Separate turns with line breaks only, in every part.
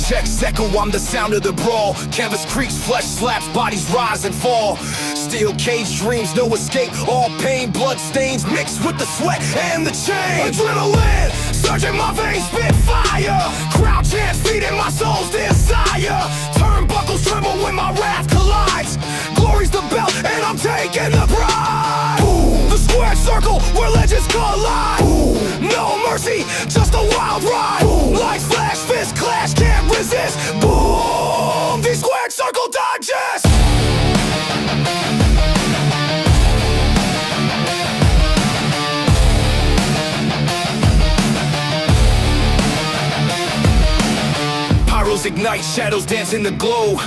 checks echo, I'm the sound of the brawl. Canvas creaks, flesh slaps, bodies rise and fall. Steel cage dreams, no escape. All pain, blood stains mixed with the sweat and the chain. Adrenaline surging my veins, spit fire. Crowd chants feeding my soul's desire. Turnbuckles tremble when my wrath collides. Glory's the belt and I'm taking the pride. The squared circle where legends collide. No mercy, just a wild ride. Lights flash, fist clash, can't resist. Boom, the squared circle digest. Pyros ignite, shadows dance in the glow.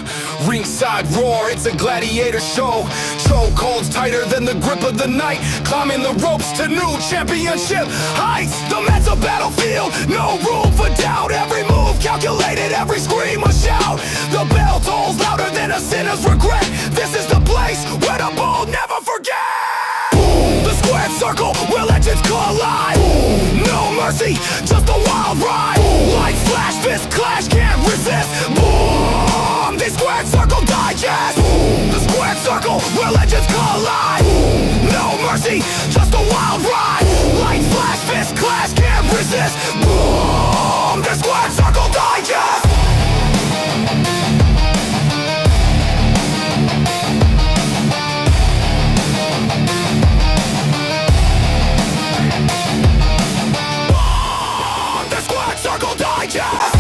Ringside roar, it's a gladiator show. Chokeholds tighter than the grip of the night. Climbing the ropes to new championship heights. The mat's a battlefield, no room for doubt. Every move calculated, every scream a shout. The bell tolls louder than a sinner's regret. This is the place where the bold never forget. The squared circle where legends collide. No mercy, just a wild ride. Lights flash, fist clash, can't resist. Boom, the squared circle digest. The squared circle where legends collide. No mercy, just a wild ride. Lights flash, fist clash, can't resist. Boom, the squared circle digest. Circle Digest!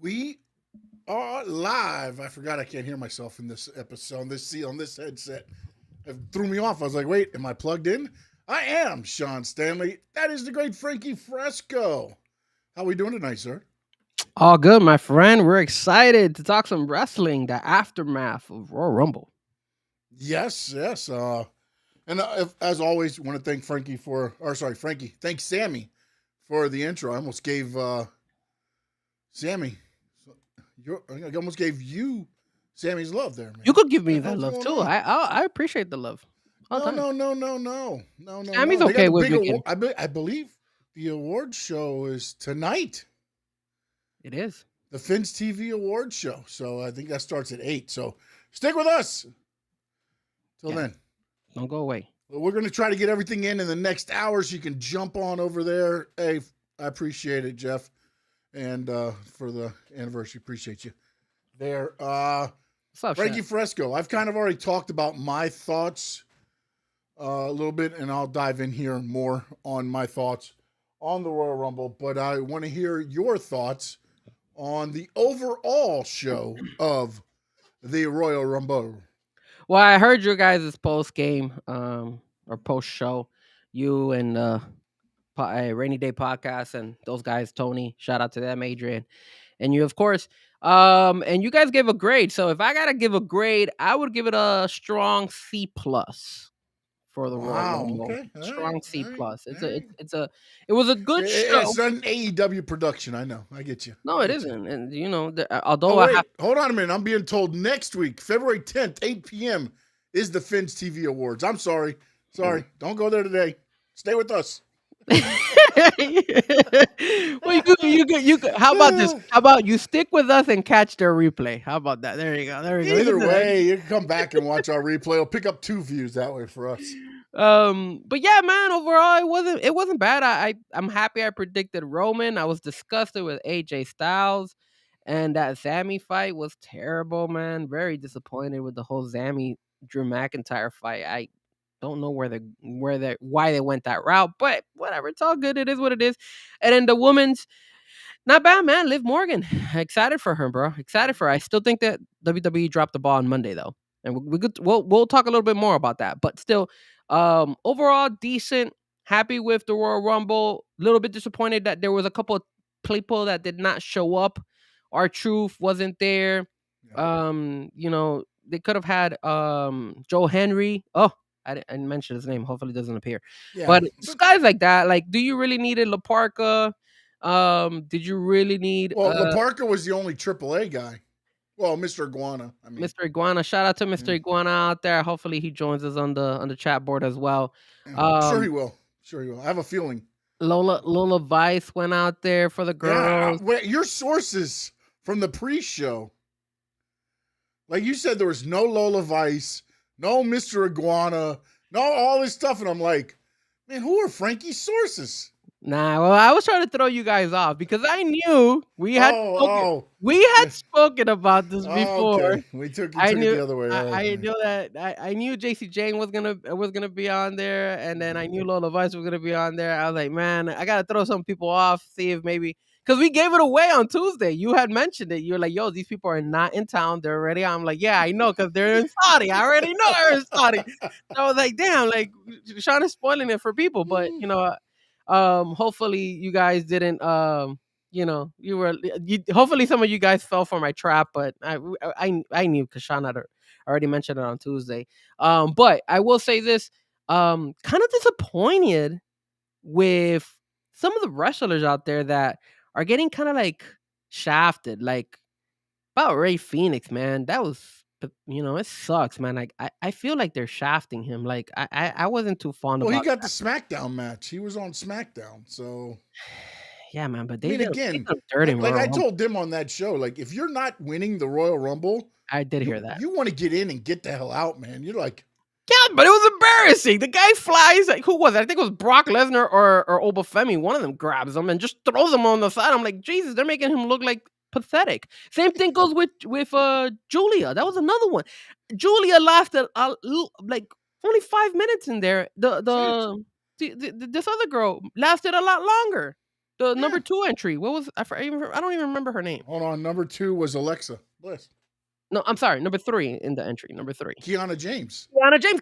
We are live. I forgot I can't hear myself in this episode, on this headset. It threw me off. I was like, wait, am I plugged in? I am Sean Stanley. That is the great Frankie Fresco. How we doing tonight, sir?
All good, my friend. We're excited to talk some wrestling, the aftermath of Royal Rumble.
Yes. And as always, want to thank thank Sammy for the intro. I almost gave Sammy, I almost gave you Sammy's love there, man.
You could give me that love too. I appreciate the love.
No.
Sammy's okay with me.
I believe the award show is tonight.
It is.
The Fins TV Awards show. So I think that starts at 8. So stick with us. Till then.
Don't go away.
We're going to try to get everything in the next hour so you can jump on over there. Hey, I appreciate it, Jeff. And for the anniversary, appreciate you there.
What's up,
Frankie Fresco. I've kind of already talked about my thoughts a little bit, and I'll dive in here more on my thoughts on the Royal Rumble. But I want to hear your thoughts on the overall show of the Royal Rumble.
Well, I heard your guys' post game or post show, you and Rainy Day Podcast and those guys, Tony. Shout out to them, Adrian, and you, of course. And you guys gave a grade. So if I gotta give a grade, I would give it a strong C+ for the Royal Rumble.
Okay.
Strong C+. It was a good show.
It's an AEW production. I know. I get you.
No, it isn't. And you know, although
hold on a minute. I'm being told next week, February 10th, 8 p.m. is the Fins TV Awards. I'm sorry. Don't go there today. Stay with us.
Well, you how about this? How about you stick with us and catch their replay? How about that? There you go.
Either way, you can come back and watch our replay. We'll pick up 2 views that way for us.
But yeah, man, overall it wasn't bad. I'm happy I predicted Roman. I was disgusted with AJ Styles, and that Sammy fight was terrible, man. Very disappointed with the whole Sammy Drew McIntyre fight. I don't know why they went that route, but whatever. It's all good. It is what it is. And then the women's, not bad, man. Liv Morgan, excited for her, bro. Excited for her. I still think that WWE dropped the ball on Monday though, and we'll talk a little bit more about that. But still, overall decent. Happy with the Royal Rumble. A little bit disappointed that there was a couple of people that did not show up. R-Truth wasn't there. You know, they could have had Joe Henry. Oh, I didn't mention his name. Hopefully it doesn't appear. Yeah. But guys like that, like, do you really need La Parka? Did you really need...
Well, La Parka was the only AAA guy. Well, Mr. Iguana. I mean,
Mr. Iguana. Shout out to
yeah,
Mr. Iguana out there. Hopefully he joins us on the chat board as well.
yeah. Sure he
Um,
will. Sure he will. I have a feeling.
Lola Vice went out there for the
Yeah,
girls.
wait, your sources from the pre-show, like you said, there was no Lola Vice, no Mr. Iguana, no all this stuff, and I'm like, man, who are Frankie's sources?
Nah, well, I was trying to throw you guys off because I knew we had
Oh,
spoken about this
oh,
before.
okay. We took
I
it
knew
the other way.
I knew that I knew JC Jane was gonna be on there, and then I knew Lola Vice was gonna be on there. I was like, man, I gotta throw some people off, see if maybe because we gave it away on Tuesday. You had mentioned it. You were like, yo, these people are not in town. They're already. I'm like, yeah, I know, because they're in Saudi. I already know they're in Saudi. So I was like, damn, like Sean is spoiling it for people, but hopefully you guys didn't hopefully some of you guys fell for my trap, but I knew because Sean had already mentioned it on Tuesday. But I will say this, kind of disappointed with some of the wrestlers out there that are getting kind of like shafted, like about Ray Phoenix, man. That was it sucks, man. Like I feel like they're shafting him. Like I wasn't too fond
Well, he
about
got the SmackDown match. He was on SmackDown, so
yeah, man, but
I
they
mean,
did
again,
dirty,
like
Royal
I
Rumble.
told them on that show, like if you're not winning the Royal Rumble,
I did hear that.
you want to get in and get the hell out, man. You're like,
Yeah, but it was embarrassing. The guy flies. Like, who was it? I think it was Brock Lesnar or Obafemi. One of them grabs him and just throws him on the side. I'm like, Jesus, they're making him look like pathetic. Same thing goes with Julia. That was another one. Julia lasted like only 5 minutes in there. This other girl lasted a lot longer. The
Yeah.
number 2 entry. What was I don't even remember her name.
hold on. Number 2 was Alexa Bliss.
No, I'm sorry. Number 3 in the entry. Number 3.
Kiana James.
Kiana James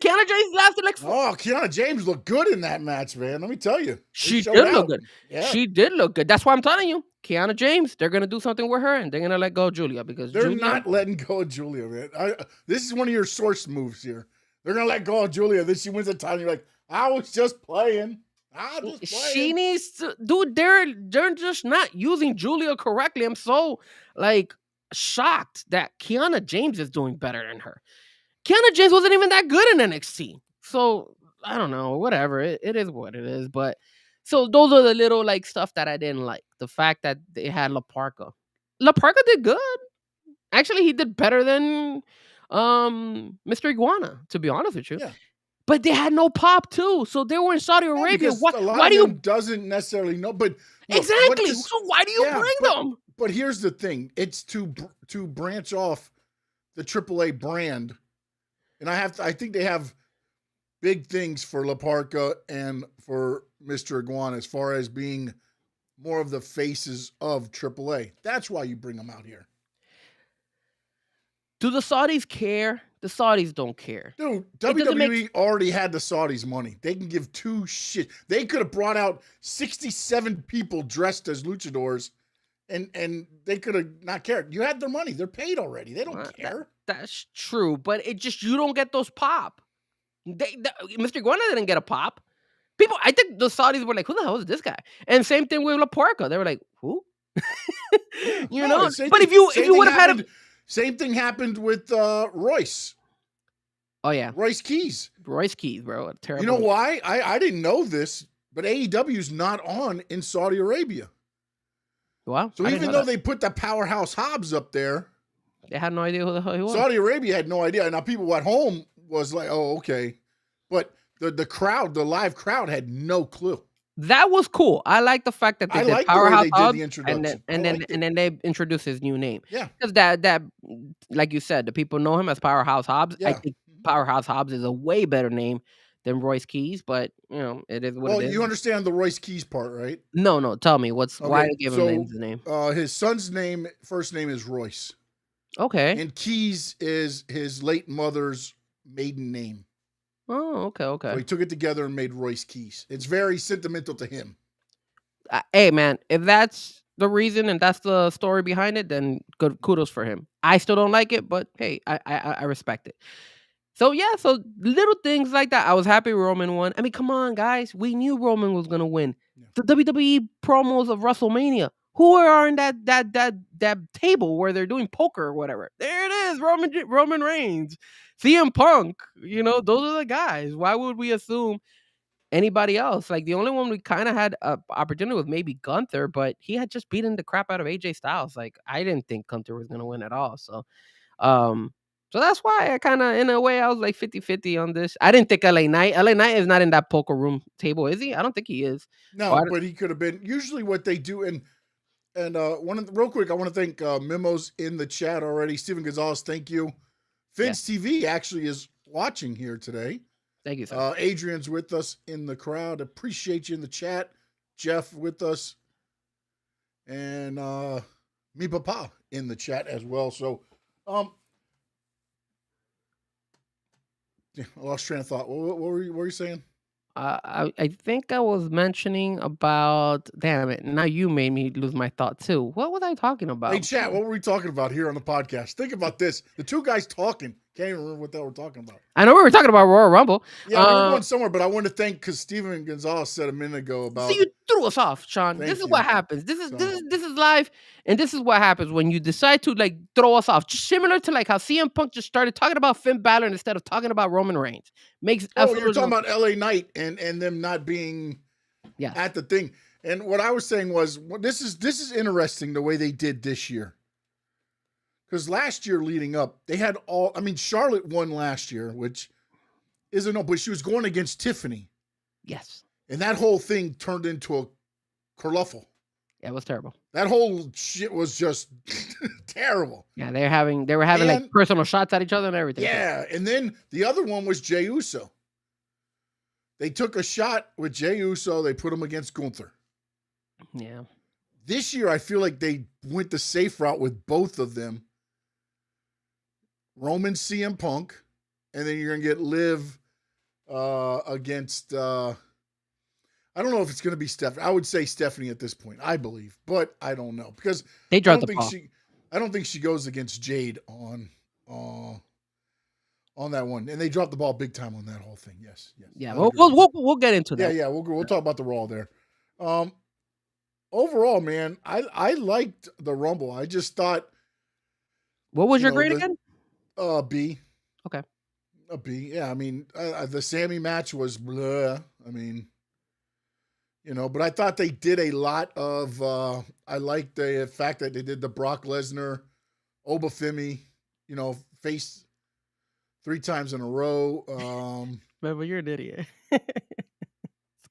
lasted like
Oh, Kiana James looked good in that match, man. Let me tell you.
She
showed
did look
out.
good.
Yeah.
She did look good. That's why I'm telling you, Kiana James, they're gonna do something with her, and they're gonna let go of Julia because
They're
Julia,
not letting go of Julia, man. This is one of your source moves here. They're gonna let go of Julia. Then she wins the title. You're like, I was just playing.
she needs to, dude. They're just not using Julia correctly. I'm so like shocked that Kiana James is doing better than her. Kiana James wasn't even that good in NXT. So I don't know, whatever. It is what it is. But so those are the little like stuff that I didn't like. The fact that they had La Parka. La Parka did good. Actually, he did better than Mr. Iguana, to be honest with you.
Yeah.
But they had no pop too. So they were in Saudi Arabia.
Because
Why,
a lot
why
of
do you
them doesn't necessarily know, but look,
exactly? So why do you bring them?
But here's the thing: it's to branch off the AAA brand, and I think they have big things for La Parka and for Mr. Iguana as far as being more of the faces of AAA. That's why you bring them out here.
Do the Saudis care? The Saudis don't care.
Dude, WWE already had the Saudis' money. They can give two shit. They could have brought out 67 people dressed as luchadors, and they could have not cared. You had their money. They're paid already. They don't care.
That's true, but it just you don't get those pop. Mr. Iguana didn't get a pop. People, I think the Saudis were like, "Who the hell is this guy?" And same thing with La Parka. They were like, "Who?" you know. But if you would have had
same thing happened with Royce.
Oh yeah,
Royce Keys,
bro. Terrible.
You know why? I didn't know this, but AEW's not on in Saudi Arabia.
Wow.
So even though they put the powerhouse Hobbs up there,
they had no idea who the hell he was.
Saudi Arabia had no idea. Now people at home was like, "Oh, okay," but the crowd, the live crowd, had no clue.
That was cool. I like the fact that they did Powerhouse Hobbs, and then they introduced his new name.
Yeah,
because that, like you said, the people know him as Powerhouse Hobbs. Yeah. I think Powerhouse Hobbs is a way better name than Royce Keys, but it is what it is.
Well, you understand the Royce Keys part, right?
No. Tell me why they give him the name.
His son's first name is Royce.
Okay.
And Keys is his late mother's maiden name.
Oh, okay.
So he took it together and made Royce Keys. It's very sentimental to him.
Hey, man, if that's the reason and that's the story behind it, then good kudos for him. I still don't like it, but hey, I respect it. So yeah, so little things like that. I was happy Roman won. I mean, come on, guys. We knew Roman was gonna win. Yeah. The WWE promos of WrestleMania. who are on that table where they're doing poker or whatever. There it is, Roman Reigns, CM Punk. You know, those are the guys. Why would we assume anybody else? Like the only one we kind of had a opportunity with maybe Gunther, but he had just beaten the crap out of AJ Styles. Like I didn't think Gunther was gonna win at all. Um, so that's why I kind of, in a way, I was like 50-50 on this. I didn't think LA Knight. LA Knight is not in that poker room table, is he? I don't think he is. Oh,
No, but he could have been. Usually, what they do, and real quick, I want to thank Memos in the chat already. Steven Gonzalez, thank you. Vince TV actually is watching here today.
Thank you, sir.
Adrian's with us in the crowd. Appreciate you in the chat. Jeff with us, and me Papa in the chat as well. So, yeah, I lost train of thought. What were you saying?
I think I was mentioning about. Damn it! Now you made me lose my thought too. What was I talking about?
Hey, chat, what were we talking about here on the podcast? Think about this. The two guys talking. Can't even remember what the hell we're talking about.
I know we were talking about Royal Rumble.
Yeah, we were going somewhere, but I wanted to thank, because Steven Gonzalez said a minute ago about.
So you threw us off, Sean.
Thank
This is
you.
what happens. This is live, and this is what happens when you decide to like throw us off. Just similar to like how CM Punk just started talking about Finn Balor instead of talking about Roman Reigns. Makes
you're talking about LA Knight and them not being at the thing. And what I was saying was, this is interesting the way they did this year. Because last year leading up, they had Charlotte won last year, which isn't no, but she was going against Tiffany.
Yes.
And that whole thing turned into a kerfuffle.
Yeah, it was terrible.
That whole shit was just terrible.
Yeah, they were having like personal shots at each other and everything.
Yeah, and then the other one was Jey Uso. They took a shot with Jey Uso. They put him against Gunther.
Yeah.
This year, I feel like they went the safe route with both of them. Roman, CM Punk, and then you're going to get Liv against, I don't know if it's going to be Stephanie. I would say Stephanie at this point, I believe, but I don't know, because
they dropped the ball.
I don't think she goes against Jade on that one, and they dropped the ball big time on that whole thing. Yes.
Yeah, we'll get into that.
Yeah, we'll talk about the Raw there. Overall, man, I liked the Rumble. I just thought.
What was your grade again?
B.
Okay.
A B. Yeah, I mean, the Sammy match was blah. I mean, but I thought they did a lot of. I liked the fact that they did the Brock Lesnar, Obafemi, face 3 times in a row.
Man, but you're an idiot. This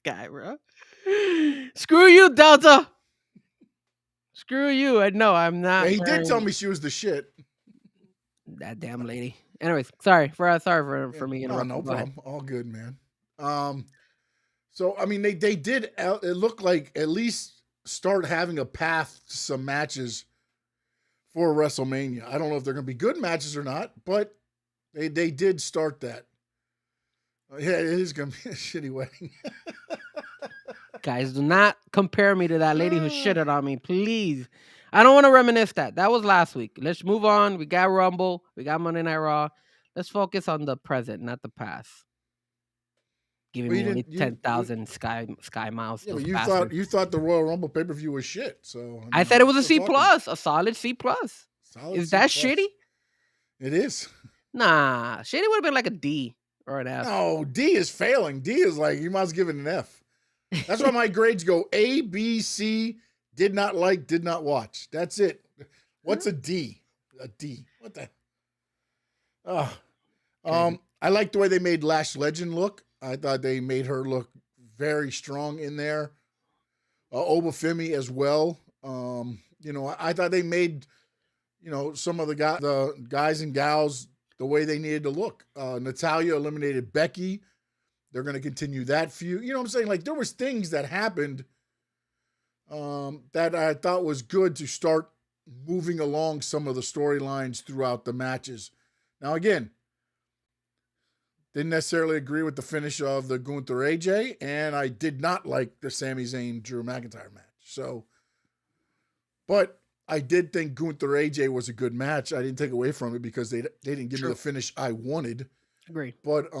guy, bro. Screw you, Delta. Screw you. I'm not.
Yeah, he did tell me she was the shit.
That damn lady. Anyways, sorry for me.
No problem. All good, man. So I mean, they did. It looked like at least start having a path to some matches for WrestleMania. I don't know if they're going to be good matches or not, but they did start that. Yeah, it is going to be a shitty wedding.
Guys, do not compare me to that lady who shitted on me, please. I don't want to reminisce that. That was last week. Let's move on. We got Rumble. We got Monday Night Raw. Let's focus on the present, not the past. Giving me only 10,000 sky miles.
Yeah, but you thought the Royal Rumble pay-per-view was shit. So
I said it was a C+, a solid C+. Is that shitty?
It is.
Nah, shitty would have been like a D or an F.
No, D is failing. D is like, you might as well give it an F. That's why my grades go A, B, C, did not like, did not watch. That's it. What's a D? A D. What the? I like the way they made Lash Legend look. I thought they made her look very strong in there. Obafemi as well. I thought they made, some of the guys and gals the way they needed to look. Natalya eliminated Becky. They're going to continue that feud. You know what I'm saying? Like, there was things that happened that I thought was good to start moving along some of the storylines throughout the matches. Now, again, didn't necessarily agree with the finish of the Gunther AJ, and I did not like the Sami Zayn Drew McIntyre match. So, but I did think Gunther AJ was a good match. I didn't take away from it because they didn't give me the finish I wanted.
Agreed.
But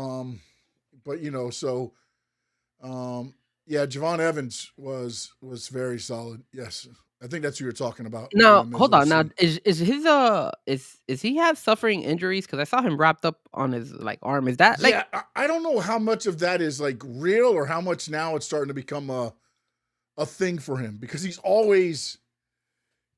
Javon Evans was very solid. Yes. I think that's who you're talking about.
Now,
Miz
hold on. Now,
OC.
is his is he have suffering injuries? Because I saw him wrapped up on his like arm. Is that like
Yeah, I don't know how much of that is like real or how much now it's starting to become a thing for him because he's always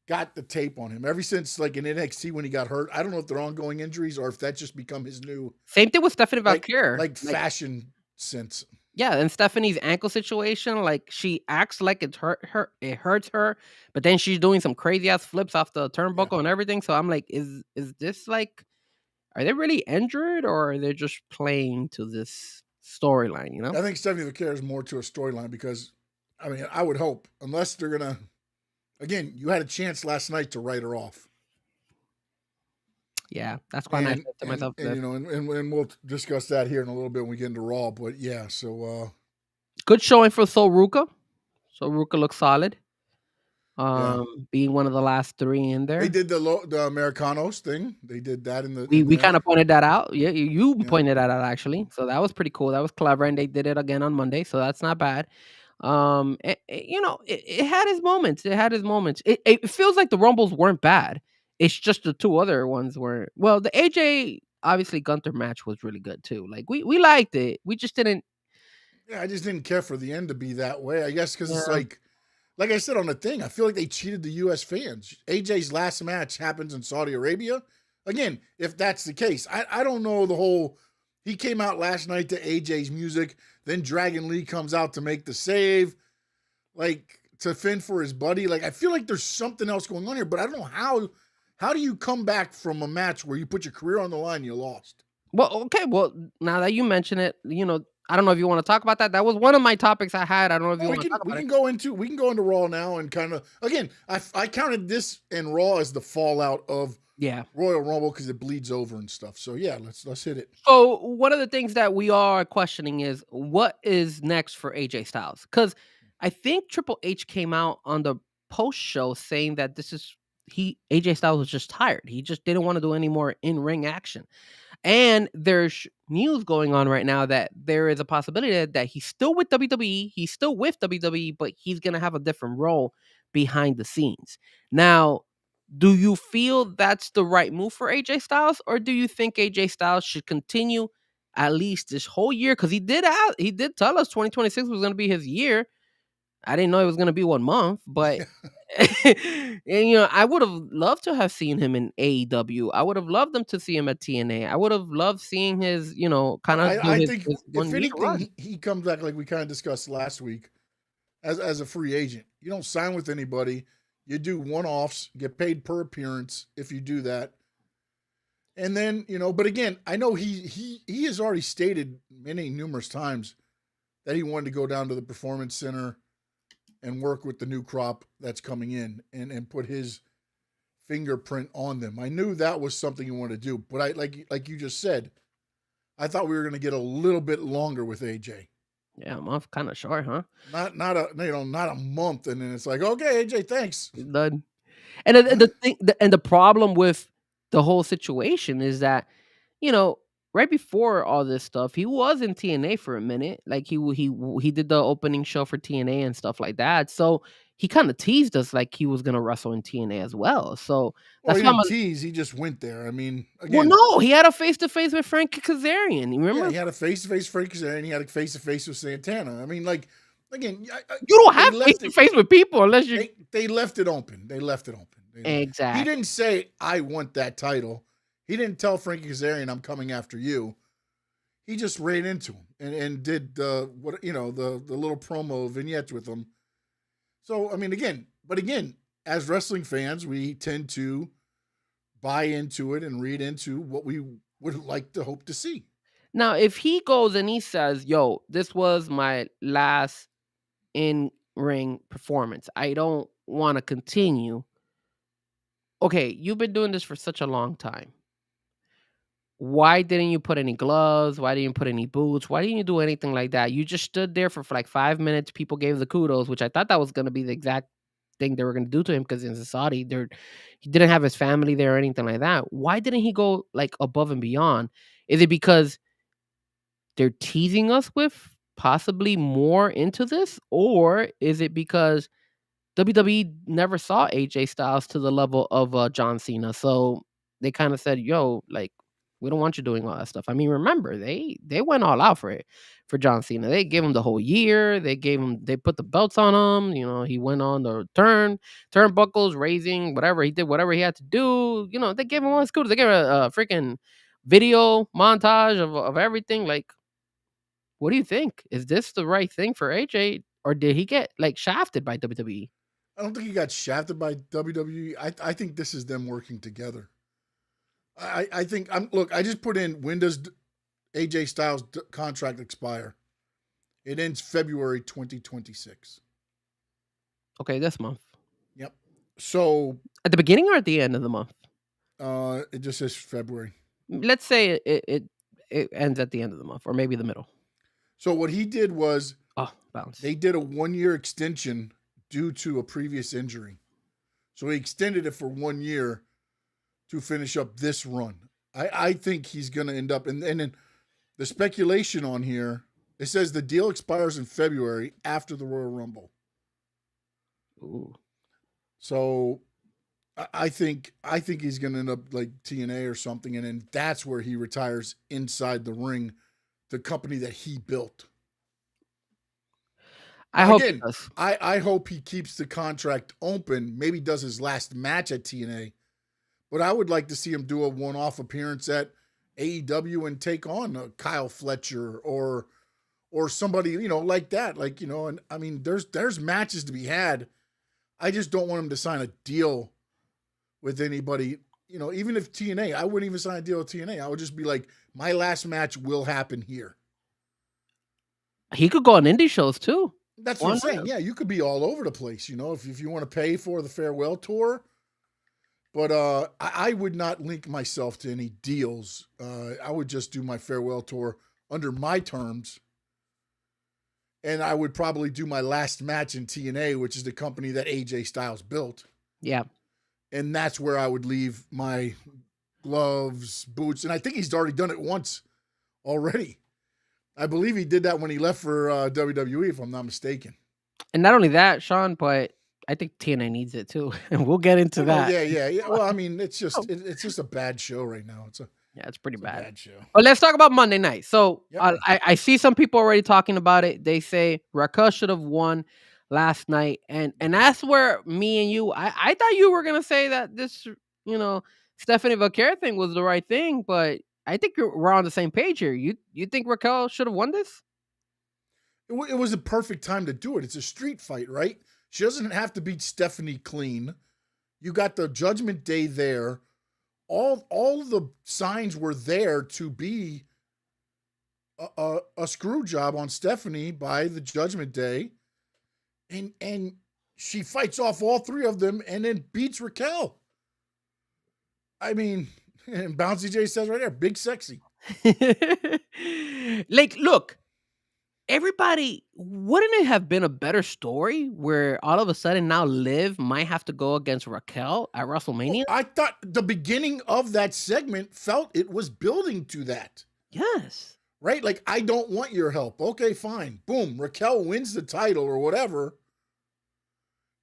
got the tape on him ever since like in NXT when he got hurt. I don't know if they're ongoing injuries or if that's just become his new
same thing with Stephanie
like
Valkyrie?
like fashion sense.
Yeah, and Stephanie's ankle situation, like she acts like it hurts her, but then she's doing some crazy ass flips off the
Yeah.
turnbuckle and everything. So I'm like, is this like, are they really injured or are they just playing to this storyline? You know?
I think Stephanie Vaquer is more to a storyline because I mean I would hope unless they're gonna again you had a chance last night to write her off.
Yeah, that's why I said to
And,
myself,
and you know, and we'll discuss that here in a little bit when we get into Raw. But yeah, so
good showing for Sol Ruka. So Ruka looks solid.
yeah,
Being one of the last 3 in
they
there.
did the Americanos thing. They did that in
We
there.
kind of pointed that out. Yeah, you
Yeah.
pointed that out actually. So that was pretty cool. That was clever, and they did it again on Monday. So that's not bad. You know, it had its moments. It had its moments. It feels like the Rumbles weren't bad. It's just the 2 other ones were well. The AJ obviously Gunther match was really good too. Like we liked it. We just didn't.
Yeah, I just didn't care for the end to be that way. I guess because it's
Yeah.
like I said on the thing, I feel like they cheated the U.S. fans. AJ's last match happens in Saudi Arabia. Again, if that's the case, I don't know the whole. He came out last night to AJ's music, then Dragon Lee comes out to make the save, like to fend for his buddy. Like I feel like there's something else going on here, but I don't know how. How do you come back from a match where you put your career on the line and you lost?
Well, okay. Well, now that you mention it, you know, I don't know if you want to talk about that. That was one of my topics I had. I don't know if you
Well,
want to talk
we
about it.
can go into Raw now and kind of again. I counted this and Raw as the fallout of
Yeah.
Royal Rumble because it bleeds over and stuff. So yeah, let's hit it.
So one of the things that we are questioning is what is next for AJ Styles? Because I think Triple H came out on the post show saying that this is AJ Styles was just tired. He just didn't want to do any more in ring action. And there's news going on right now that there is a possibility that he's still with WWE, he's still with WWE, but he's gonna have a different role behind the scenes. Now, do you feel that's the right move for AJ Styles, or do you think AJ Styles should continue at least this whole year? Because he did tell us 2026 was gonna be his year. I didn't know it was gonna be 1 month, but and you know, I would have loved to have seen him in AEW. I would have loved them to see him at TNA. I would have loved seeing his, you know, kind of do
I
his,
think
his
if
1 year
anything,
run.
he comes back like we kind of discussed last week as a free agent. You don't sign with anybody. You do one offs, get paid per appearance if you do that. And then, you know, but again, I know he has already stated numerous times that he wanted to go down to the performance center and work with the new crop that's coming in and put his fingerprint on them. I knew that was something he wanted to do, but I like you just said, I thought we were going to get a little bit longer with AJ.
Yeah, a month kind of short, huh?
Not a month, and then it's like, okay, AJ, thanks.
He's done. And the thing, and the problem with the whole situation is that, you know, right before all this stuff, he was in TNA for a minute. Like he did the opening show for TNA and stuff like that. So he kind of teased us like he was gonna wrestle in TNA as well. So
Well,
that's
he
why I'm
didn't tease; he just went there. I mean,
well,
again,
no, he had a face to face with Frank Kazarian. You
yeah,
remember?
he had a face-to-face Frank Kazarian, he had a face-to-face with Santana. I mean, like, again,
You don't
they
have
left
face to
it.
face with people unless you
They left it open. They left it open. He
exactly.
didn't say, "I want that title." He didn't tell Frankie Kazarian, "I'm coming after you." He just ran into him and did the little promo vignettes with him. So I mean, again, as wrestling fans, we tend to buy into it and read into what we would like to hope to see.
Now, if he goes and he says, "Yo, this was my last in ring performance. I don't want to continue." Okay, you've been doing this for such a long time. Why didn't you put any gloves? Why didn't you put any boots? Why didn't you do anything like that? You just stood there for like 5 minutes. People gave the kudos, which I thought that was going to be the exact thing they were going to do to him because in Saudi, he didn't have his family there or anything like that. Why didn't he go like above and beyond? Is it because they're teasing us with possibly more into this, or is it because WWE never saw AJ Styles to the level of John Cena, so they kind of said, "Yo, like we don't want you doing all that stuff." I mean, remember they went all out for it for John Cena. They gave him the whole year. They put the belts on him. He went on the turnbuckles, raising whatever he did, whatever he had to do. They gave him all his kudos. They gave him a freaking video montage of everything. Like, what do you think? Is this the right thing for AJ, or did he get like shafted by WWE?
I don't think he got shafted by WWE. I think this is them working together. I think look. I just put in when does AJ Styles contract expire? It ends February 2026.
Okay, this month.
Yep. So
At the beginning or at the end of the month?
it just says February.
Let's say it ends at the end of the month, or maybe the middle.
So what he did was
Oh, bounce.
they did a 1-year extension due to a previous injury. So he extended it for 1 year to finish up this run. I think he's going to end up, and then the speculation on here, it says the deal expires in February after the Royal Rumble.
Ooh.
So I think he's going to end up like TNA or something, and then that's where he retires inside the ring, the company that he built.
I hope
Again,
it does.
I hope he keeps the contract open, maybe does his last match at TNA, but I would like to see him do a one-off appearance at AEW and take on Kyle Fletcher or somebody, like that. Like, and I mean, there's matches to be had. I just don't want him to sign a deal with anybody. Even if TNA, I wouldn't even sign a deal with TNA. I would just be like, my last match will happen here.
He could go on indie shows too.
That's what I'm saying. Yeah, you could be all over the place, if you want to pay for the farewell tour. But I would not link myself to any deals. I would just do my farewell tour under my terms. And I would probably do my last match in TNA, which is the company that AJ Styles built.
Yeah.
And that's where I would leave my gloves, boots. And I think he's already done it once already. I believe he did that when he left for WWE, if I'm not mistaken.
And not only that, Sean, but I think TNA needs it too. And we'll get into that.
Yeah. Well, I mean, it's just a bad show right now.
It's pretty bad.
Show.
But let's talk about Monday night. So
Yep.
I see some people already talking about it. They say Raquel should have won last night, and that's where me and you. I thought you were gonna say that this, Stephanie Vaquer thing was the right thing, but I think we're on the same page here. You think Raquel should have won this?
It was a perfect time to do it. It's a street fight, right? She doesn't have to beat Stephanie clean. You got the Judgment Day there. All the signs were there to be a screw job on Stephanie by the Judgment Day. And she fights off all three of them and then beats Raquel. I mean, and Bouncy J says right there, big sexy.
Like, look, everybody, wouldn't it have been a better story where all of a sudden now Liv might have to go against Raquel at WrestleMania?
I thought the beginning of that segment felt it was building to that.
Yes.
Right? Like, I don't want your help. Okay, fine. Boom. Raquel wins the title or whatever.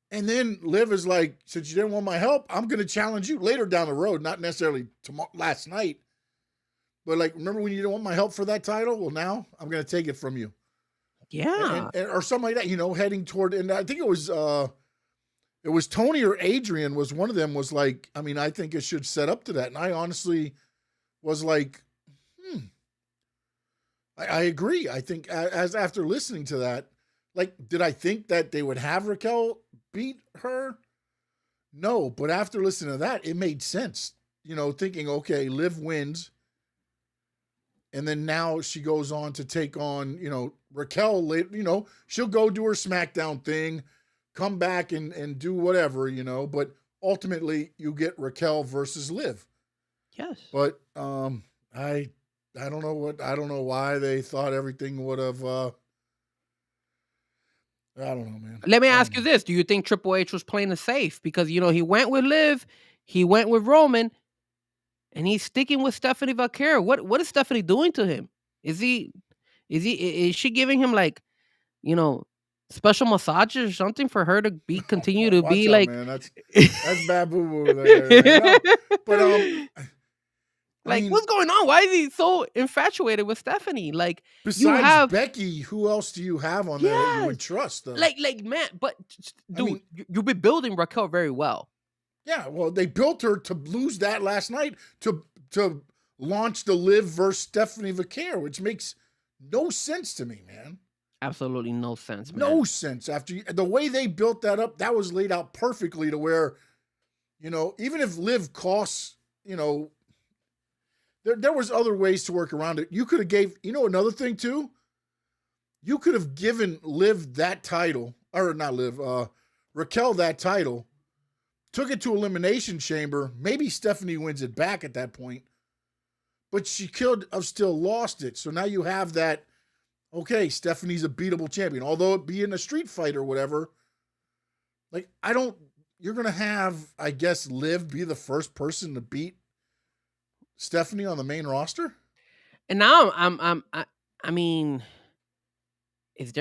And then Liv is like, since you didn't want my help, I'm going to challenge you later down the road. Not necessarily last night. But like, remember when you didn't want my help for that title? Well, now I'm going to take it from you.
Yeah.
Or something like that, heading toward, and I think it was Tony or Adrian was one of them was like, I mean, I think it should set up to that. And I honestly was like, I agree. I think as after listening to that, like, did I think that they would have Raquel beat her? No, but after listening to that, it made sense. Thinking, okay, Liv wins. And then now she goes on to take on, Raquel later, she'll go do her SmackDown thing, come back and do whatever, but ultimately you get Raquel versus Liv.
Yes.
But I don't know why they thought everything would have I don't know, man.
Let me ask you this. Do you think Triple H was playing it safe? Because, he went with Liv, he went with Roman, and he's sticking with Stephanie Vaquer. What is Stephanie doing to him? Is she giving him like, special massages or something for her to continue to
Watch
be
out,
like
man. That's bad boo boo there, man. No, but I
like,
mean,
what's going on? Why is he so infatuated with Stephanie? Like, you
besides
have
Becky, who else do you have on there that you
yes,
would trust, though?
man, but
I
dude,
mean,
you've been building Raquel very well.
yeah, well, they built her to lose that last night to launch the Liv versus Stephanie Vaquer, which makes no sense to me, man.
Absolutely no sense, man.
No sense. The way they built that up, that was laid out perfectly to where, even if Liv costs, there was other ways to work around it. You could have gave, another thing too. You could have given Liv that title, or not Liv, Raquel that title, took it to Elimination Chamber. Maybe Stephanie wins it back at that point, but she could have still lost it. So now you have that. Okay, Stephanie's a beatable champion, although it be in a street fight or whatever. Like, you're going to have, I guess, Liv be the first person to beat Stephanie on the main roster?
And now I mean, is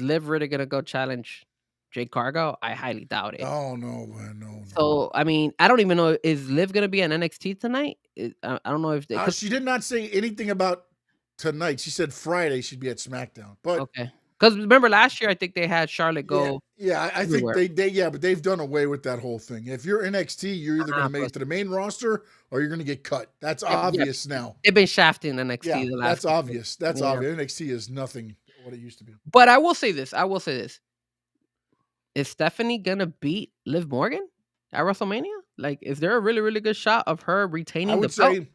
Liv really gonna go challenge Jade Cargo? I highly doubt it.
Oh, no, man, no.
So I mean, I don't even know, is Liv gonna be on NXT tonight? I don't know if they.
She did not say anything about tonight. She said Friday she'd be at SmackDown. But
Okay, because remember last year I think they had Charlotte go.
yeah, I think
everywhere.
but they've done away with that whole thing. If you're NXT, you're either going to make it to the main roster or you're going to get cut. That's obvious now.
They've been shafting NXT
Yeah,
the last.
that's obvious. That's
Yeah.
obvious. NXT is nothing what it used to be.
But I will say this. Is Stephanie gonna beat Liv Morgan at WrestleMania? Like, is there a really, really good shot of her retaining the belt?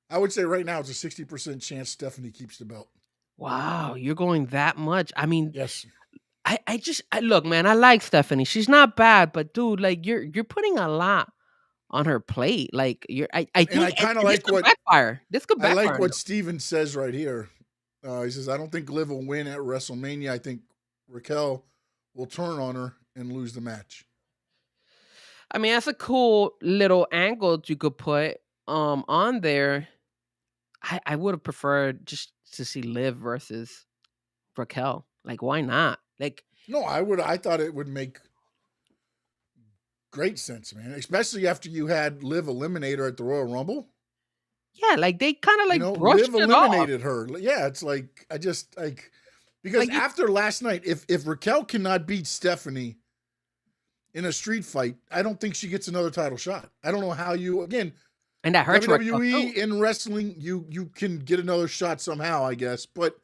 I would say right now it's a 60% chance Stephanie keeps the belt.
Wow, you're going that much. I mean,
Yes.
I look, man, I like Stephanie. She's not bad, but dude, like you're putting a lot on her plate. Like I think
And I kind of
this
like
could
what
backfire. This could
I
backfire.
like what Steven says right here. He says, I don't think Liv will win at WrestleMania. I think Raquel will turn on her and lose the match.
I mean, that's a cool little angle you could put on there. I would have preferred just to see Liv versus Raquel. Like, why not? Like,
No, I thought it would make great sense, man. Especially after you had Liv eliminate her at the Royal Rumble.
yeah, like they kind of like brushed
Liv
it off.
eliminated her. Yeah, it's like I just like because
Like,
after last night, if Raquel cannot beat Stephanie in a street fight, I don't think she gets another title shot. I don't know how
And that hurts Raquel
WWE
too.
in wrestling, you can get another shot somehow, I guess, but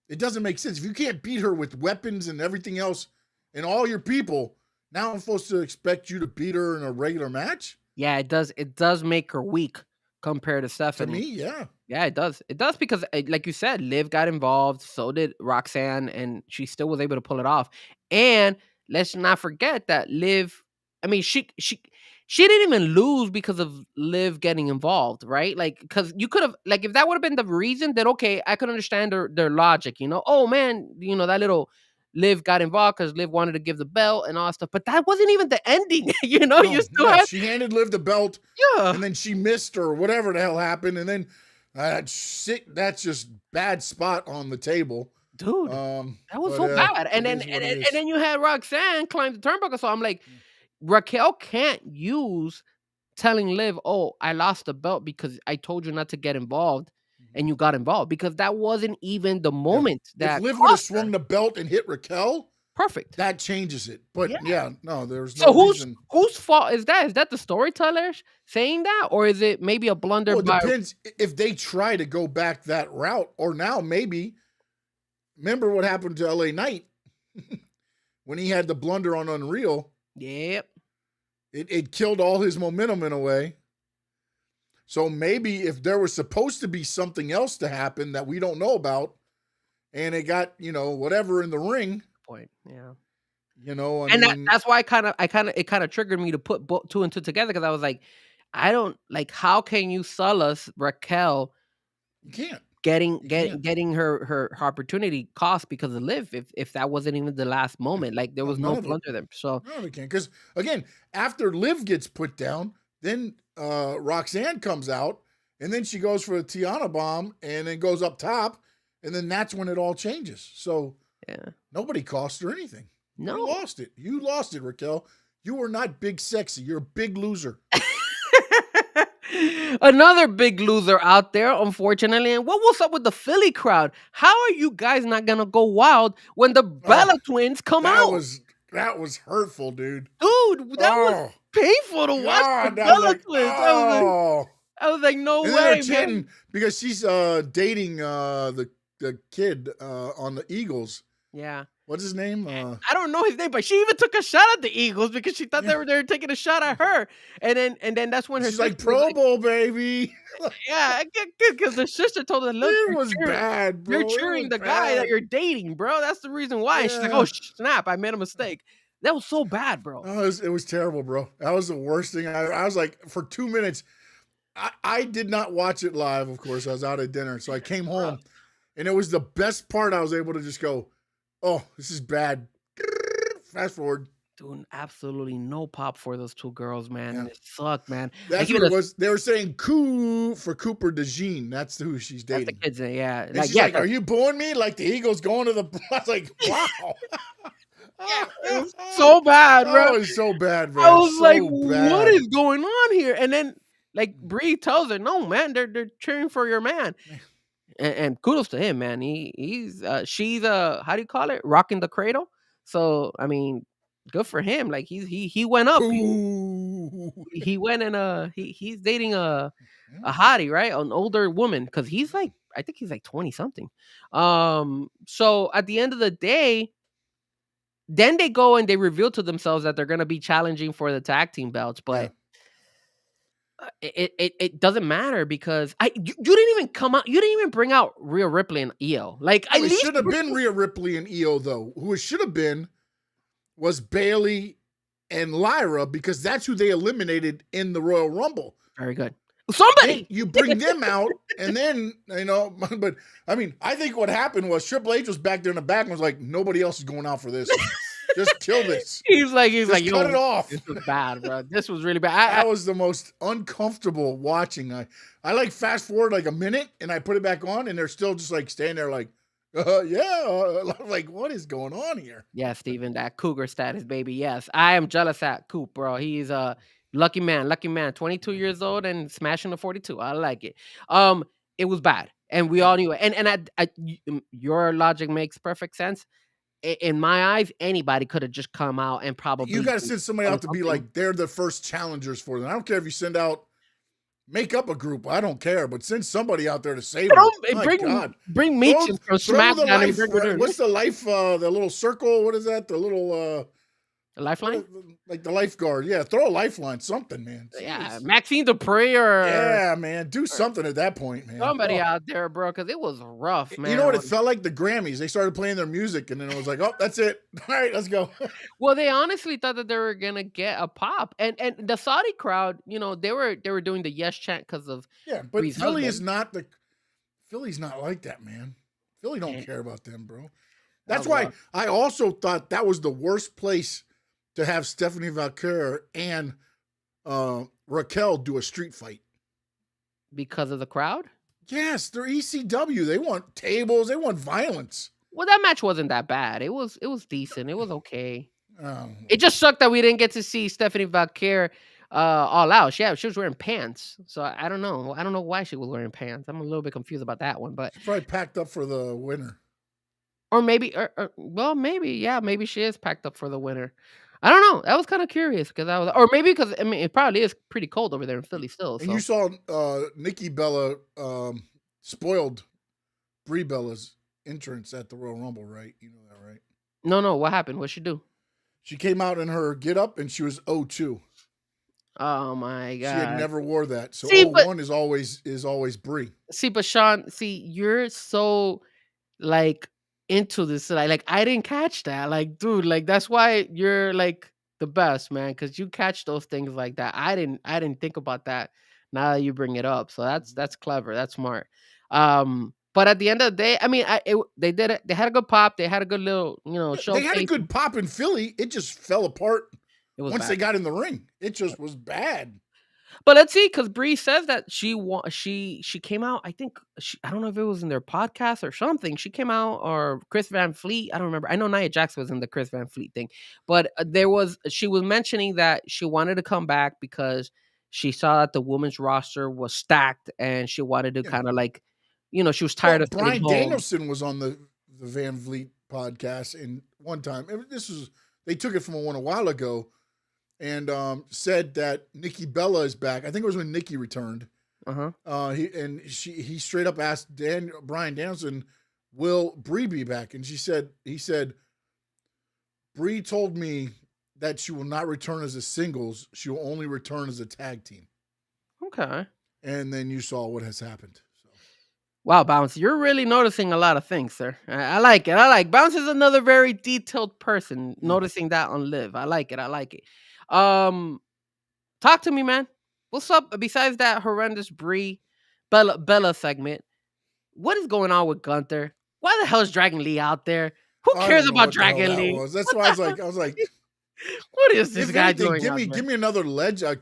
it doesn't make sense. If you can't beat her with weapons and everything else and all your people, now I'm supposed to expect you to beat her in a regular match?
Yeah, it does. It does make her weak compared to
To
Stephanie.
me, yeah.
Yeah, it does. It does because, like you said, Liv got involved. So did Roxanne, and she still was able to pull it off. And let's not forget that Liv. I mean, she didn't even lose because of Liv getting involved, right? Like, because you could have, like, if that would have been the reason, then okay, I could understand their logic. Oh man, that little Liv got involved because Liv wanted to give the belt and all that stuff. But that wasn't even the ending.
No,
You still
no,
had,
she handed Liv the belt
yeah,
and then she missed or whatever the hell happened. And then that's just bad spot on the table.
dude. That was
but,
so bad. And
it
then
is what it
and
is.
then you had Roxanne climb the turnbuckle. So I'm like, Raquel can't use telling Liv, "Oh, I lost the belt because I told you not to get involved, and you got involved," because that wasn't even the moment that
If Liv would have
cost her.
swung the belt and hit Raquel,
Perfect.
that changes it. But
Yeah.
no, there's no
So
reason.
whose fault is that? Is that the storytellers saying that, or is it maybe a blunder
Well, it
by?
depends if they try to go back that route, or now maybe. Remember what happened to LA Knight when he had the blunder on Unreal?
Yep.
It killed all his momentum in a way. So maybe if there was supposed to be something else to happen that we don't know about, and it got whatever in the ring,
Point. Yeah.
I mean,
That's why it kind of triggered me to put two and two together, because I was like, I don't like, how can you sell us Raquel
you can't.
getting her opportunity cost because of Liv if that wasn't even the last moment, like there was no
none of it.
blunder there. So
No, they can't. Because again, after Liv gets put down, then Roxanne comes out, and then she goes for a Tiana bomb, and then goes up top, and then that's when it all changes. So
Yeah.
Nobody cost her anything.
No.
You lost it. You lost it, Raquel. You are not big sexy. You're a big loser.
Another big loser out there, unfortunately. And what's up with the Philly crowd? How are you guys not gonna go wild when the Bella twins come out?
That was hurtful, dude.
Dude, that was painful to watch the
God,
Bella twins.
oh.
I was like, no
And
way,
they're
man.
chanting because she's dating the kid on the Eagles.
Yeah.
What's his name?
I don't know his name, but she even took a shot at the Eagles because she thought they were taking a shot at her. And then that's when her
she's like,
sister was
Pro Bowl, baby.
yeah, because the sister told her, look,
It was bad, bro.
you're cheering the guy that you're dating, bro. That's the reason why. And she's like, oh, snap, I made a mistake. That was so bad, bro.
Oh, it was terrible, bro. That was the worst thing. I was like, for 2 minutes, I did not watch it live, of course. I was out at dinner. So I came home, and it was the best part. I was able to just go, oh, this is bad. Fast forward.
Doing absolutely no pop for those two girls, man. And it sucked, man.
That's what it was. They were saying "coo" for Cooper DeJean. That's who she's dating.
That's the kids, yeah.
And she's like, "Are you booing me?" Like the Eagles going to the. I was like, "Wow."
It was so bad, bro.
It was so bad, bro.
I was
so
like,
bad.
what is going on here? And then, like, Bree tells her, no, man, they're cheering for your man. And kudos to him, man. She's how do you call it? Rocking the cradle. So I mean, good for him. Like he went up. He went and he's dating a hottie, right? An older woman, because he's like, I think he's like 20 something. So at the end of the day, then they go and they reveal to themselves that they're gonna be challenging for the tag team belts, but it doesn't matter because you didn't even come out. You didn't even bring out Rhea Ripley and Io. Like
it should have been Rhea Ripley and Io though. Who it should have been was Bayley and Lyra, because that's who they eliminated in the Royal Rumble.
Very good. Somebody
you bring them out, and then but I mean, I think what happened was Triple H was back there in the back and was like, nobody else is going out for this. Just kill this.
He's like,
cut it off.
This was bad, bro. This was really bad.
That was the most uncomfortable watching. I like fast forward like a minute, and I put it back on, and they're still just like staying there, like, like what is going on here?
Yeah, Steven, that cougar status, baby. Yes, I am jealous at Coop, bro. He's a lucky man, 22 years old and smashing the 42. I like it. It was bad, and we all knew it. And your logic makes perfect sense. In my eyes, anybody could have just come out and probably.
You got to send somebody out to be like they're the first challengers for them. I don't care if you send out, make up a group. I don't care, but send somebody out there to save them.
Bring Meech from SmackDown.
What's the life? The little circle. What is that? The little
a lifeline,
like the lifeguard. Yeah, throw a lifeline, something, man. Jeez.
Yeah, Maxine Dupri or
man, do something at that point, man.
Somebody out there, bro, because it was rough, man.
You know what? It felt like the Grammys. They started playing their music, and then it was like, oh, that's it. All right, let's go.
Well, they honestly thought that they were gonna get a pop, and the Saudi crowd, they were doing the yes chant because of
but Philly's not like that, man. Philly don't care about them, bro. That's why I also thought that was the worst place to have Stephanie Valkyrie and Raquel do a street fight.
Because of the crowd?
Yes, they're ECW. They want tables. They want violence.
Well, that match wasn't that bad. It was decent. It was okay. It just sucked that we didn't get to see Stephanie Valkyrie all out. She was wearing pants. So I don't know. I don't know why she was wearing pants. I'm a little bit confused about that one. But
she's probably packed up for the winner.
Or maybe, maybe she is packed up for the winner. I don't know. I was kind of curious because or maybe because it probably is pretty cold over there in Philly still.
And you saw Nikki Bella spoiled Brie Bella's entrance at the Royal Rumble, right? You know that, right?
No. What happened? What'd she do?
She came out in her get up and she was 02.
Oh my god!
She had never wore that. So 01 is always Brie.
See, but Sean, you're so like into this, like I didn't catch that, like dude, like that's why you're like the best, man, because you catch those things like that. I didn't think about that. Now that you bring it up, so that's clever, that's smart. But at the end of the day, I mean, they did it. They had a good pop. They had a good little, show.
They had a good pop in Philly. It just fell apart once they got in the ring. It just was bad.
But let's see, because Bree says that she came out. I think I don't know if it was in their podcast or something. She came out, or Chris Van Fleet. I don't remember. I know Nia Jax was in the Chris Van Fleet thing, but she was mentioning that she wanted to come back because she saw that the women's roster was stacked, and she wanted to
Yeah.
kind of like, she was
Well,
tired of sitting
Brian
home.
Danielson was on the Van Vliet podcast in one time. They took it from a while ago, and said that Nikki Bella is back. I think it was when Nikki returned. He straight up asked Brian Danielson, "Will Bree be back?" And he said, "Bree told me that she will not return as a singles. She will only return as a tag team."
Okay.
And then you saw what has happened. So.
Wow, Bounce, you're really noticing a lot of things, sir. I like it. Bounce is another very detailed person noticing that on Live. I like it. Talk to me, man. What's up? Besides that horrendous Brie Bella segment, what is going on with Gunther? Why the hell is Dragon Lee out there? Who cares about Dragon Lee?
That's why I was like,
what is this guy
anything,
doing?
give me another legend.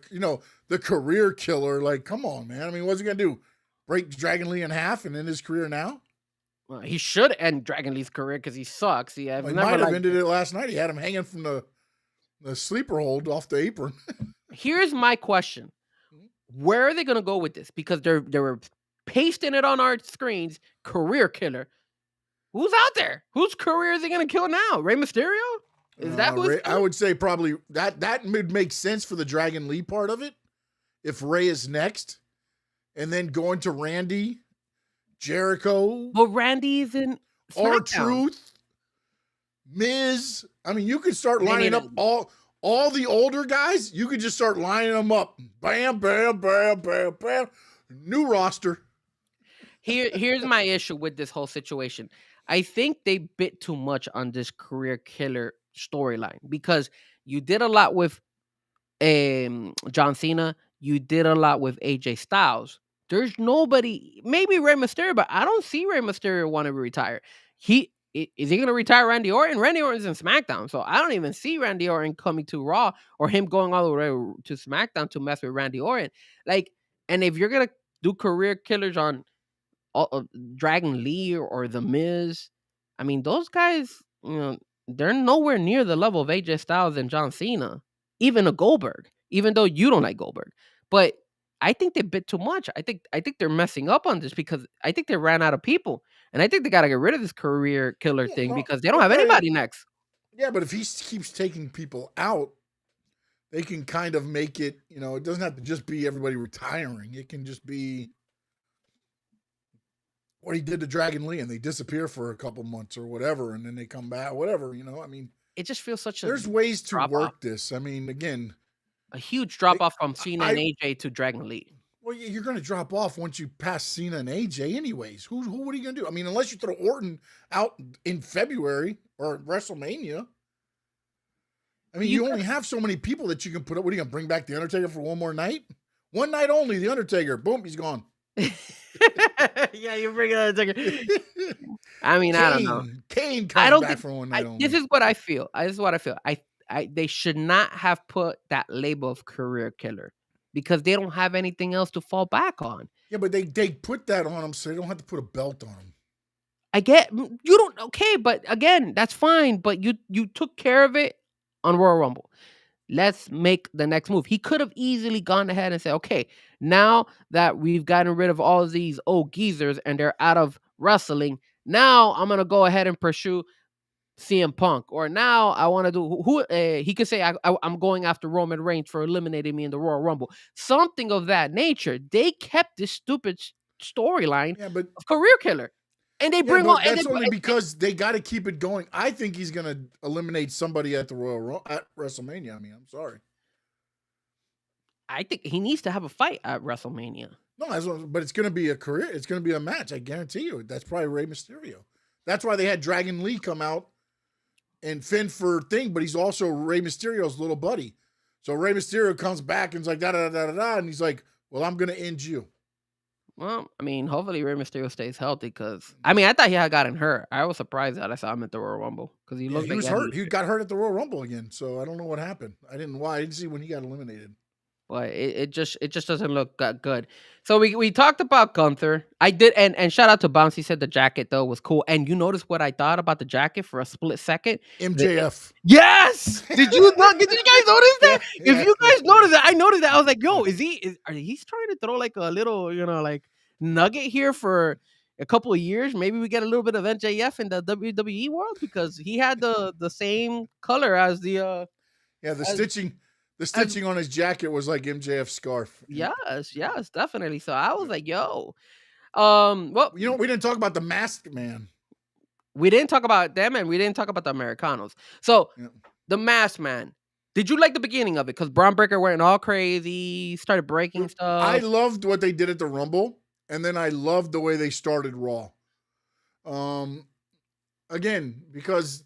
The career killer. Like, come on, man. I mean, what's he gonna do? Break Dragon Lee in half and end his career now?
Well, he should end Dragon Lee's career because he sucks. He
might have ended it last night. He had him hanging from the sleeper hold off the apron.
Here's my question: where are they going to go with this? Because they were pasting it on our screens. Career killer. Who's out there? Whose career is he going to kill now? Rey Mysterio? Is that who?
I would say probably that would make sense for the Dragon Lee part of it. If Rey is next, and then going to Randy, Jericho,
but Randy's in
R-Truth, Miz. I mean, you could start lining up all the older guys. You could just start lining them up. Bam, bam, bam, bam, bam. New roster.
Here's my issue with this whole situation. I think they bit too much on this career killer storyline because you did a lot with John Cena. You did a lot with AJ Styles. There's nobody, maybe Rey Mysterio, but I don't see Rey Mysterio want to retire. Is he going to retire Randy Orton? Randy Orton's in SmackDown, so I don't even see Randy Orton coming to Raw or him going all the way to SmackDown to mess with Randy Orton. Like, and if you're going to do career killers on Dragon Lee or The Miz, I mean, those guys, they're nowhere near the level of AJ Styles and John Cena, even a Goldberg, even though you don't like Goldberg. But I think they bit too much. I think they're messing up on this because I think they ran out of people. And I think they got to get rid of this career killer thing because they don't have anybody next.
Yeah, but if he keeps taking people out, they can kind of make it, it doesn't have to just be everybody retiring. It can just be what he did to Dragon Lee and they disappear for a couple months or whatever, and then they come back, whatever, I mean.
It just feels
there's ways to work this. I mean, again.
A huge drop-off from Cena and AJ to Dragon Lee.
Well, you're going to drop off once you pass Cena and AJ anyways. What are you going to do? I mean, unless you throw Orton out in February or WrestleMania. I mean, you only have so many people that you can put up. What are you going to bring back The Undertaker for one more night? One night only, The Undertaker. Boom, he's gone.
Yeah, you bring Undertaker. I mean, I don't know.
Kane comes back for one night only.
This is what I feel. They should not have put that label of career killer because they don't have anything else to fall back on.
Yeah, but they put that on them so they don't have to put a belt on them.
I get you don't okay, but again, that's fine. But you took care of it on Royal Rumble. Let's make the next move. He could have easily gone ahead and said, okay, now that we've gotten rid of all of these old geezers and they're out of wrestling, now I'm gonna go ahead and pursue CM Punk, or now I want to do he could say I'm going after Roman Reigns for eliminating me in the Royal Rumble, something of that nature. They kept this stupid storyline of career killer, and they bring on.
That's only because they got to keep it going. I think he's going to eliminate somebody at the at WrestleMania. I mean, I'm sorry.
I think he needs to have a fight at WrestleMania.
No, but it's going to be a career. It's going to be a match. I guarantee you. That's probably Rey Mysterio. That's why they had Dragon Lee come out and Finn for thing, but he's also Rey Mysterio's little buddy. So Rey Mysterio comes back and is like, da-da-da-da-da, and he's like, well, I'm going to end you.
Well, I mean, hopefully Rey Mysterio stays healthy because, I mean, I thought he had gotten hurt. I was surprised that I saw him at the Royal Rumble because he looked like
he was hurt. He got hurt at the Royal Rumble again, so I don't know what happened. I didn't see when he got eliminated.
but it just doesn't look good. So we talked about Gunther. I did, and shout out to Bounce. He said the jacket though was cool. And you notice what I thought about the jacket for a split second?
MJF.
Yes. Did you not? Did you guys notice
Yeah,
that? If
yeah.
you guys noticed that, I noticed that. I was like, yo, are he's trying to throw like a little, like nugget here for a couple of years? Maybe we get a little bit of NJF in the WWE world because he had the same color as the
Yeah, the
as
stitching on his jacket was like MJF's scarf.
yes, definitely. So I was like, yo, well,
You know, we didn't talk about the Masked Man.
we didn't talk about them and we didn't talk about the Americanos. So
Yeah.
the Masked Man. Did you like the beginning of it? Because Braun Breaker went all crazy, started breaking stuff.
I loved what they did at the Rumble, and then I loved the way they started Raw. Again, because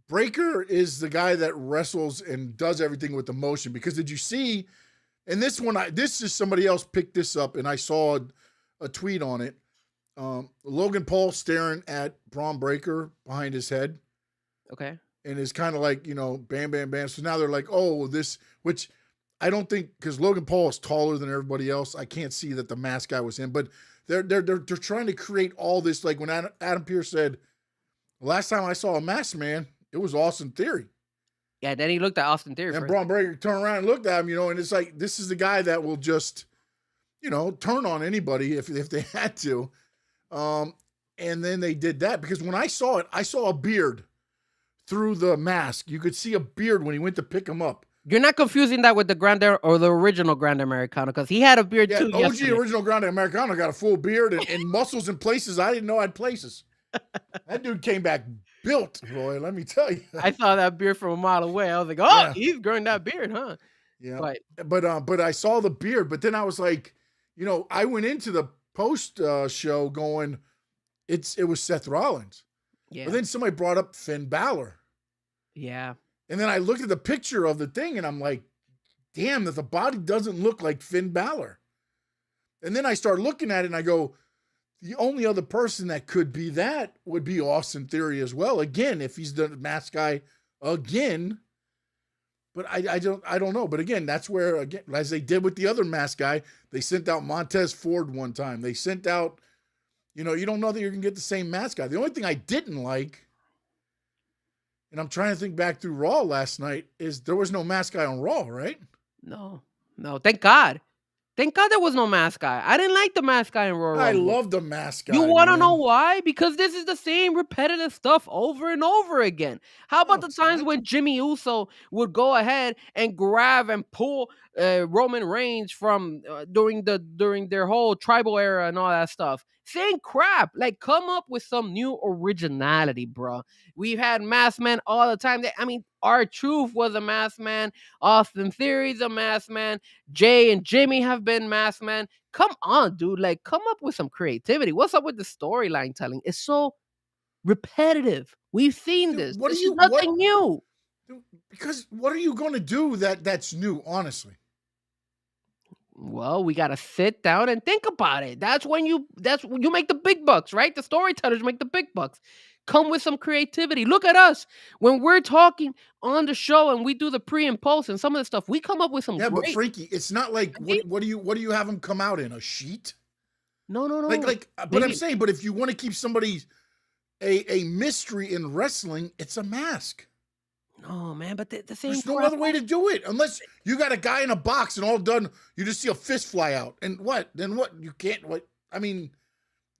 Breaker is the guy that wrestles and does everything with emotion. Because did you see? And this one, this is somebody else picked this up, and I saw a tweet on it. Logan Paul staring at Braun Breaker behind his head,
Okay.
and is kind of like, bam, bam, bam. So now they're like, oh, this, which I don't think, because Logan Paul is taller than everybody else. I can't see that the mask guy was him, but they're trying to create all this. Like when Adam Pearce said, last time I saw a masked man, it was Austin Theory.
Yeah, then he looked at Austin Theory
And
first.
Braun Breaker turned around and looked at him, and it's like, this is the guy that will just, turn on anybody if they had to. And then they did that because when I saw it, I saw a beard through the mask. You could see a beard when he went to pick him up.
You're not confusing that with the Grande or the original Grande Americano because he had a beard
Yeah,
too.
OG
yesterday.
original Grande Americano got a full beard and muscles in places I didn't know had places. That dude came back built, Roy, let me tell you.
I saw that beard from a mile away. I was like, oh,
Yeah.
he's growing that beard, huh?
Yeah.
But
But I saw the beard, but then I was like, I went into the post show going, it was Seth Rollins.
yeah,
But then somebody brought up Finn Balor.
yeah.
And then I looked at the picture of the thing and I'm like, damn, that the body doesn't look like Finn Balor. And then I start looking at it and I go, the only other person that could be that would be Austin Theory as well. Again, if he's the mask guy again. But I don't know. But again, that's where, again, as they did with the other mask guy, they sent out Montez Ford one time. They sent out, you don't know that you're going to get the same mask guy. The only thing I didn't like, and I'm trying to think back through Raw last night, is there was no mask guy on Raw, right?
No. Thank God. Thank God there was no mask guy. I didn't like the mask guy in Royal
I
Rumble.
love the mask guy.
You want to
man.
know why? Because this is the same repetitive stuff over and over again. How about
No,
the times
it's
when Jimmy Uso would go ahead and grab and pull Roman Reigns from during their whole tribal era and all that stuff? Same crap. Like, come up with some new originality, bro. We've had masked men all the time. R-Truth was a masked man. Austin Theory's a masked man. Jay and Jimmy have been masked men. Come on, dude. Like, come up with some creativity. What's up with the storyline telling? It's so repetitive. We've seen
Dude,
this.
what
This
do
is
you-
nothing
what-
new.
Because what are you going to do that's new, honestly?
Well, we gotta sit down and think about it. That's when you make the big bucks, right? The storytellers make the big bucks. Come with some creativity. Look at us. When we're talking on the show and we do the pre and post and some of the stuff, we come up with some
Yeah, but
great.
Freaky, it's not like what do you have them come out in a sheet?
No.
But I'm
Maybe-
saying, but if you want to keep somebody a mystery in wrestling, it's a mask.
No, man, but the same.
There's no
crap-
other way to do it unless you got a guy in a box and all done. You just see a fist fly out, and what? Then what? You can't. What? I mean,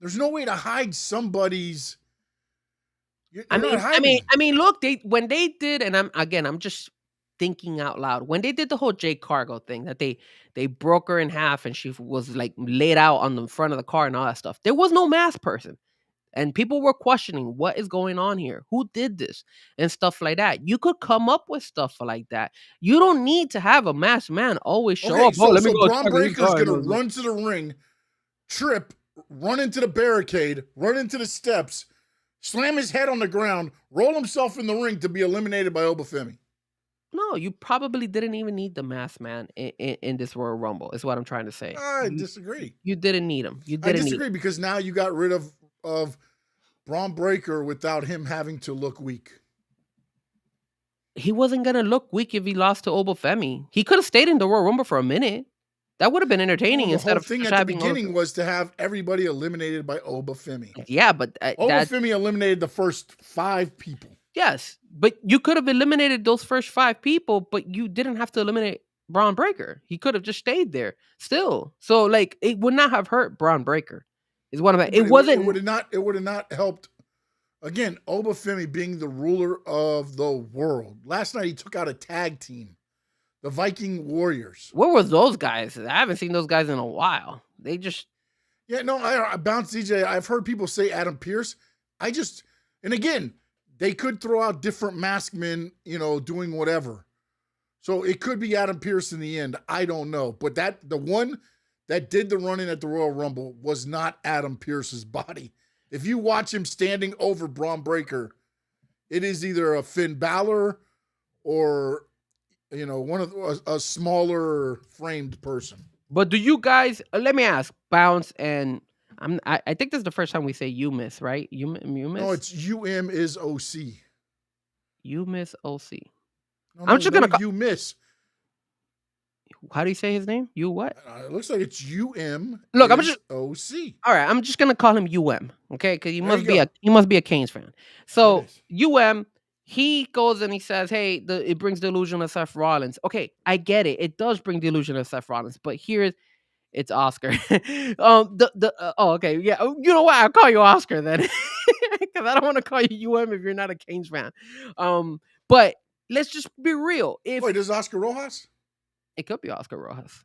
there's no way to hide somebody's. You're
I
not
mean,
hiding it.
look, when they did, and I'm just thinking out loud. When they did the whole Jade Cargo thing, that they broke her in half and she was like laid out on the front of the car and all that stuff. There was no masked person. And people were questioning what is going on here, who did this, and stuff like that. You could come up with stuff like that. You don't need to have a masked man always show
Okay,
up. Oh, let me
so
go.
Braun
check this
Breaker's
guy.
gonna run to the ring, trip, run into the barricade, run into the steps, slam his head on the ground, roll himself in the ring to be eliminated by Obafemi.
No, you probably didn't even need the masked man in this Royal Rumble. Is what I'm trying to say.
I disagree.
You didn't need him. You
I
didn't need.
disagree because now you got rid of Braun Breaker without him having to look weak.
he wasn't gonna look weak if he lost to Obafemi. He could have stayed in the Royal Rumble for a minute. That would have been
Well,
entertaining
the
instead
whole
of
thing
just
at the
having
beginning was to have everybody eliminated by Obafemi.
Yeah, but that
Obafemi eliminated the first 5 people.
yes, but you could have eliminated those first 5 people, but you didn't have to eliminate Braun Breaker. He could have just stayed there still. So like it would not have hurt Braun Breaker. Is what I'm at.
But
It wasn't
it would have not helped. Again, Obafemi being the ruler of the world. Last night he took out a tag team, the Viking Warriors.
where was those guys? I haven't seen those guys in a while. They just
Yeah, no, I bounce DJ. I've heard people say Adam Pearce. And again, they could throw out different masked men, doing whatever. So it could be Adam Pearce in the end. I don't know. But the one that did the running at the Royal Rumble was not Adam Pearce's body. If you watch him standing over Braun Breaker, it is either a Finn Balor or, one of a smaller framed person.
But do you guys? Let me ask, Bounce and I think this is the first time we say you miss, right? You miss.
No, it's UM is OC.
You miss OC.
No,
I'm just gonna
you miss.
How do you say his name? You what?
It looks like it's UM.
Look, I'm
is
just
OC.
all right. I'm just gonna call him UM, okay? Because he
There
must
you
be
go.
he must be a Canes fan. So
It is.
UM, he goes and he says, "Hey, it brings the illusion of Seth Rollins." Okay, I get it. It does bring the illusion of Seth Rollins, but it's Oscar. Okay, yeah. You know what? I'll call you Oscar then, because I don't want to call you UM if you're not a Canes fan. But let's just be real. If
Wait, is Oscar Rojas?
it could be Oscar Rojas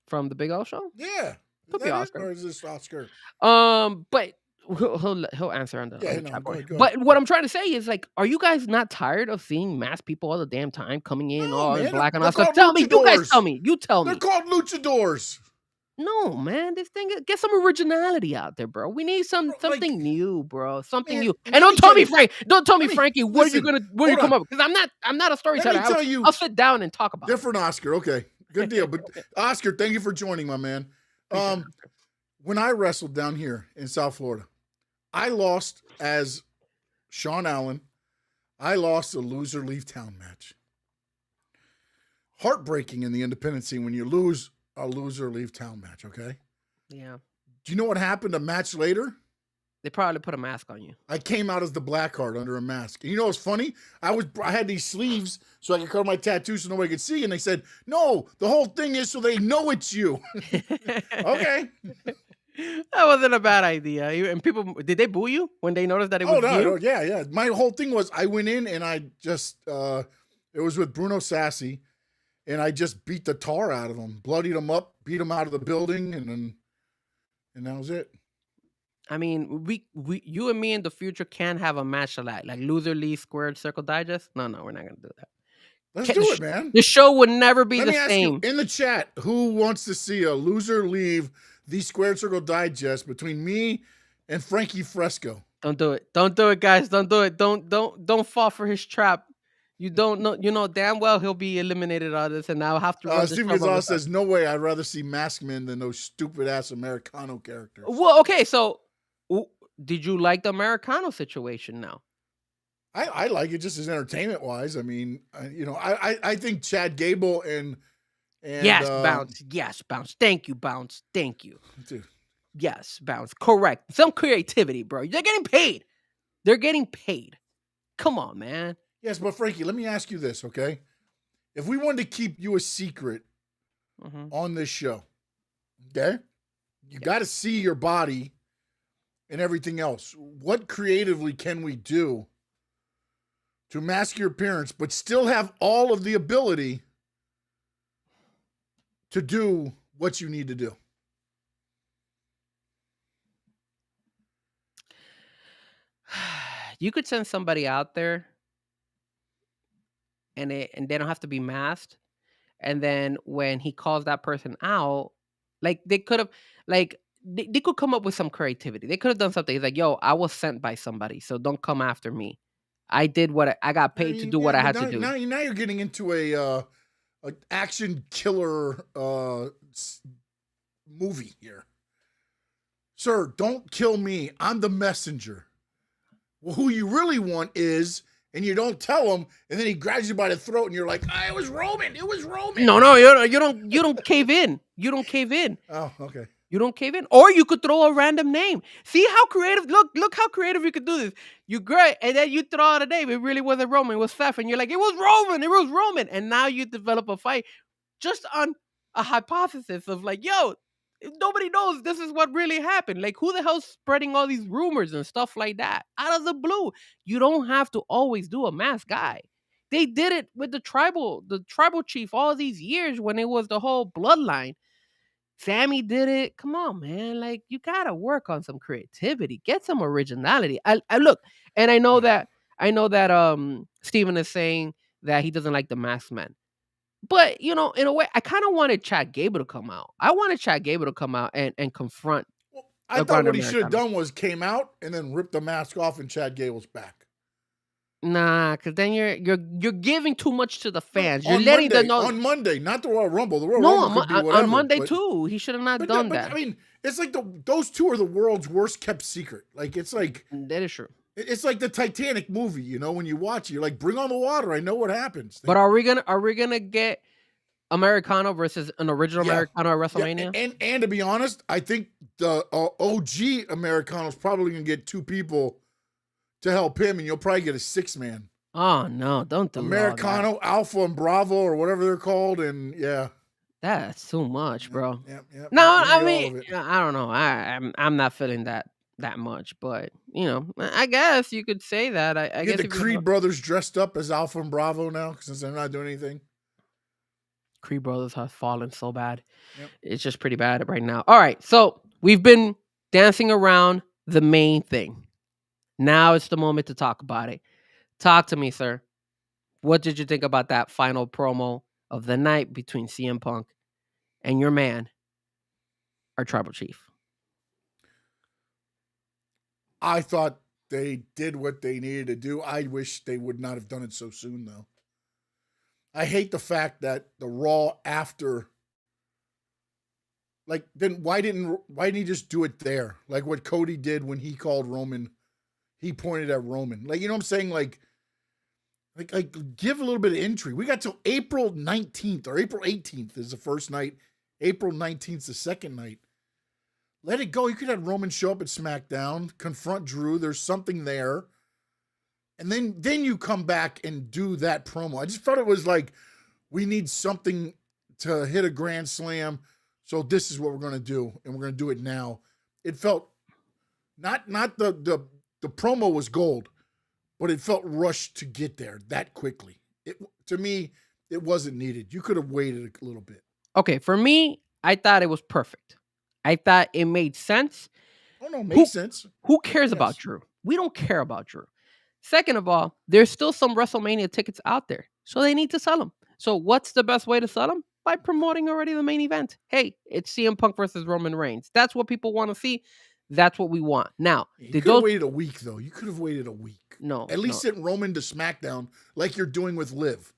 from the Big O Show.
Yeah.
Could
Is
be
that it?
Oscar.
Or is this Oscar?
But he'll answer on the
Yeah,
on the
no,
chat
go
board.
ahead, go
But
ahead.
what I'm trying to say is, like, are you guys not tired of seeing masked people all the damn time coming in
No,
all
man,
black and
they're
all stuff?
called
Tell me, you guys
luchadors.
tell me. You tell
They're
me.
called luchadors.
No, man, this thing get some originality out there, bro. We need something new, bro. Something
man,
new.
let
And don't
me
tell
tell
me,
you-
Frank. Don't tell me,
let me-
Frankie, where you
listen,
where you
hold
come
on.
up? Because I'm not a
Let
storyteller.
me tell you.
I'll sit down and talk about it.
Different Oscar. Okay. Good deal. But Oscar, thank you for joining, my man.
Appreciate it.
When I wrestled down here in South Florida, I lost as Sean Allen. I lost a loser leave town match. Heartbreaking in the independent scene when you lose a loser leave town match, okay?
Yeah.
Do you know what happened a match later?
They probably put a mask on you.
I came out as the Blackheart under a mask. And you know what's funny? I had these sleeves so I could cover my tattoos so nobody could see. And they said, no, the whole thing is so they know it's you. Okay.
That wasn't a bad idea. And people, did they boo you when they noticed that it was you?
No, yeah. My whole thing was I went in and I just, it was with Bruno Sassy, and I just beat the tar out of them, bloodied them up, beat them out of the building, and that was it.
I mean, you and me in the future can have a match like loser league squared circle digest. No, we're not gonna do that.
Let's
Can-
do it, man.
The show would never be
Let
the
me ask
same.
you in the chat, who wants to see a loser leave the Squared Circle Digest between me and Frankie Fresco?
Don't do it. Don't do it, guys. Don't do it. Don't fall for his trap. You don't know. You know damn well he'll be eliminated out of this, and I'll have to. Run the
Steve
show by
Gonzalez
myself.
says, no way, I'd rather see masked men than those stupid ass Americano characters.
Well, okay. So, did you like the Americano situation now?
I like it just as entertainment wise. I mean, I think Chad Gable and
Yes, Bounce. Yes, Bounce. Thank you, Bounce. Thank you.
Dude,
Yes, Bounce. Correct. Some creativity, bro. They're getting paid. They're getting paid. Come on, man.
yes, but Frankie, let me ask you this, okay? If we wanted to keep you a secret
Mhm.
on this show, okay? You got to see your body and everything else. What creatively can we do to mask your appearance, but still have all of the ability to do what you need to do?
You could send somebody out there and they don't have to be masked. And then when he calls that person out, like they could have they could come up with some creativity. They could have done something. He's like, yo, I was sent by somebody, so don't come after me. I did what I got paid to do what I had to do.
Now you're getting into a action killer movie here. Sir, don't kill me. I'm the messenger. Well, who you really want is and you don't tell him, and then he grabs you by the throat, and you're like, it was Roman. It was Roman.
No, you don't cave in. You don't cave in.
Oh, okay.
You don't cave in, or you could throw a random name. See how creative? Look how creative you could do this. You great, and then you throw out a name. It really wasn't Roman. It was Seth, and you're like, it was Roman. It was Roman, and now you develop a fight just on a hypothesis of like, yo, nobody knows this is what really happened. Like, who the hell's spreading all these rumors and stuff like that out of the blue? You don't have to always do a masked guy. They did it with the tribal chief all these years when it was the whole bloodline. Sammy did it. Come on, man. Like, you gotta work on some creativity. Get some originality. I look, and I know that Steven is saying that he doesn't like the masked man. But in a way, I kind of wanted Chad Gable to come out. I wanted Chad Gable to come out and confront.
Well, I thought what he should have done was came out and then ripped the mask off in Chad Gable's back.
Nah, because then you're giving too much to the fans. You're
On
letting
Monday,
them know
on Monday, not the Royal Rumble. The Royal
no
Rumble could be whatever,
on Monday
but,
too. He should have not
but
done
but,
that.
I mean, it's like those two are the world's worst kept secret. Like it's like
That is true.
it's like the Titanic movie. When you watch it, you're like, bring on the water. I know what happens.
But are we gonna get Americano versus an original Americano at WrestleMania?
Yeah, and to be honest, I think the OG Americano is probably gonna get two people to help him, and you'll probably get a 6-man.
Oh no! Don't do
Americano, Alpha, and Bravo, or whatever they're called, and yeah,
that's too much, bro.
Yeah.
No, I mean, I don't know. I'm not feeling that much, but I guess you could say that. I guess
the Creed brothers dressed up as Alpha and Bravo now since they're not doing anything.
Creed brothers have fallen so bad.
Yep.
It's just pretty bad right now. All right, so we've been dancing around the main thing. Now it's the moment to talk about it. Talk to me, sir. What did you think about that final promo of the night between CM Punk and your man, our tribal chief?
I thought they did what they needed to do. I wish they would not have done it so soon, though. I hate the fact that the Raw after, like, then why didn't he just do it there? Like what Cody did when he called Roman, he pointed at Roman. Like, you know what I'm saying? Like give a little bit of intrigue. We got till April 19th or April 18th is the first night. April 19th is the second night. Let it go. You could have Roman show up at SmackDown, confront Drew. There's something there. And then you come back and do that promo. I just felt it was like, we need something to hit a grand slam. So this is what we're going to do. And we're going to do it now. It felt not the promo was gold, but it felt rushed to get there that quickly. To me, it wasn't needed. You could have waited a little bit.
Okay, for me, I thought it was perfect. I thought it made sense.
Oh, no, makes sense.
Who cares about Drew? We don't care about Drew. Second of all, there's still some WrestleMania tickets out there, so they need to sell them. So what's the best way to sell them? By promoting already the main event. Hey, it's CM Punk versus Roman Reigns. That's what people want to see. That's what we want. Now,
you could have waited a week, though. You could have waited a week.
No,
at least send Roman to SmackDown like you're doing with Liv.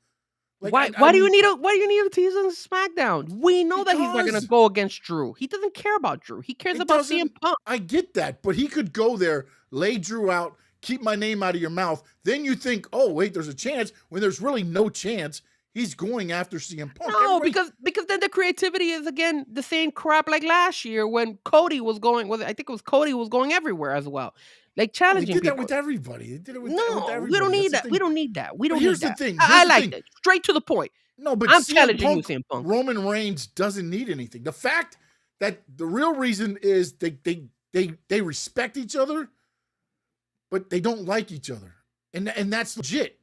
Like,
why do you need a tease on SmackDown? We know that he's not going to go against Drew. He doesn't care about Drew. He cares about CM Punk.
I get that, but he could go there, lay Drew out, keep my name out of your mouth. Then you think, oh wait, there's a chance when there's really no chance. He's going after CM Punk.
No, because then the creativity is again the same crap like last year when Cody was going. I think it was Cody was going everywhere as well, like challenging.
They did that with everybody. They did it with everybody.
We don't need that. We don't need that. We don't.
Here's
need that.
the thing.
I like it. Straight to the point.
No, but
I'm challenging you, CM Punk.
Roman Reigns doesn't need anything. The fact that the real reason is they respect each other, but they don't like each other, and that's legit.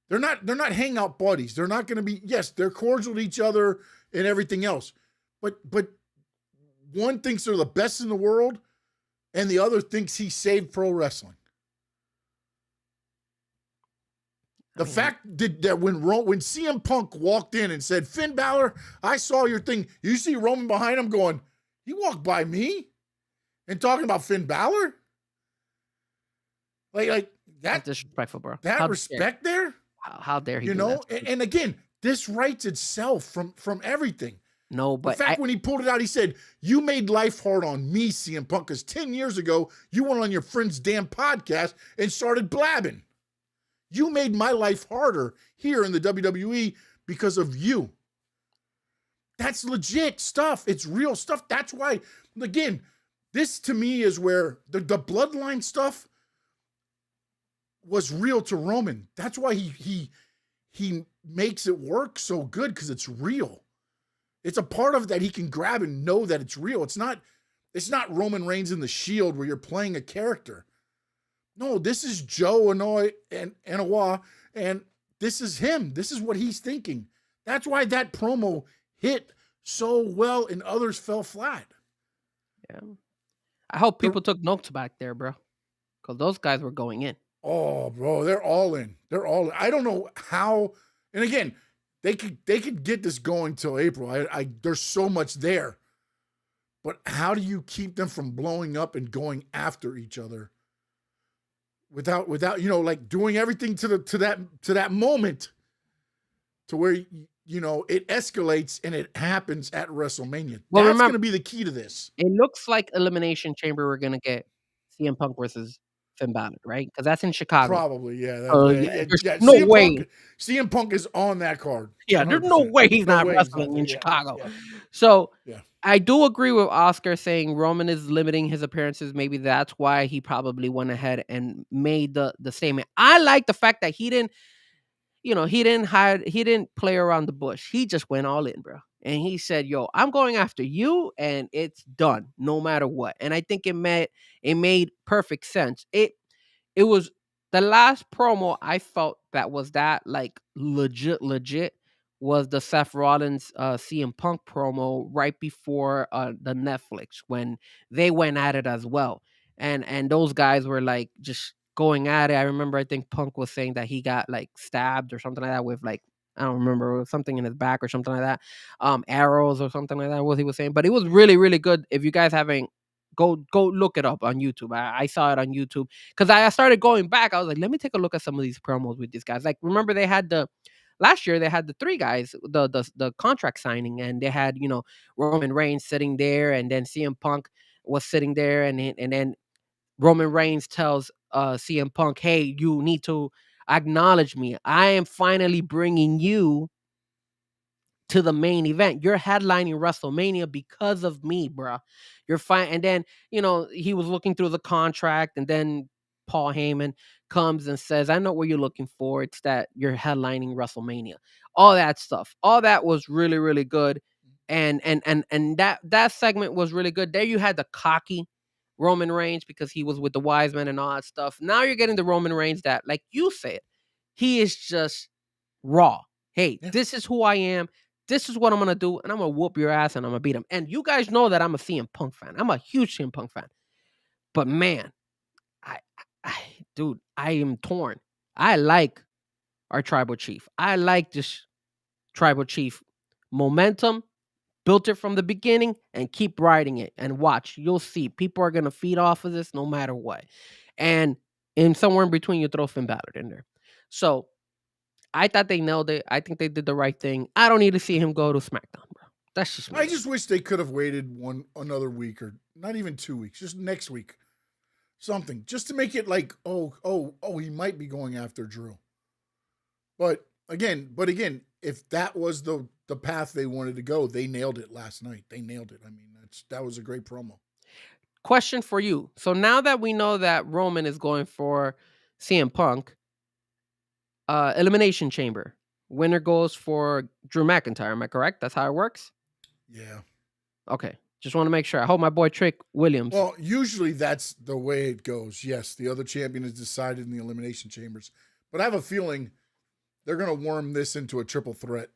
They're not hangout buddies. They're not going to be. Yes, they're cordial to each other and everything else, but one thinks they're the best in the world, and the other thinks he saved pro wrestling. The fact that when CM Punk walked in and said, "Finn Balor, I saw your thing," you see Roman behind him going, "He walked by me," and talking about Finn Balor, like that.
That's disrespectful, bro.
That respect there.
How dare he?
You know, and again, this writes itself from everything.
No, but
the fact when he pulled it out, he said, "You made life hard on me, CM Punk, because 10 years ago you went on your friend's damn podcast and started blabbing." You made my life harder here in the WWE because of you. That's legit stuff. It's real stuff. That's why, again, this to me is where the bloodline stuff was real to Roman. That's why he makes it work so good, because it's real. It's a part of it that he can grab and know that it's real. It's not Roman Reigns in the Shield where you're playing a character. No, this is Joe Anoa'i and Anoa'i, and this is him. This is what he's thinking. That's why that promo hit so well and others fell flat.
Yeah. I hope people took notes back there, bro. Because those guys were going in.
Oh, bro, they're all in. They're all in. I don't know how, and again, they could get this going till April. There's so much there. But how do you keep them from blowing up and going after each other without like doing everything to that moment to where it escalates and it happens at WrestleMania?
Well,
That's
remember,
going to be the key to this.
it looks like Elimination Chamber we're gonna get CM Punk versus Finn Balor, right? Because that's in Chicago.
Probably, yeah.
There's no way.
CM Punk is on that card.
Yeah,
100%.
there's no way he's not wrestling in Chicago.
Yeah.
So
Yeah.
I do agree with Oscar saying Roman is limiting his appearances. Maybe that's why he probably went ahead and made the statement. I like the fact that he didn't play around the bush. He just went all in, bro. And he said, yo, I'm going after you, and it's done no matter what. And I think it made perfect sense. It was the last promo I felt that was that like legit was the Seth Rollins CM Punk promo right before the Netflix, when they went at it as well. And those guys were like just going at it. I remember, I think Punk was saying that he got like stabbed or something like that with like, I don't remember, it was something in his back or something like that. Arrows or something like that, what he was saying. But it was really, really good. If you guys haven't, go look it up on YouTube. I saw it on YouTube because I started going back. I was like, let me take a look at some of these promos with these guys. Like, remember last year they had the three guys, the contract signing, and they had, Roman Reigns sitting there, and then CM Punk was sitting there, and then Roman Reigns tells CM Punk, hey, you need to acknowledge me. I am finally bringing you to the main event. You're headlining WrestleMania because of me, bro. You're fine. And then, he was looking through the contract, and then Paul Heyman comes and says, I know what you're looking for. It's that you're headlining WrestleMania. All that stuff. All that was really, really good. And that segment was really good. There you had the cocky Roman Reigns because he was with the wise men and all that stuff. Now you're getting the Roman Reigns that, like you said, he is just raw. Hey, this is who I am. This is what I'm going to do, and I'm going to whoop your ass, and I'm going to beat him. And you guys know that I'm a CM Punk fan. I'm a huge CM Punk fan. But man, dude, I am torn. I like our tribal chief. I like this tribal chief momentum. Built it from the beginning and keep riding it and watch. You'll see. People are going to feed off of this no matter what. And somewhere in between, you throw Finn Balor in there. So I thought they nailed it. I think they did the right thing. I don't need to see him go to SmackDown, bro. That's just me.
I just wish they could have waited another week, or not even 2 weeks, just next week. Something. Just to make it like, oh, he might be going after Drew. But again, if that was the path they wanted to go, they nailed it last night. They nailed it. I mean, that was a great promo.
Question for you. So now that we know that Roman is going for CM Punk, Elimination Chamber, winner goes for Drew McIntyre. Am I correct? That's how it works?
Yeah.
Okay. Just want to make sure. I hope my boy Trick Williams.
Well, usually that's the way it goes. Yes, the other champion is decided in the Elimination Chambers. But I have a feeling they're going to worm this into a triple threat.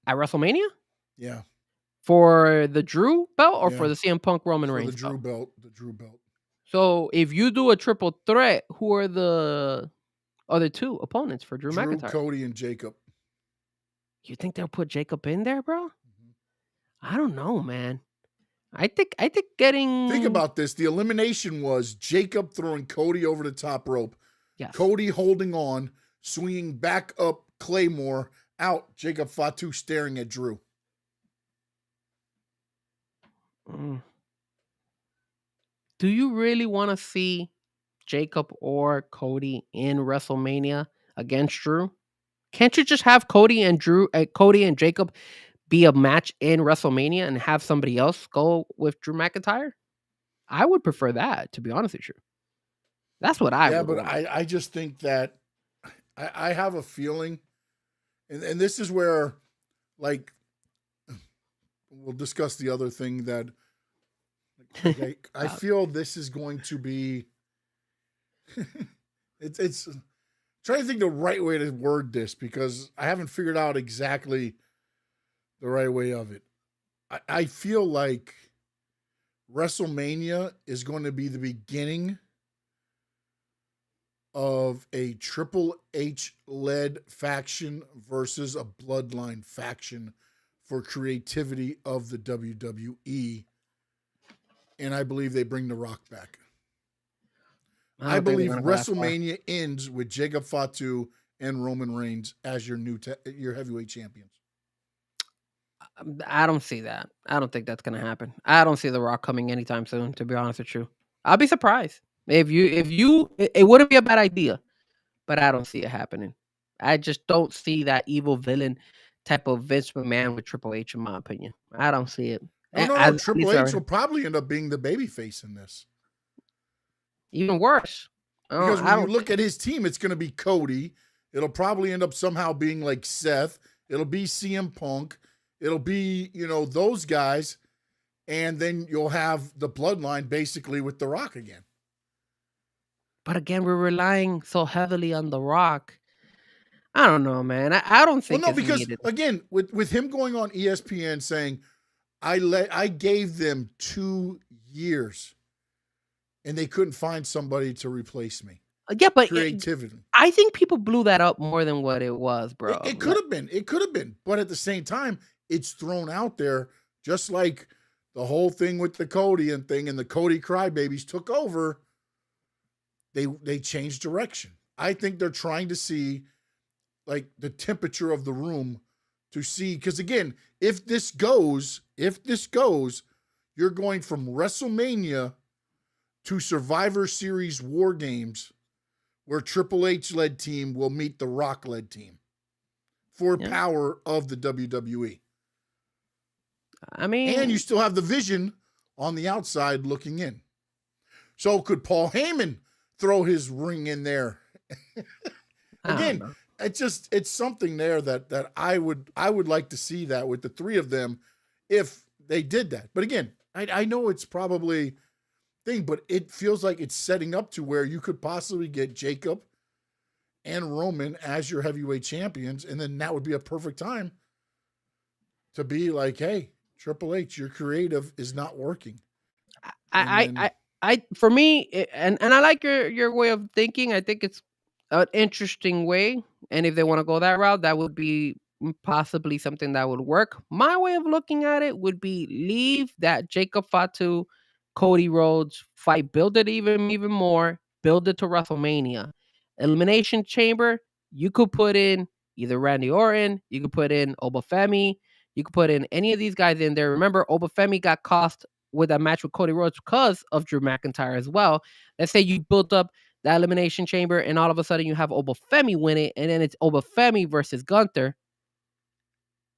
At WrestleMania?
Yeah.
For the Drew belt or for the CM Punk Roman Reigns
the Drew belt? The Drew belt.
So if you do a triple threat, who are the other two opponents for Drew McIntyre?
Cody, and Jacob.
You think they'll put Jacob in there, bro? I don't know, man. I think getting...
Think about this. The elimination was Jacob throwing Cody over the top rope.
Yes.
Cody holding on, swinging back up Claymore, out. Jacob Fatu staring at Drew.
Do you really want to see Jacob or Cody in WrestleMania against Drew? Can't you just have Cody and Jacob be a match in WrestleMania and have somebody else go with Drew McIntyre? I would prefer that, to be honest with you. That's what I
Yeah,
would
but
want.
I just think that I have a feeling, and this is where, like, we'll discuss the other thing that I
Uh,
feel this is going to be. It's trying to think the right way to word this because I haven't figured out exactly the right way of it. I feel like WrestleMania is going to be the beginning of a Triple H led faction versus a Bloodline faction for creativity of the WWE. And I believe they bring The Rock back.
I
I
don't think they're
believe
gonna go that far.
WrestleMania ends with Jacob Fatu and Roman Reigns as your heavyweight champions.
I don't see that. I don't think that's gonna happen. I don't see The Rock coming anytime soon, to be honest with you. I'll be surprised. It wouldn't be a bad idea, but I don't see it happening. I just don't see that evil villain type of Vince McMahon with Triple H, in my opinion. I don't see it.
No, no, no.
At
Triple
least
H will probably end up being the babyface in this.
even worse.
Because
I
when you
don't.
look at his team, it's going to be Cody. It'll probably end up somehow being like Seth. It'll be CM Punk. It'll be, those guys. And then you'll have the bloodline basically with The Rock again.
But again, we're relying so heavily on The Rock. I don't know, man. I don't
Well,
think
no,
it's
because
needed.
again, with him going on ESPN saying, I gave them 2 years and they couldn't find somebody to replace me.
Yeah, but
Creativity.
I think people blew that up more than what it was, bro.
It could have been. It could have been. But at the same time, it's thrown out there just like the whole thing with the Cody and thing and the Cody crybabies took over. They changed direction. I think they're trying to see like the temperature of the room to see because again, if this goes, you're going from WrestleMania to Survivor Series War Games where Triple H led team will meet the Rock led team for
Yeah.
power of the WWE.
I mean,
And you still have the Vision on the outside looking in. So could Paul Heyman throw his ring in there?
I don't
Again,
know.
it's something there that I would like to see that with the three of them if they did that. But again, I know it's probably thing, but it feels like it's setting up to where you could possibly get Jacob and Roman as your heavyweight champions, and then that would be a perfect time to be like, hey, Triple H, your creative is not working.
For me, and I like your way of thinking. I think it's an interesting way, and if they want to go that route, that would be possibly something that would work. My way of looking at it would be leave that Jacob Fatu, Cody Rhodes fight, build it even more, build it to WrestleMania. Elimination Chamber, you could put in either Randy Orton, you could put in Obafemi, you could put in any of these guys in there. Remember, Obafemi got cost with that match with Cody Rhodes because of Drew McIntyre as well. Let's say you built up that Elimination Chamber and all of a sudden you have Obafemi win it, and then it's Obafemi versus Gunther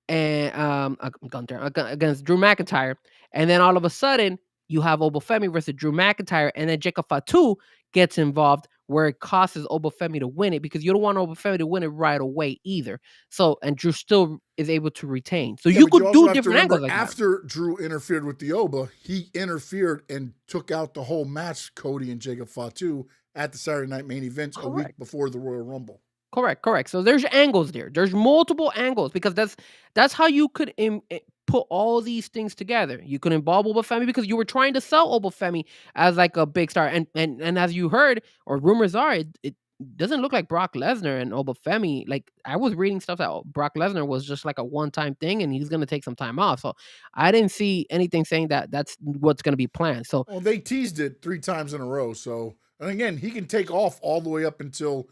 and against Drew McIntyre, and then all of a sudden you have Obafemi versus Drew McIntyre, and then Jacob Fatu gets involved where it causes Obafemi to win it because you don't want Obafemi to win it right away either. So and Drew still is able to retain. So
Yeah,
you
but you
could
also
do
have to
different angles
remember
like that.
after Drew interfered with the Oba, he interfered and took out the whole match, Cody and Jacob Fatu, at the Saturday Night Main Event a week
Correct.
before the Royal Rumble.
Correct. So there's angles there. There's multiple angles because that's how you could put all these things together. You could involve Obafemi because you were trying to sell Obafemi as like a big star, and as you heard or rumors are, it doesn't look like Brock Lesnar and Obafemi. Like I was reading stuff that Brock Lesnar was just like a one-time thing, and he's gonna take some time off. So I didn't see anything saying that that's what's gonna be planned. So
Well, they teased it 3 times in a row. So, and again, he can take off all the way up until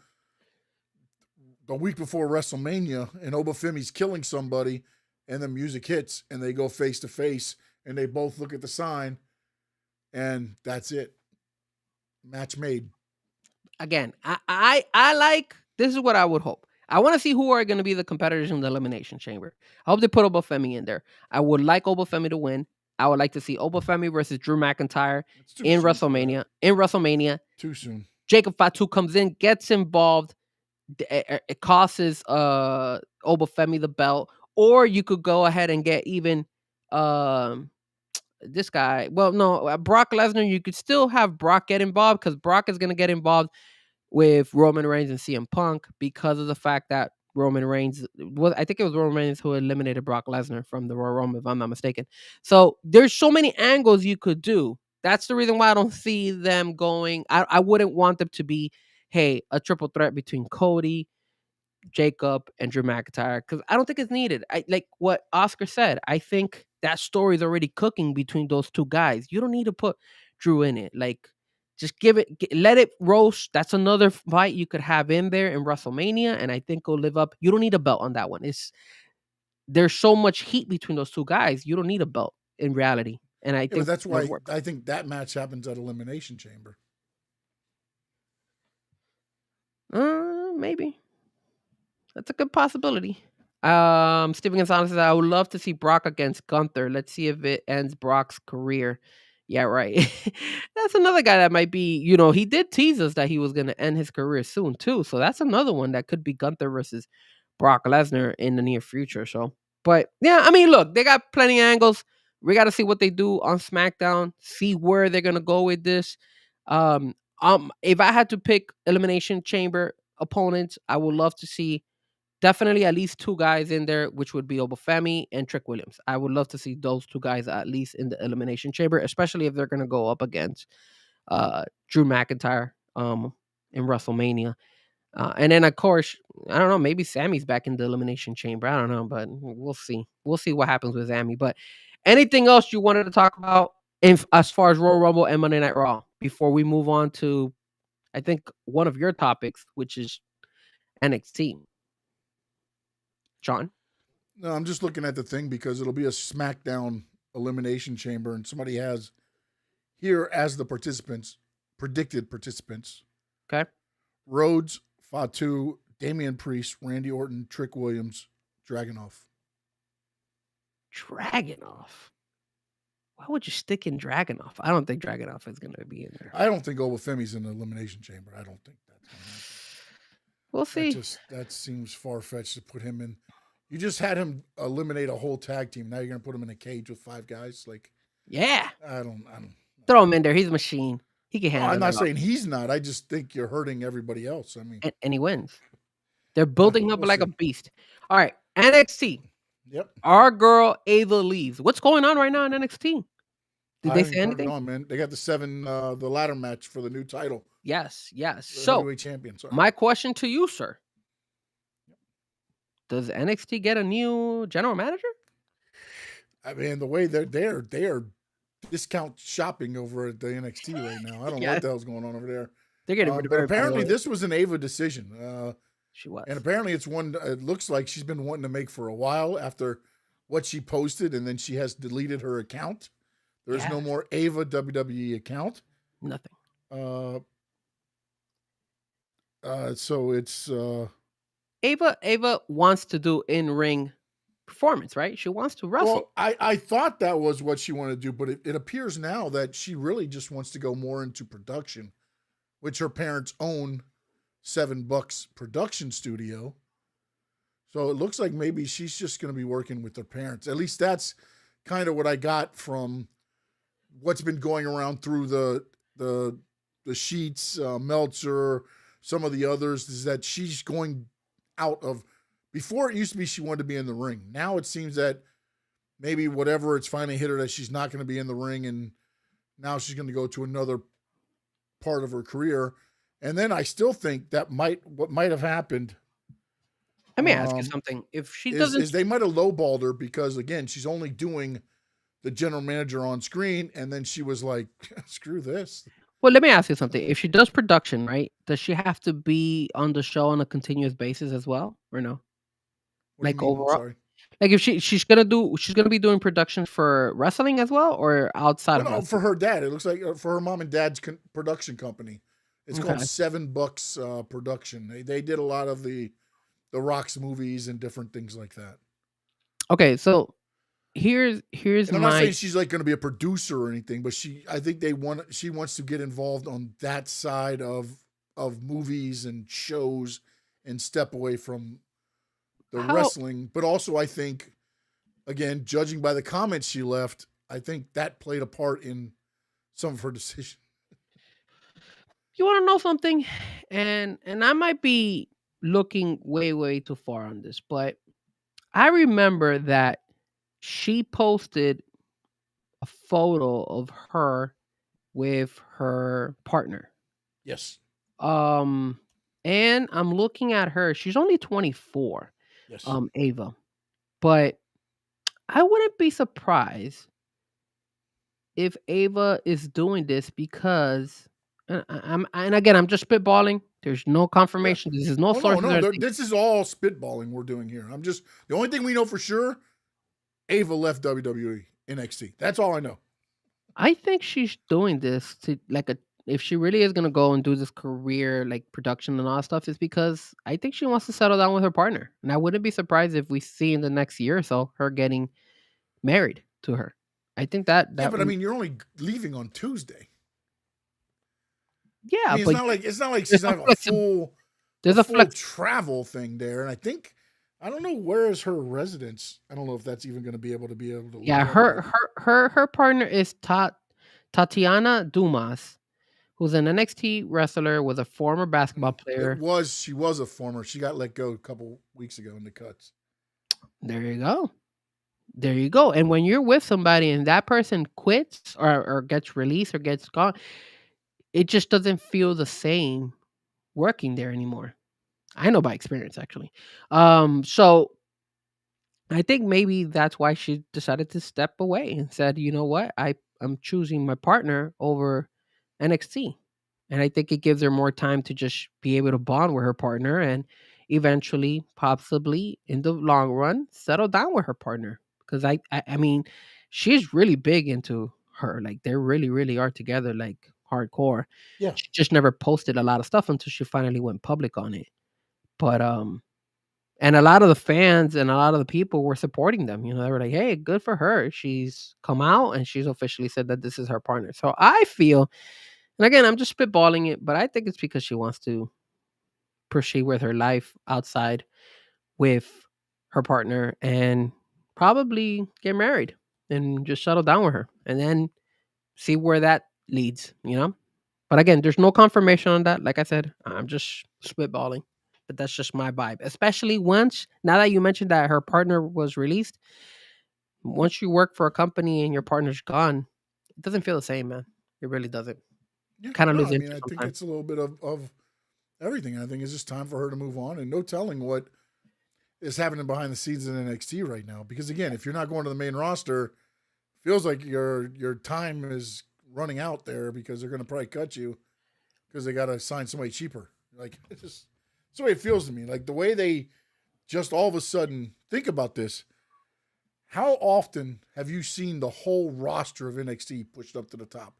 the week before WrestleMania, and Obafemi's killing somebody, and the music hits, and they go face to face, and they both look at the sign, and that's it. Match made.
again, I like this is what I would hope. I want to see who are going to be the competitors in the Elimination Chamber. I hope they put Obafemi in there. I would like Obafemi to win. I would like to see Obafemi versus Drew McIntyre
It's too
in
soon for that.
WrestleMania. In WrestleMania,
Too soon.
Jacob Fatu comes in, gets involved. It costs Obafemi the belt, or you could go ahead and get even this guy. Well, no, Brock Lesnar. You could still have Brock get involved because Brock is going to get involved with Roman Reigns and CM Punk because of the fact that Roman Reigns was, I think it was Roman Reigns who eliminated Brock Lesnar from the Royal Rumble, if I'm not mistaken. So there's so many angles you could do. That's the reason why I don't see them going. I wouldn't want them to be, hey, a triple threat between Cody, Jacob, and Drew McIntyre because I don't think it's needed. I like what Oscar said. I think that story is already cooking between those two guys. You don't need to put Drew in it. Like, just let it roast. That's another fight you could have in there in WrestleMania, and I think it'll live up. You don't need a belt on that one. There's so much heat between those two guys. You don't need a belt in reality, and I
Yeah,
think
but that's
it'll
why
work.
I think that match happens at Elimination Chamber.
Maybe that's a good possibility. Steven Gonzalez says, I would love to see Brock against Gunther. Let's see if it ends Brock's career. Yeah, right. That's another guy that might be, he did tease us that he was going to end his career soon, too. So that's another one that could be Gunther versus Brock Lesnar in the near future. So, but yeah, I mean, look, they got plenty of angles. We got to see what they do on SmackDown, see where they're going to go with this. If I had to pick Elimination Chamber opponents, I would love to see definitely at least two guys in there, which would be Obafemi and Trick Williams. I would love to see those two guys at least in the Elimination Chamber, especially if they're going to go up against Drew McIntyre in WrestleMania. And then, of course, I don't know, maybe Sammy's back in the Elimination Chamber. I don't know, but we'll see. We'll see what happens with Sammy. But anything else you wanted to talk about as far as Royal Rumble and Monday Night Raw before we move on to, I think, one of your topics, which is NXT? John?
No, I'm just looking at the thing because it'll be a SmackDown Elimination Chamber, and somebody has here as the predicted participants.
Okay.
Rhodes, Fatu, Damian Priest, Randy Orton, Trick Williams, Dragunov.
Dragunov? Why would you stick in Dragunov? I don't think Dragunov is going to be in there.
I don't think Obafemi's in the Elimination Chamber. I don't think that's going to happen.
We'll see.
That seems far-fetched to put him in. You just had him eliminate a whole tag team. Now you're going to put him in a cage with 5 guys? Like,
yeah.
I don't.
Throw him in there. He's a machine. He can handle it.
I'm not saying he's not. I just think you're hurting everybody else. I mean,
and he wins. They're building up like a beast. All right, NXT.
Yep.
Our girl Ava leaves. What's going on right now in NXT? Did they say anything?
On, man. They got the ladder match for the new title.
Yes.
So, heavyweight champion. Sorry.
My question to you, sir: does NXT get a new general manager?
I mean, the way they are discount shopping over at the NXT right now. I don't know what the hell's going on over there.
They're getting
but apparently this was an Ava decision.
She was,
and apparently it's one. It looks like she's been wanting to make for a while after what she posted, and then she has deleted her account. There's no more Ava WWE account.
Nothing.
So it's
Ava wants to do in-ring performance, right? She wants to wrestle.
Well, I thought that was what she wanted to do, but it appears now that she really just wants to go more into production, which her parents own $7 production studio. So it looks like maybe she's just going to be working with her parents. At least that's kind of what I got from what's been going around through the sheets, Meltzer, some of the others, is that she's going out of. Before it used to be she wanted to be in the ring. Now it seems that maybe whatever it's finally hit her that she's not going to be in the ring, and now she's going to go to another part of her career. And then I still think that what might have happened.
Let me ask you something. If she doesn't,
is they might have lowballed her because again she's only doing the general manager on screen, and then she was like, "Screw this."
Well, let me ask you something. If she does production, right, does she have to be on the show on a continuous basis as well, or no? Like overall, like if she's gonna be doing production for wrestling as well, or outside of wrestling?
For her dad, it looks like for her mom and dad's production company. It's called
Okay.
$7 production. They did a lot of the Rock's movies and different things like that.
Okay, so here's
And I'm not
my
saying she's like going to be a producer or anything, but I think she wants to get involved on that side of movies and shows and step away from the
how
wrestling. But also, I think, again, judging by the comments she left, I think that played a part in some of her decision.
you want to know something, and I might be looking way too far on this, but I remember that she posted a photo of her with her partner.
Yes.
Um, and I'm looking at her. She's only 24,
Yes.
Ava. But I wouldn't be surprised if Ava is doing this because and again, I'm just spitballing. There's no
Yeah.
confirmation. This is no
Oh no,
sources
no.
or anything.
This is all spitballing we're doing here. I'm just the only thing we know for sure. Ava left WWE NXT. That's all I know.
I think she's doing this to like a if she really is gonna go and do this career like production and all that stuff, is because I think she wants to settle down with her partner. And I wouldn't be surprised if we see in the next year or so her getting married to her. I think that
Yeah,
that
but I mean, you're only leaving on Tuesday. I
yeah,
mean,
but
it's not like
there's
she's
a
not a
there's a
full
flex.
travel thing there. And I don't know where is her residence. I don't know if that's even going to be able to
Yeah,
look up.
her partner is Tatiana Dumas, who's an NXT wrestler, was a former basketball player.
She was a former. She got let go a couple weeks ago in the cuts.
There you go. There you go. And when you're with somebody and that person quits or gets released or gets gone, it just doesn't feel the same working there anymore. I know by experience actually. So I think maybe that's why she decided to step away and said, "You know what? I'm choosing my partner over NXT." And I think it gives her more time to just be able to bond with her partner and eventually, possibly in the long run, settle down with her partner. Because I mean, she's really big into her. Like they really are together, like hardcore.
Yeah.
She just never posted a lot of stuff until she finally went public on it. But and a lot of the fans and a lot of the people were supporting them. You know, they were like, "Hey, good for her. She's come out and she's officially said that this is her partner." So I feel, and again, I'm just spitballing it, but I think it's because she wants to proceed with her life outside with her partner and probably get married and just settle down with her and then see where that leads, you know? But again, there's no confirmation on that. Like I said, I'm just spitballing. But that's just my vibe. Especially once, now that you mentioned that her partner was released, once you work for a company and your partner's gone, it doesn't feel the same, man. It really doesn't.
Yeah.
Kind of
No,
lose
I mean,
interest
I think
sometimes.
it's a little bit of everything. I think it's just time for her to move on, and no telling what is happening behind the scenes in NXT right now. Because again, if you're not going to the main roster, feels like your time is running out there because they're going to probably cut you because they got to sign somebody cheaper. Like it's just that's the way it feels to me. Like the way they just all of a sudden think about this. How often have you seen the whole roster of NXT pushed up to the top?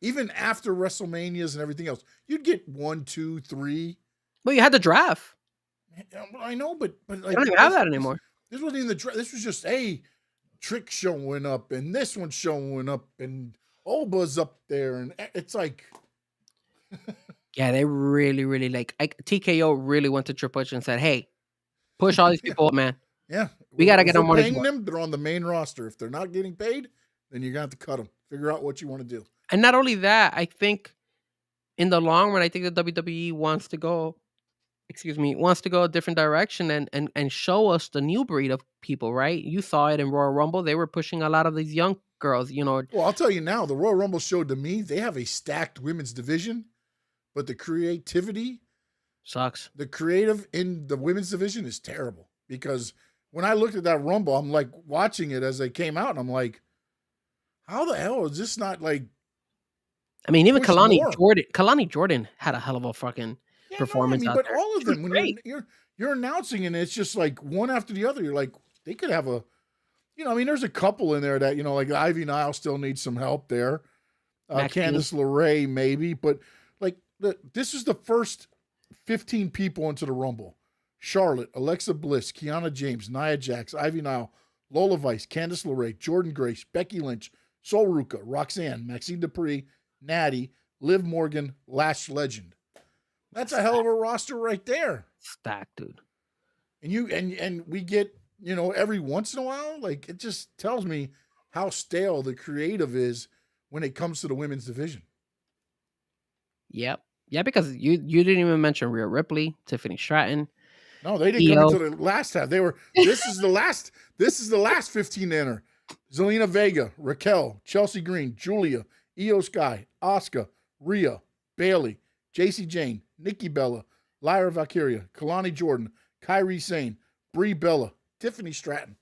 Even after WrestleManias and everything else, you'd get 1, 2, 3.
Well, you had the draft.
I know, but
You
like
don't even have that anymore.
this wasn't even this was just Trick showing up and this one showing up and Oba's up there and it's like
Yeah, they really like TKO really went to Triple H and said, "Hey, push all these
yeah,
people up, man.
yeah.
We gotta
If
get our
we're
money's
paying
worth."
them, they're on the main roster. If they're not getting paid, then you're gonna have to cut them. Figure out what you want to do.
And not only that, I think in the long run, I think the WWE wants to go, excuse me, wants to go a different direction and show us the new breed of people, right? You saw it in Royal Rumble. They were pushing a lot of these young girls, you know.
Well, I'll tell you now, the Royal Rumble showed to me they have a stacked women's division, but the creativity,
Sucks.
the creative in the women's division is terrible. Because when I looked at that Rumble, I'm like watching it as they came out, and I'm like, how the hell is this not like
I mean, even
pushed more?
Kalani Jordan had a hell of a fucking
Yeah, no, I
performance
mean,
out
but
there.
all of
She was
them when
great.
you're announcing and it's just like one after the other. You're like, they could have a, I mean, there's a couple in there that like Ivy Nile still needs some help there.
Maxine.
Candice LeRae maybe, but like this is the first 15 people into the Rumble. Charlotte, Alexa Bliss, Kiana James, Nia Jax, Ivy Nile, Lola Vice, Candice LeRae, Jordan Grace, Becky Lynch, Sol Ruka, Roxanne, Maxine Dupree, Natty, Liv Morgan, Lash Legend. That's a hell of a roster right there.
Stacked, dude.
And we get, every once in a while, like, it just tells me how stale the creative is when it comes to the women's division.
Yep. Yeah, because you didn't even mention Rhea Ripley, Tiffany Stratton.
No, they didn't come into the last half. This is the last 15 to enter. Zelina Vega, Raquel, Chelsea Green, Julia, Io Sky, Asuka, Rhea, Bailey, JC Jane, Nikki Bella, Lyra Valkyria, Kalani Jordan, Kairi Sane, Brie Bella, Tiffany Stratton.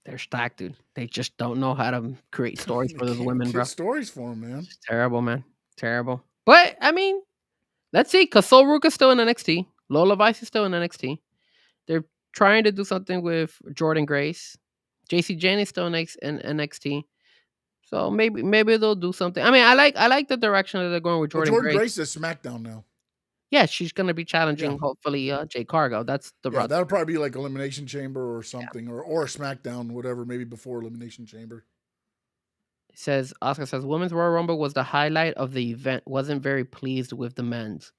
They're stacked, dude. They just don't know how to create stories for those women, bro.
Stories for them, man.
It's terrible, man. Terrible. But, I mean, let's see, because Sol Ruka's still in NXT. Lola Vice is still in NXT. They're trying to do something with Jordan Grace. JC Jane is still in NXT. So maybe they'll do something. I mean, I like the direction that they're going with Jordan Grace.
Jordan Grace is SmackDown now.
Yeah, she's gonna be challenging hopefully Jade Cargill. That's the route.
That'll probably be like Elimination Chamber or something, or SmackDown, whatever, maybe before Elimination Chamber.
It says Oscar says Women's Royal Rumble was the highlight of the event. Wasn't very pleased with the men's.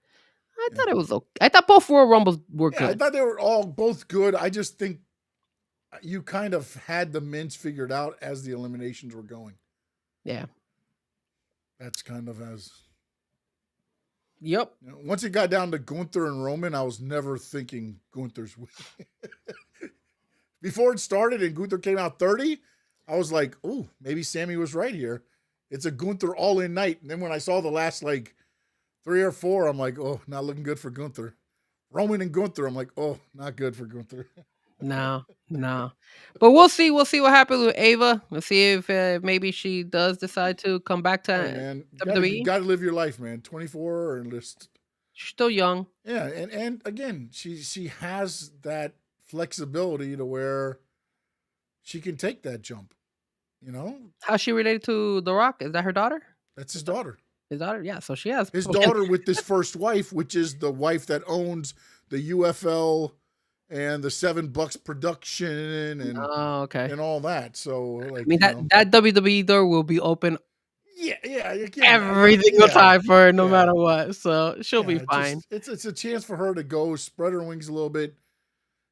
I thought it was okay. I thought both Royal Rumbles were good.
I thought they were all both good. I just think you kind of had the men's figured out as the eliminations were going.
Yeah.
That's kind of as...
Yep.
Once it got down to Gunther and Roman, I was never thinking Gunther's winning. Before it started and Gunther came out 30, I was like, "Ooh, maybe Sammy was right here. It's a Gunther all-in night." And then when I saw the last 3 or 4, I'm like, "Oh, not looking good for Gunther." Roman and Gunther, I'm like, "Oh, not good for Gunther."
No. But we'll see. We'll see what happens with Ava. We'll see if maybe she does decide to come back to WWE.
You got to live your life, man. 24 or just...
She's still young.
Yeah, and again, she has that flexibility to where she can take that jump.
How's she related to The Rock? Is that her daughter?
That's his daughter.
His daughter, yeah. So she has
his daughter with this first wife, which is the wife that owns the UFL and the $7 production and and all that. So
that WWE door will be open.
Yeah,
every single time for her, no matter what. So she'll be fine.
It's a chance for her to go spread her wings a little bit,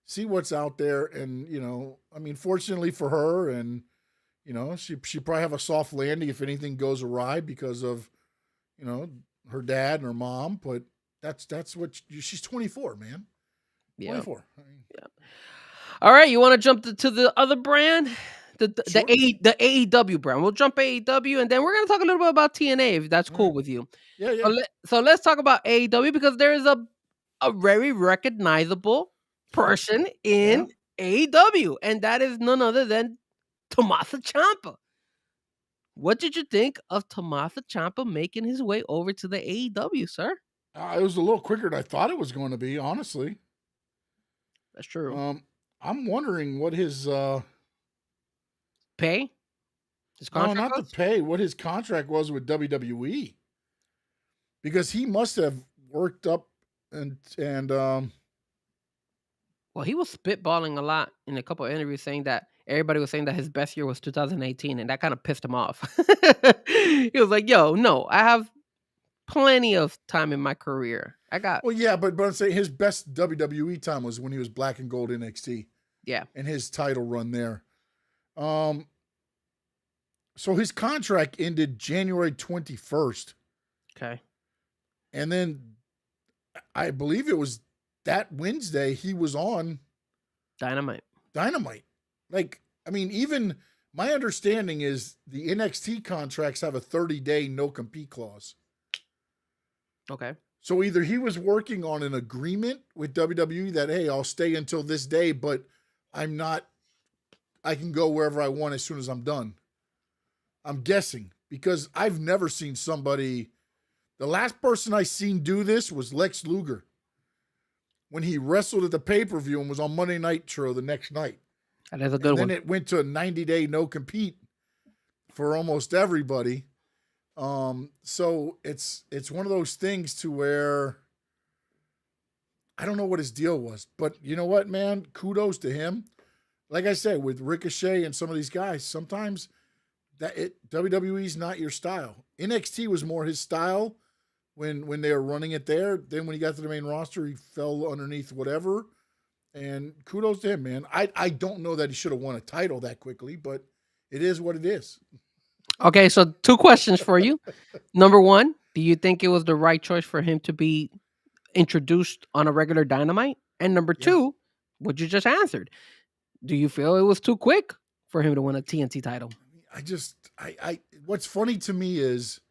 see what's out there, and fortunately for her, and she probably have a soft landing if anything goes awry because of her dad and her mom. But that's what she's 24, man. 24.
Yeah. All right, you want to jump to the other brand? The AEW brand. We'll jump AEW, and then we're going to talk a little bit about TNA, if that's cool with you.
Yeah.
So let's talk about AEW, because there is a very recognizable person in AEW, and that is none other than Tommaso Ciampa. What did you think of Tommaso Ciampa making his way over to the AEW, sir?
It was a little quicker than I thought it was going to be, honestly.
That's true.
I'm wondering what his...
pay? His contract
not
was?
the pay. What his contract was with WWE, because he must have worked up and
well, he was spitballing a lot in a couple of interviews, saying that everybody was saying that his best year was 2018, and that kind of pissed him off. He was like, "Yo, no, I have plenty of time in my career. I got."
Well, yeah, but I'm saying his best WWE time was when he was Black and Gold NXT.
Yeah,
and his title run there. So his contract ended January 21st.
Okay.
And then I believe it was that Wednesday he was on
Dynamite.
Even my understanding is the NXT contracts have a 30-day no-compete clause.
Okay.
So either he was working on an agreement with WWE that, hey, I'll stay until this day, but I can go wherever I want as soon as I'm done. I'm guessing, because I've never seen somebody... The last person I seen do this was Lex Luger, when he wrestled at the pay-per-view and was on Monday Nitro the next night.
That is a good one.
Then it went to a 90-day no-compete for almost everybody. So it's one of those things to where I don't know what his deal was, but you know what, man? Kudos to him. Like I said, with Ricochet and some of these guys, sometimes WWE's not your style. NXT was more his style when they were running it there. Then when he got to the main roster, he fell underneath whatever. And kudos to him, man. I don't know that he should have won a title that quickly, but it is what it is.
Okay, so 2 questions for you. Number 1, do you think it was the right choice for him to be introduced on a regular Dynamite? And number
Yeah.
2, what you just answered, do you feel it was too quick for him to win a TNT title?
I what's funny to me is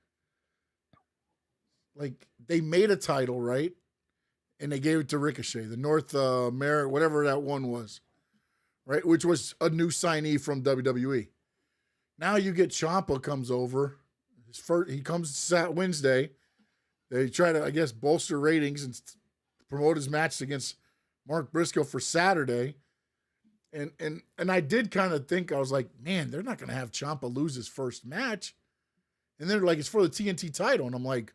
like they made a title, right? And they gave it to Ricochet, the North America, whatever that one was, right? Which was a new signee from WWE. Now you get Ciampa comes over. He comes Wednesday. They try to, I guess, bolster ratings and promote his match against Mark Briscoe for Saturday. And I did kind of think, I was like, man, they're not going to have Ciampa lose his first match. And they're like, it's for the TNT title. And I'm like,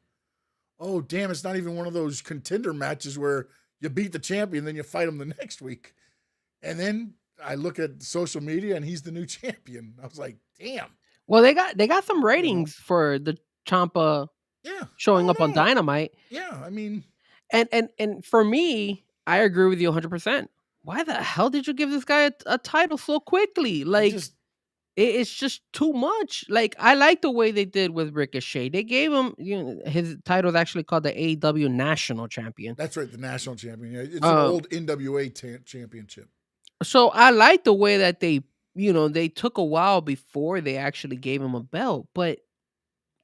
oh, damn, it's not even one of those contender matches where you beat the champion, then you fight him the next week. And then I look at social media and he's the new champion. I was like, damn.
Well, they got some ratings for the Ciampa
Yeah.
showing up on Dynamite.
Yeah, I mean.
And for me, I agree with you 100%. Why the hell did you give this guy a title so quickly? Like, it's just too much. Like, I like the way they did with Ricochet. They gave him, his title is actually called the AEW National Champion.
That's right, the national champion. It's an old NWA championship.
So I like the way that they took a while before they actually gave him a belt. But,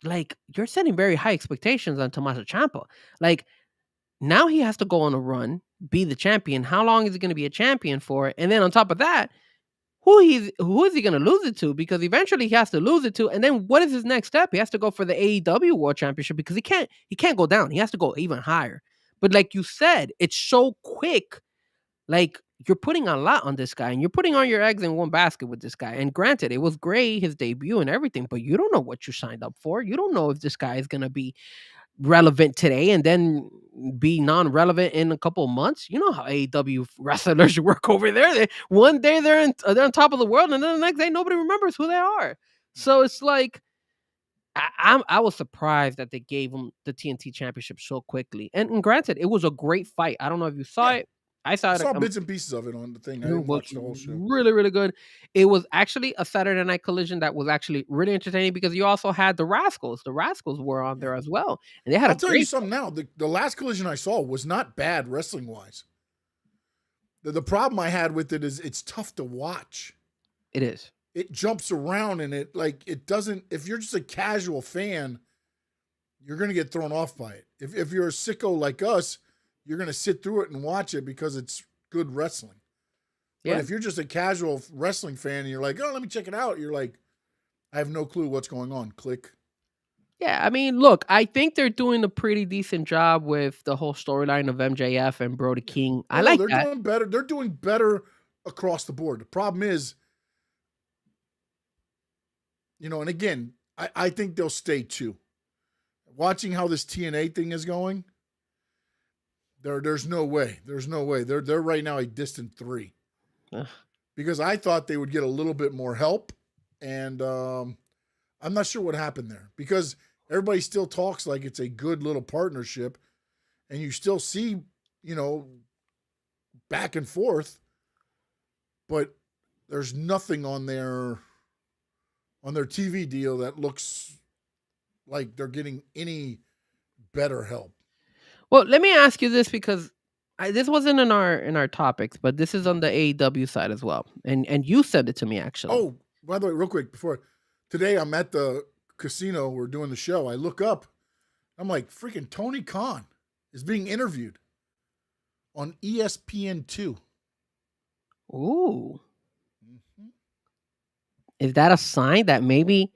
like, you're setting very high expectations on Tommaso Ciampa. Like, now he has to go on a run, be the champion. How long is he going to be a champion for? And then on top of that, who is he going to lose it to? Because eventually he has to lose it to. And then what is his next step? He has to go for the AEW World Championship because he can't go down. He has to go even higher. But like you said, it's so quick. Like, you're putting a lot on this guy, and you're putting all your eggs in one basket with this guy. And granted, it was great, his debut and everything, but you don't know what you signed up for. You don't know if this guy is going to be relevant today and then be non-relevant in a couple of months. You know how AEW wrestlers work over there. One day they're on top of the world, and then the next day nobody remembers who they are. So it's like I was surprised that they gave him the TNT Championship so quickly. And granted, it was a great fight. I don't know if you saw it. I saw
bits and pieces of it on the thing. I didn't watch the whole show.
Really, really good. It was actually a Saturday Night Collision that was actually really entertaining because you also had the Rascals. The Rascals were on there as well, and they had.
I'll tell you something now. The last Collision I saw was not bad wrestling wise. The problem I had with it is it's tough to watch.
It is.
It jumps around and it doesn't. If you're just a casual fan, you're gonna get thrown off by it. If you're a sicko like us, you're going to sit through it and watch it because it's good wrestling. Yeah. But if you're just a casual wrestling fan and you're like, oh, let me check it out. You're like, I have no clue what's going on. Click.
Yeah, I mean, look, I think they're doing a pretty decent job with the whole storyline of MJF and Brody King. I like that.
Doing better. They're doing better across the board. The problem is, and again, I think they'll stay too. Watching how this TNA thing is going, There's no way. There's no way. They're right now a distant 3. Because I thought they would get a little bit more help. And I'm not sure what happened there. Because everybody still talks like it's a good little partnership. And you still see, back and forth. But there's nothing on their TV deal that looks like they're getting any better help.
Well, let me ask you this because this wasn't in our topics, but this is on the AEW side as well, and you sent it to me actually.
Oh, by the way, real quick before today, I'm at the casino. We're doing the show. I look up, I'm like, freaking Tony Khan is being interviewed on ESPN2.
Ooh, is that a sign that maybe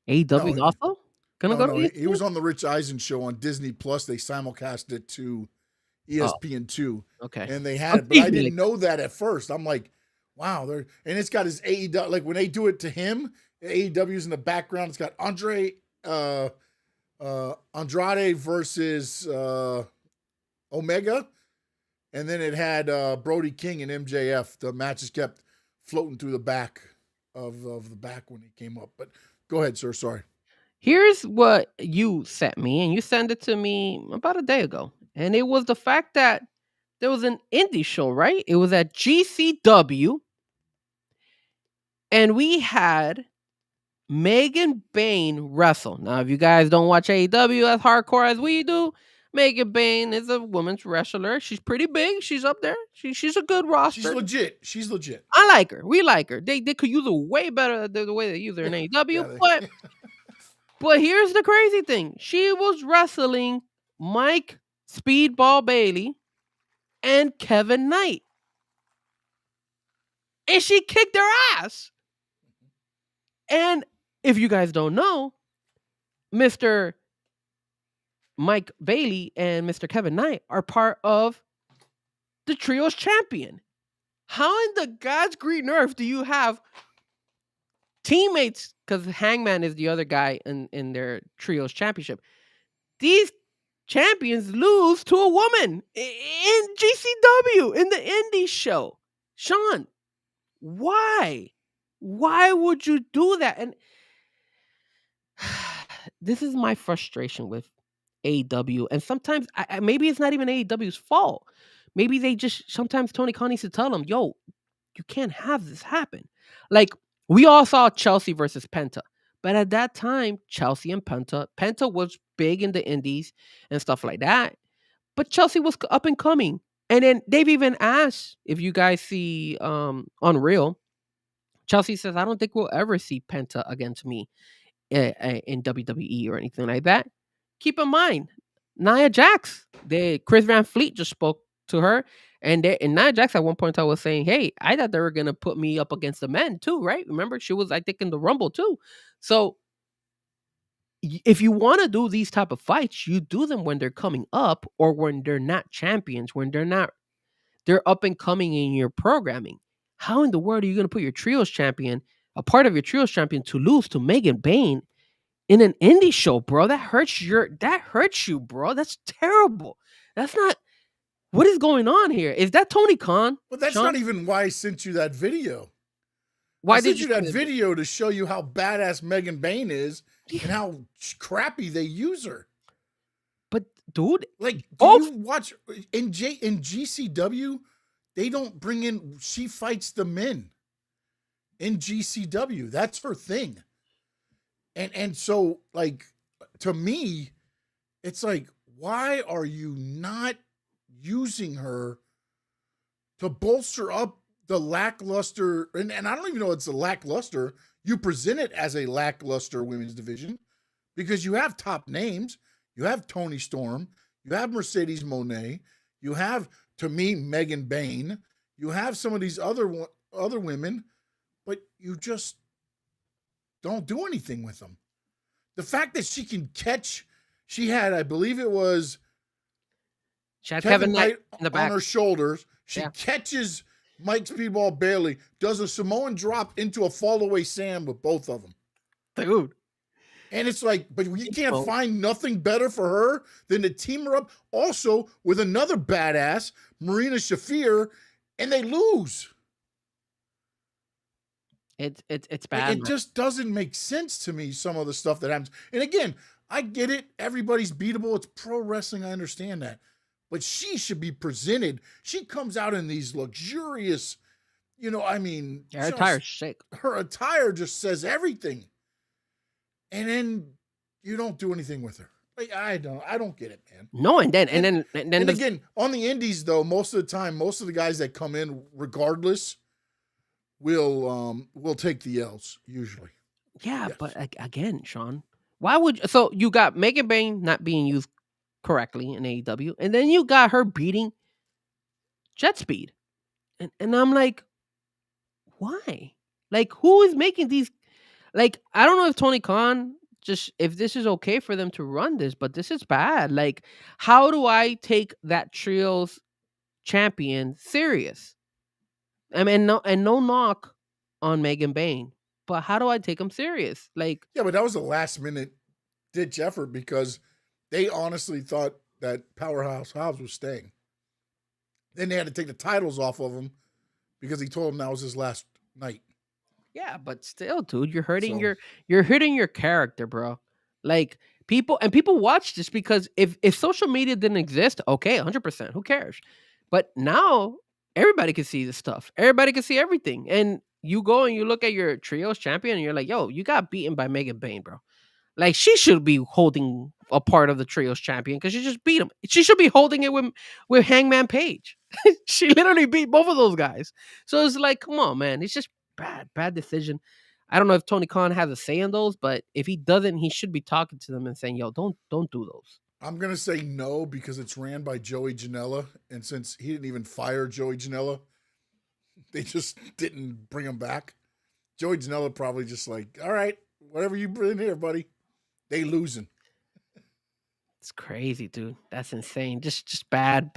AEW is also?
He was on the Rich Eisen show on Disney Plus. They simulcast it to ESPN2.
Okay.
And they had it, but I didn't know that at first. I'm like, wow, and it's got his AEW, like when they do it to him, AEW's in the background. It's got Andre Andrade versus Omega, and then it had Brody King and MJF. The matches kept floating through the back of the back when it came up. But go ahead, sir. Sorry.
Here's what you sent me, and you sent it to me about a day ago. And it was the fact that there was an indie show, right? It was at GCW, and we had Megan Bain wrestle. Now, if you guys don't watch AEW as hardcore as we do, Megan Bain is a women's wrestler. She's pretty big. She's up there. She's a good roster.
She's legit. She's legit.
I like her. We like her. They could use her way better than the way they use her in AEW. But here's the crazy thing. She was wrestling Mike Speedball Bailey and Kevin Knight. And she kicked their ass. And if you guys don't know, Mr. Mike Bailey and Mr. Kevin Knight are part of the Trios Champion. How in the God's green earth do you have teammates? Because Hangman is the other guy in their Trios Championship. These champions lose to a woman in GCW, in the indie show. Sean, why? Why would you do that? And this is my frustration with AEW. And sometimes, maybe it's not even AEW's fault. Maybe they just, sometimes Tony Khan needs to tell them, yo, you can't have this happen. Like, we all saw Chelsea versus Penta. But at that time, Chelsea and Penta was big in the indies and stuff like that. But Chelsea was up and coming. And then they've even asked, if you guys see Unreal, Chelsea says, I don't think we'll ever see Penta against me in WWE or anything like that. Keep in mind, Nia Jax, Chris Van Fleet just spoke to her. And Nia Jax at one point I was saying, hey, I thought they were going to put me up against the men too, right? Remember, she was, I think, in the Rumble too. So if you want to do these type of fights, you do them when they're coming up or when they're not champions, when they're up and coming in your programming. How in the world are you going to put your Trios champion, a part of your Trios champion, to lose to Megan Bain in an indie show, bro? That hurts you, bro. That's terrible. That's not. What is going on here? Is that Tony Khan?
But that's
Sean?
not even why I sent you that video.
Why
I
did
sent you that video to show you how badass Megan Bain is and how crappy they use her.
But dude,
like, you watch in GCW? They don't bring in. She fights the men in GCW. That's her thing. And so, like, to me, it's like, why are you not using her to bolster up the lackluster? And I don't even know it's a lackluster. You present it as a lackluster women's division because you have top names. You have Toni Storm. You have Mercedes Moné. You have, to me, Megan Bain. You have some of these other women, but you just don't do anything with them. The fact that she can catch, she had, I believe it was,
she had Kevin Knight in the back
on her shoulders. She catches Mike Speedball Bailey, does a Samoan drop into a fallaway Sam with both of them.
Dude.
And it's like, but you can't find nothing better for her than to team her up also with another badass, Marina Shafir, and they lose.
It's bad.
It just doesn't make sense to me, some of the stuff that happens. And again, I get it. Everybody's beatable. It's pro wrestling. I understand that. But she should be presented. She comes out in these luxurious, I mean.
Her attire's sick.
Her attire just says everything. And then you don't do anything with her. Like, I don't get it, man.
No, and then
again, on the indies though, most of the time, most of the guys that come in regardless will take the L's usually.
Yeah, yes. But again, Sean, why would so you got Megan Bain not being used correctly in AEW, and then you got her beating Jet Speed, and I'm like, why? Like, who is making these? Like, I don't know if Tony Khan if this is okay for them to run this, but this is bad. Like, how do I take that Trios champion serious? I mean, no knock on Megan Bain, but how do I take him serious? Like,
yeah, but that was a last minute ditch effort because they honestly thought that Powerhouse Hobbs was staying. Then they had to take the titles off of him because he told them that was his last night.
Yeah, but still, dude,
So
you're hurting your character, bro. Like people watch this because if social media didn't exist, okay, 100%, who cares? But now everybody can see this stuff. Everybody can see everything. And you go and you look at your trios champion and you're like, "Yo, you got beaten by Megan Bain, bro." Like she should be holding a part of the trios champion because she just beat him. She should be holding it with Hangman Page. She literally beat both of those guys. So it's like, come on, man. It's just bad decision. I don't know if Tony Khan has a say in those, but if he doesn't, he should be talking to them and saying, "Yo, don't do those."
I'm gonna say no because it's ran by Joey Janela, and since he didn't even fire Joey Janela, they just didn't bring him back. Joey Janela probably just like, all right, whatever you bring in here, buddy. They losing.
It's crazy, dude. That's insane. Just bad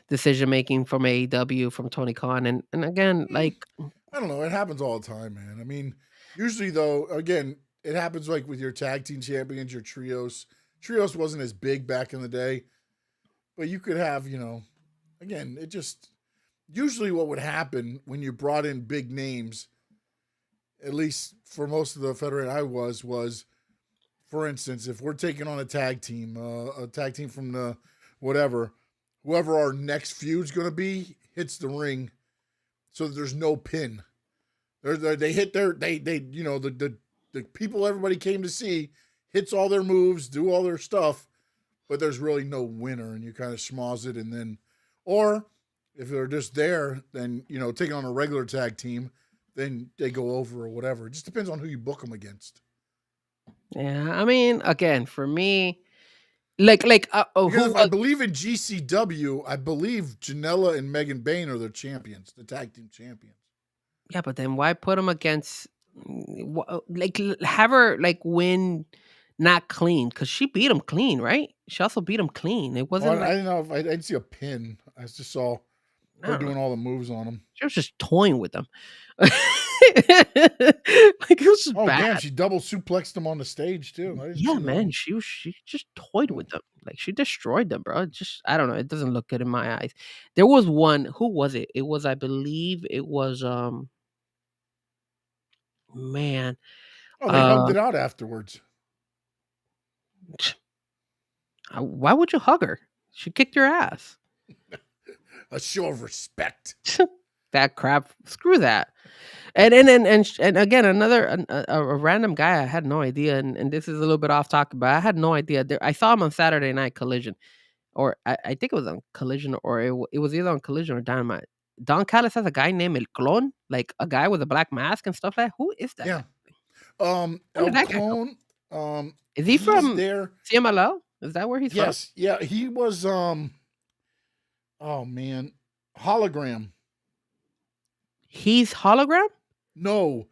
decision making from AEW, from Tony Khan, and again, like
I don't know. It happens all the time, man. I mean, usually though, again, it happens like with your tag team champions, your trios. Trios wasn't as big back in the day, but you could have, again, it just usually what would happen when you brought in big names, at least for most of the Federation I was, for instance, if we're taking on a tag team from the whatever, whoever our next feud's going to be hits the ring so that there's no pin. They hit the people everybody came to see hits all their moves, do all their stuff, but there's really no winner, and you kind of schmoz it, and then, or if they're just there, then taking on a regular tag team, then they go over or whatever. It just depends on who you book them against.
yeah, I mean, again, for me,
Because I believe in GCW, I believe Janela and Megan Bain are the champions, the tag team champions.
yeah, but then why put him against have her win not clean because she beat him clean, right? She also beat him clean. It wasn't.
I didn't know if I didn't see a pin. I just saw her doing all the moves on him.
She was just toying with them. It was just bad.
Damn, she double suplexed them on the stage too.
Yeah, man, she just toyed with them. Like she destroyed them, bro. I don't know. It doesn't look good in my eyes. There was one. Who was it? It was, I believe, it was man.
Oh, they hugged it out afterwards.
Why would you hug her? She kicked your ass.
A show of respect.
That crap. Screw that. And again, another a random guy. I had no idea, and this is a little bit off topic, but I had no idea. I saw him on Saturday Night Collision, or I think it was on Collision, or it was either on Collision or Dynamite. Don Callis has a guy named El Clon, like a guy with a black mask and stuff like that. Who is that?
Yeah.
Where
El
did that guy
Clone.
Is he from
there?
CMLL? Is that where he's from?
Yes. Yeah. He was. Oh man, Hologram.
He's Hologram?
No,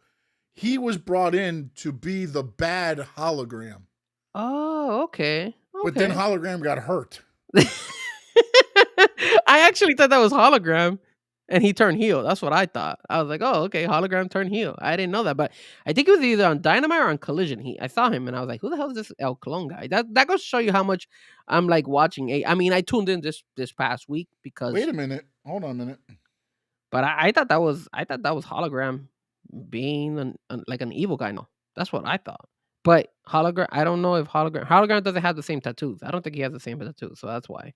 he was brought in to be the bad Hologram.
Oh, okay.
But then Hologram got hurt.
I actually thought that was Hologram, and he turned heel. That's what I thought. I was like, oh, okay, Hologram turned heel. I didn't know that, but I think it was either on Dynamite or on Collision. I saw him, and I was like, who the hell is this El Clone guy? That goes to show you how much I'm like watching. I mean, I tuned in this past week because.
Wait a minute. Hold on a minute.
But I thought that was Hologram being like an evil guy. No, that's what I thought. But Hologram, I don't know if Hologram doesn't have the same tattoos. I don't think he has the same tattoos, so that's why.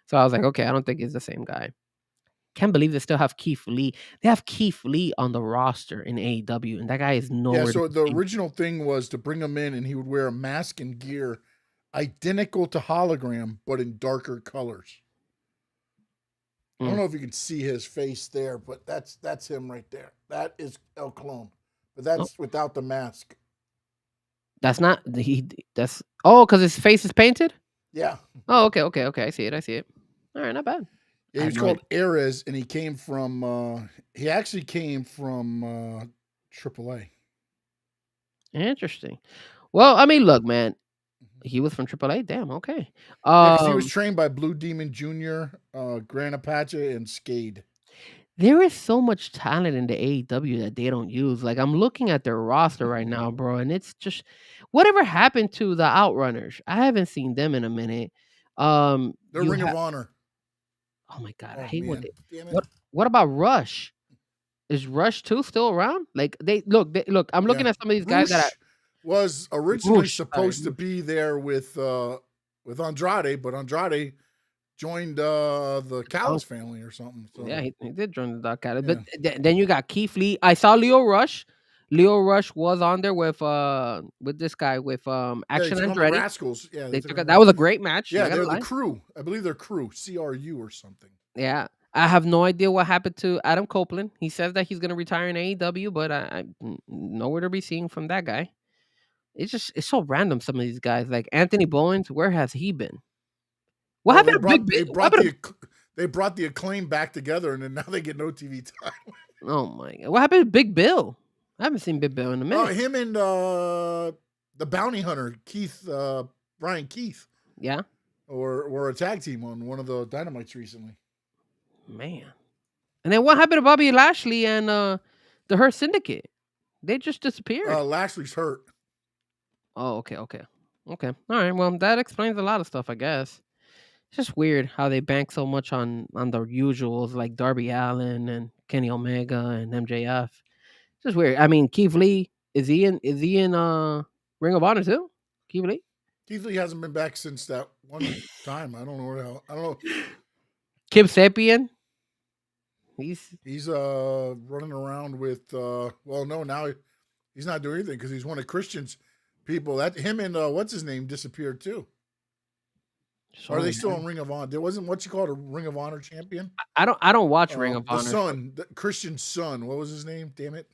So I was like, okay, I don't think he's the same guy. Can't believe they still have Keith Lee. They have Keith Lee on the roster in AEW, and that guy is nowhere.
Yeah, so the original thing was to bring him in, and he would wear a mask and gear identical to Hologram, but in darker colors. I don't know if you can see his face there, but that's him right there. That is El Clone, but that's without the mask.
That's not That's because his face is painted.
Yeah.
Oh, okay. I see it. All right, not bad.
Yeah, he's called Ares, and he came from. He actually came from AAA.
Interesting. Well, I mean, look, man. He was from AAA. Damn. Okay.
He was trained by Blue Demon Jr., Grand Apache, and Skade.
There is so much talent in the AEW that they don't use. Like I'm looking at their roster right now, bro, and it's just whatever happened to the Outrunners. I haven't seen them in a minute.
They're
You
Ring
have
of Honor.
oh my god, I
Oh
hate when
man,
they
damn it.
what about Rush? Is Rush 2 still around? Like they look, I'm looking
Yeah,
at some of these guys that
Roosh was originally
Roosh, sorry,
supposed to
Roosh.
be there with Andrade, but Andrade joined the
Oh,
Callis family or something. So
yeah, he did join the Dark Alley. But
yeah,
then you got Keith Lee. I saw Leo Rush. Leo Rush was on there with this guy with
yeah, they
Action
took on the
Andretti.
Rascals. Yeah, they
They
took
took
on
that was a great match.
yeah,
Not gonna
they're the
lie.
crew. I believe they're crew, CRU or something.
Yeah, I have no idea what happened to Adam Copeland. He says that he's gonna retire in AEW, but nowhere to be seen from that guy. It's so random. Some of these guys, like Anthony Bowens, where has he been? What
Well,
happened to Big Bill? What happened to
they brought the Acclaim back together, and then now they get no TV time.
oh my god, what happened to Big Bill? I haven't seen Big Bill in a minute.
Him and the bounty hunter Keith, Brian Keith,
Yeah,
were a tag team on one of the Dynamites recently.
man. And then what happened to Bobby Lashley and the Hurt Syndicate? They just disappeared.
Lashley's hurt.
Oh, okay. All right. Well, that explains a lot of stuff, I guess. It's just weird how they bank so much on the usuals like Darby Allin and Kenny Omega and MJF. It's just weird. I mean, Keith Lee is he in Ring of Honor too? Keith Lee?
Keith Lee hasn't been back since that one time. I don't know what hell. I don't know.
Kip Sapien?
He's running around with well, no, now he's not doing anything because he's one of Christian's people. That him and what's his name disappeared too. Are they still in Ring of Honor? There wasn't what you called a Ring of Honor champion.
I don't watch Ring of Honor.
The son, Christian's son. What was his name? Damn it.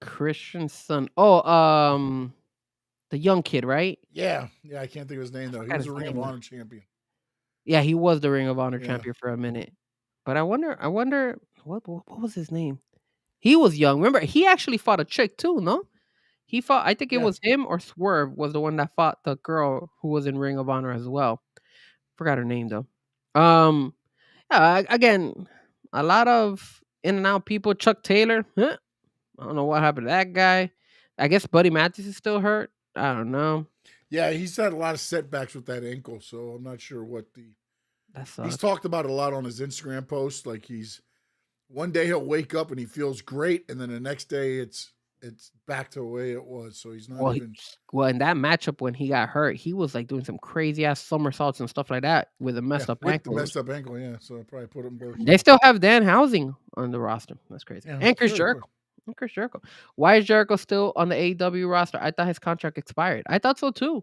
Christian's son. Oh, the young kid, right?
Yeah, I can't think of his name though. He was a Ring of Honor champion.
Yeah, he was the Ring of Honor
Yeah.
champion for a minute. But I wonder what was his name? He was young. Remember, he actually fought a chick too, no? He fought I think it
Yeah.
was him or Swerve was the one that fought the girl who was in Ring of Honor as well. Forgot her name though. Yeah, again, a lot of in and out people. Chuck Taylor, I don't know what happened to that guy. I guess Buddy Matthews is still hurt. I don't know.
Yeah, he's had a lot of setbacks with that ankle, so I'm not sure what the.
That
He's
sucks.
talked about it a lot on his Instagram posts. Like he's one day he'll wake up and he feels great, and then the next day it's back to the way it was. So he's not
Well,
even.
well, in that matchup when he got hurt, he was like doing some crazy ass somersaults and stuff like that with a messed up
with
ankle.
the messed up ankle, yeah. So I probably put him worse.
They still have Dan Housing on the roster. That's crazy.
Yeah,
And Chris
sure, of
Jericho.
course.
And Chris Jericho. Why is Jericho still on the AEW roster? I thought his contract expired. I thought so too,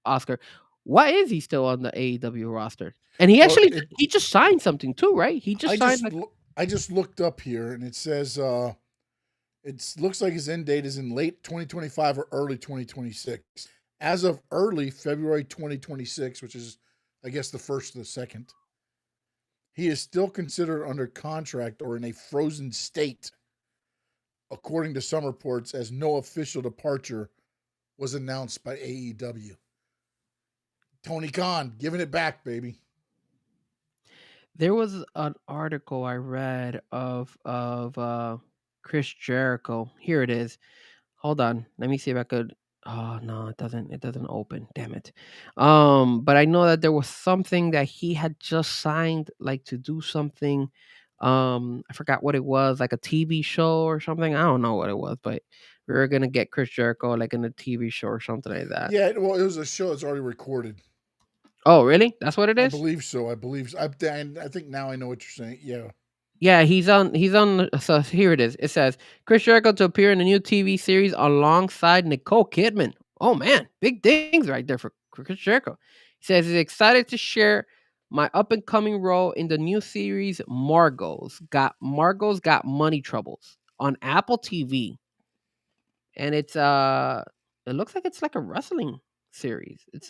Oscar. Why is he still on the AEW roster? And he
Well,
actually he just signed something too, right? He just
I
signed
just I just looked up here and it says it looks like his end date is in late 2025 or early 2026. As of early February 2026, which is I guess the first or the second, he is still considered under contract or in a frozen state, according to some reports, as no official departure was announced by AEW. Tony Khan giving it back, baby.
There was an article I read of Chris Jericho. Here it is. Hold on. Let me see if I could. Oh no, it doesn't open. Damn it. But I know that there was something that he had just signed, like to do something. I forgot what it was, like a TV show or something. I don't know what it was, but we were gonna get Chris Jericho like in a TV show or something like that.
Yeah, well, it was a show that's already recorded.
Oh, really? That's what it
I
is?
believe so. I think now I know what you're saying. Yeah.
Yeah, he's on so here it is. It says Chris Jericho to appear in a new TV series alongside Nicole Kidman. Oh man, big things right there for Chris Jericho. He says he's excited to share my up and coming role in the new series Margot's Got Money Troubles on Apple TV. And it looks like it's like a wrestling series. It's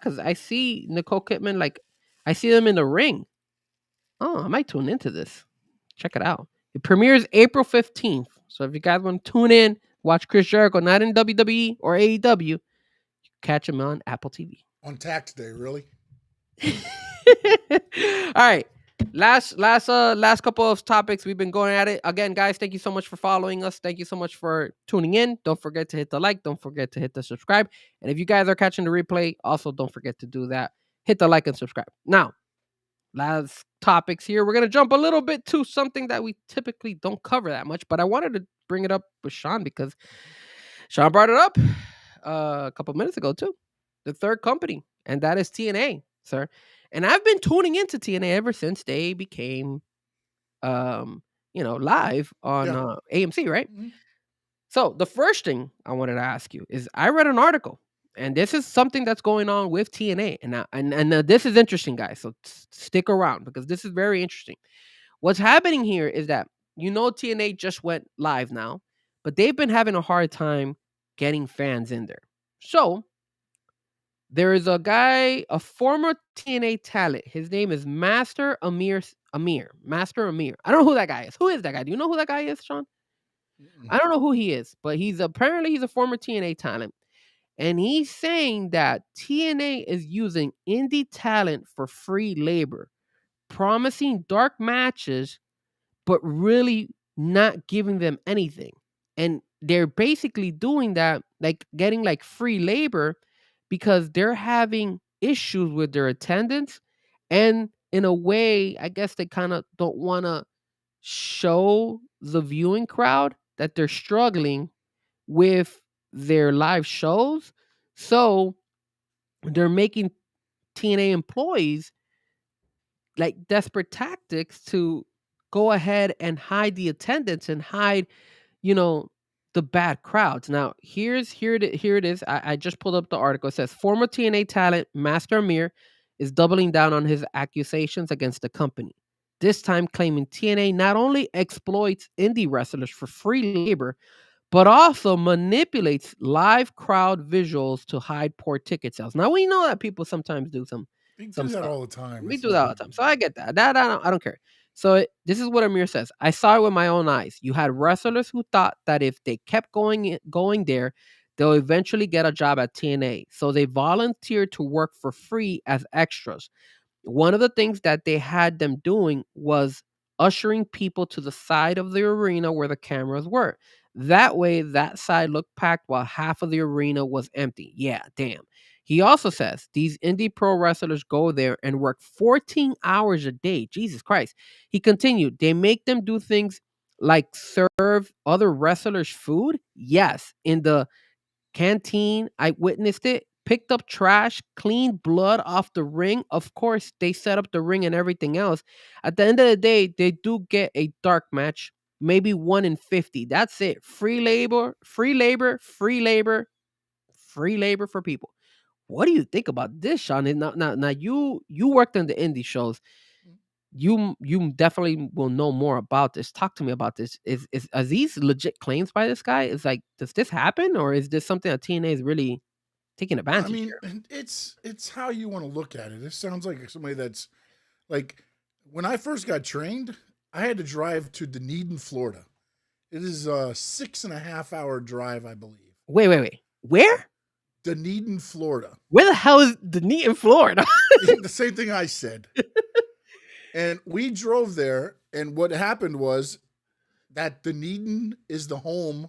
cuz I see Nicole Kidman, like I see them in the ring. Oh, I might tune into this. Check it out. It premieres April 15th. So if you guys want to tune in, watch Chris Jericho, not in WWE or AEW, catch him on Apple TV.
On tax day, really?
All right. last couple of topics we've been going at it again, guys. Thank you so much for following us. Thank you so much for tuning in. Don't forget to hit the like. Don't forget to hit the subscribe. And if you guys are catching the replay, also don't forget to do that. Hit the like and subscribe. Now, last topics here. We're gonna jump a little bit to something that we typically don't cover that much, but I wanted to bring it up with Sean because Sean brought it up a couple minutes ago too. The third company, and that is TNA, sir. And I've been tuning into TNA ever since they became, live on AMC, right?
Mhm.
So the first thing I wanted to ask you is, I read an article, and this is something that's going on with TNA, and this is interesting, guys. So stick around because this is very interesting. What's happening here is that TNA just went live now, but they've been having a hard time getting fans in there. So there is a guy, a former TNA talent. His name is Master Amir. Master Amir. I don't know who that guy is. Who is that guy? Do you know who that guy is, Sean?
Mm-mm.
I don't know who he is, but he's a former TNA talent. And he's saying that TNA is using indie talent for free labor, promising dark matches, but really not giving them anything. And they're basically doing that, like getting like free labor, because they're having issues with their attendance. And in a way, I guess they kind of don't want to show the viewing crowd that they're struggling with their live shows. So they're making TNA employees like desperate tactics to go ahead and hide the attendance and hide, you know, the bad crowds. Now, here it is. I just pulled up the article. It says former TNA talent Master Amir is doubling down on his accusations against the company. This time claiming TNA not only exploits indie wrestlers for free labor, but also manipulates live crowd visuals to hide poor ticket sales. Now, we know that people sometimes do some
They do that
stuff.
all the time.
We
It's
do that all the time. So I get that. That I don't care. So this is what Amir says. I saw it with my own eyes. You had wrestlers who thought that if they kept going there, they'll eventually get a job at TNA. So they volunteered to work for free as extras. One of the things that they had them doing was ushering people to the side of the arena where the cameras were. That way, that side looked packed while half of the arena was empty. Yeah, damn. He also says these indie pro wrestlers go there and work 14 hours a day. Jesus Christ. He continued, they make them do things like serve other wrestlers food. Yes, in the canteen, I witnessed it. Picked up trash, cleaned blood off the ring. Of course, they set up the ring and everything else. At the end of the day, they do get a dark match, maybe 1 in 50. That's it. Free labor, free labor, free labor, free labor for people. What do you think about this, Sean? And now you worked in the indie shows. You definitely will know more about this. Talk to me about this. Are these legit claims by this guy? Is like, does this happen, or is this something that TNA is really taking
I
advantage
mean,
here?
it's how you want to look at it. This sounds like somebody that's like, when I first got trained, I had to drive to Dunedin, Florida. It is a 6.5-hour drive, I believe.
Wait. Where?
Dunedin, Florida.
Where the hell is Dunedin, Florida?
The same thing I said. And we drove there, and what happened was that Dunedin is the home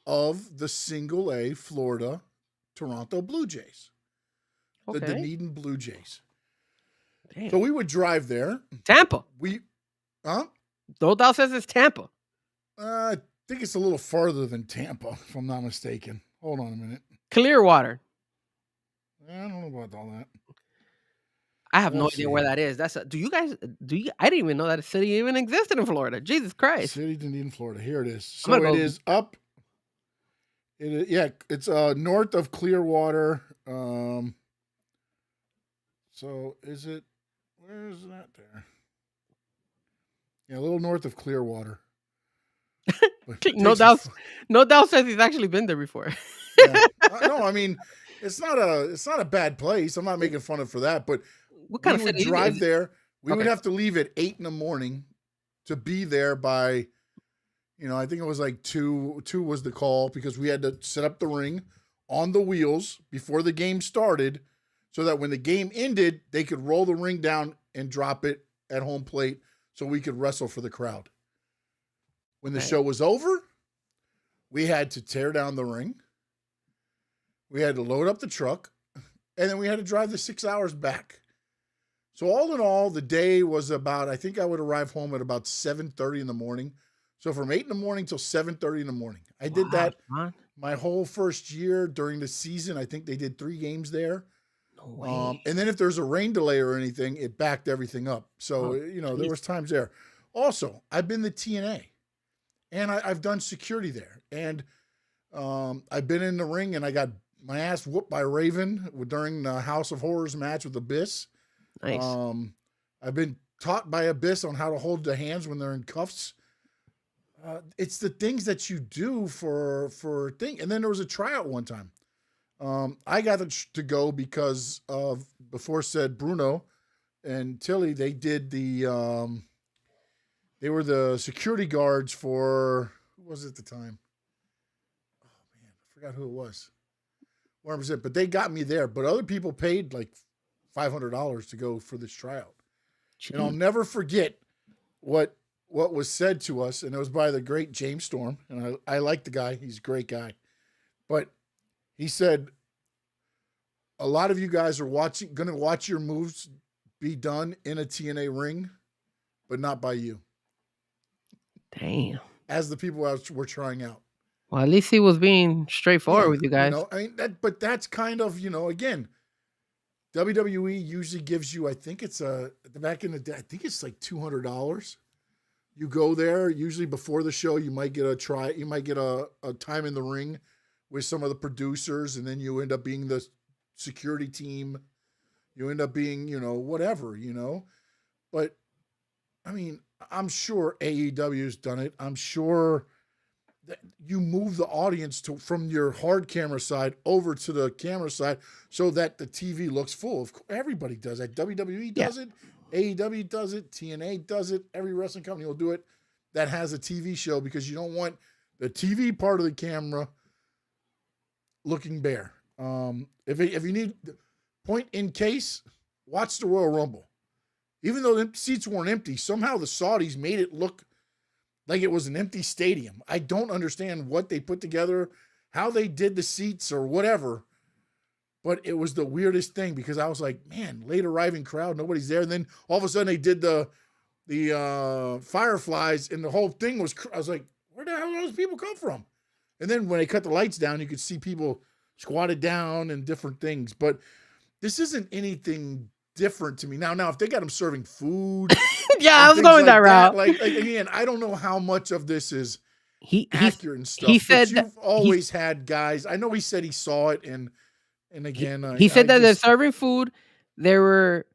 of the single A Florida Toronto Blue Jays. The
Okay.
Dunedin Blue Jays.
Damn.
So we would drive there.
Tampa.
Huh?
No doubt says it's Tampa.
I think it's a little farther than Tampa, if I'm not mistaken. Hold on a minute.
Clearwater.
I don't know about all that.
I have no
Let's
idea where
see.
that is. I didn't even know that a city even existed in Florida. Jesus Christ.
City, Dunedin, Florida. Here it is.
I'm
So
gonna
it
go-
is up. It is, yeah, it's north of Clearwater. So is it? Where is that there? Yeah, a little north of Clearwater. But it
No
takes a
doubt.
fu-
No doubt says he's actually been there before.
Yeah. No, I mean, it's not a bad place. I'm not making fun of for that, but
What kind
we
of
would
city
drive
is it?
there. We would
Okay.
have to leave at 8 in the morning to be there by, I think it was like 2 was the call, because we had to set up the ring on the wheels before the game started so that when the game ended, they could roll the ring down and drop it at home plate so we could wrestle for the crowd. When the
Right.
show was over, we had to tear down the ring. We had to load up the truck, and then we had to drive the 6 hours back. So all in all, the day was about, I think I would arrive home at about 7:30 in the morning. So from 8 in the morning till 7:30 in the morning. I did
Wow,
that
Sean.
my whole first year during the season. I think they did 3 games there.
No way.
And then if there's a rain delay or anything, it backed everything up. So,
Oh,
there
jeez.
was times there. Also, I've been to TNA, and I've done security there. And I've been in the ring, and I got my ass whooped by Raven during the House of Horrors match with Abyss.
Nice.
I've been taught by Abyss on how to hold the hands when they're in cuffs. It's the things that you do for thing. And then there was a tryout one time. I got to go because of before said Bruno and Tilly. They did the they were the security guards for who was it at the time? Oh man, I forgot who it was. 100%, but they got me there. But other people paid like $500 to go for this tryout. And I'll
Jeez.
never forget what was said to us, and it was by the great James Storm. And I like the guy; he's a great guy. But he said, "A lot of you guys are going to watch your moves be done in a TNA ring, but not by you,
Damn.
as the people were trying out."
Well, at least he was being straightforward
Yeah,
with you guys.
I mean but that's kind of again. WWE usually gives you, I think it's back in the day, I think it's like $200. You go there, usually before the show, you might get a time in the ring with some of the producers, and then you end up being the security team. You end up being, whatever. But I mean, I'm sure AEW's done it. I'm sure that you move the audience from your hard camera side over to the camera side so that the TV looks full. Everybody does that. WWE does it. AEW does it. TNA does it. Every wrestling company will do it that has a TV show, because you don't want the TV part of the camera looking bare. If you need point in case, watch the Royal Rumble. Even though the seats weren't empty, somehow the Saudis made it look like it was an empty stadium. I don't understand what they put together, how they did the seats or whatever, but it was the weirdest thing, because I was like, man, late arriving crowd, nobody's there. And then all of a sudden they did the Fireflies, and the whole thing was, I was like, where the hell did those people come from? And then when they cut the lights down, you could see people squatted down and different things. But this isn't anything different to me. Now, if they got them serving food,
Yeah, I
and
was
things
going
like
that route.
Like again, I don't know how much of this is
He
accurate and stuff.
he said
but
that
you've always had guys. I know he said he saw it, and again,
he said that they're
just,
serving food. They were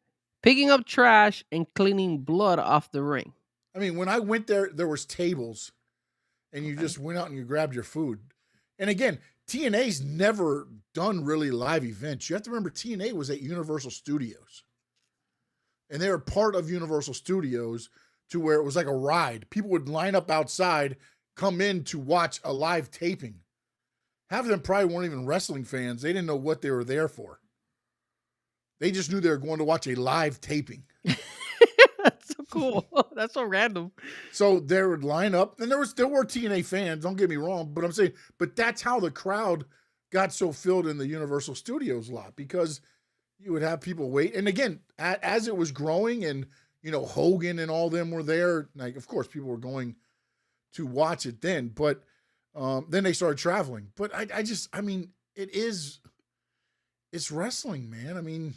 picking up trash and cleaning blood off the ring.
I mean, when I went there, there was tables, and you
Okay.
just went out and you grabbed your food. And again, TNA's never done really live events. You have to remember, TNA was at Universal Studios, and they were part of Universal Studios, to where it was like a ride. People would line up outside, come in to watch a live taping. Half of them probably weren't even wrestling fans. They didn't know what they were there for. They just knew they were going to watch a live taping.
That's so cool. That's so random.
So they would line up, and there were TNA fans, don't get me wrong, but I'm saying, but that's how the crowd got so filled in the Universal Studios lot, because you would have people wait. And again, as it was growing, and Hogan and all them were there, like, of course people were going to watch it then, but then they started traveling. But I mean, it's wrestling, man. I mean,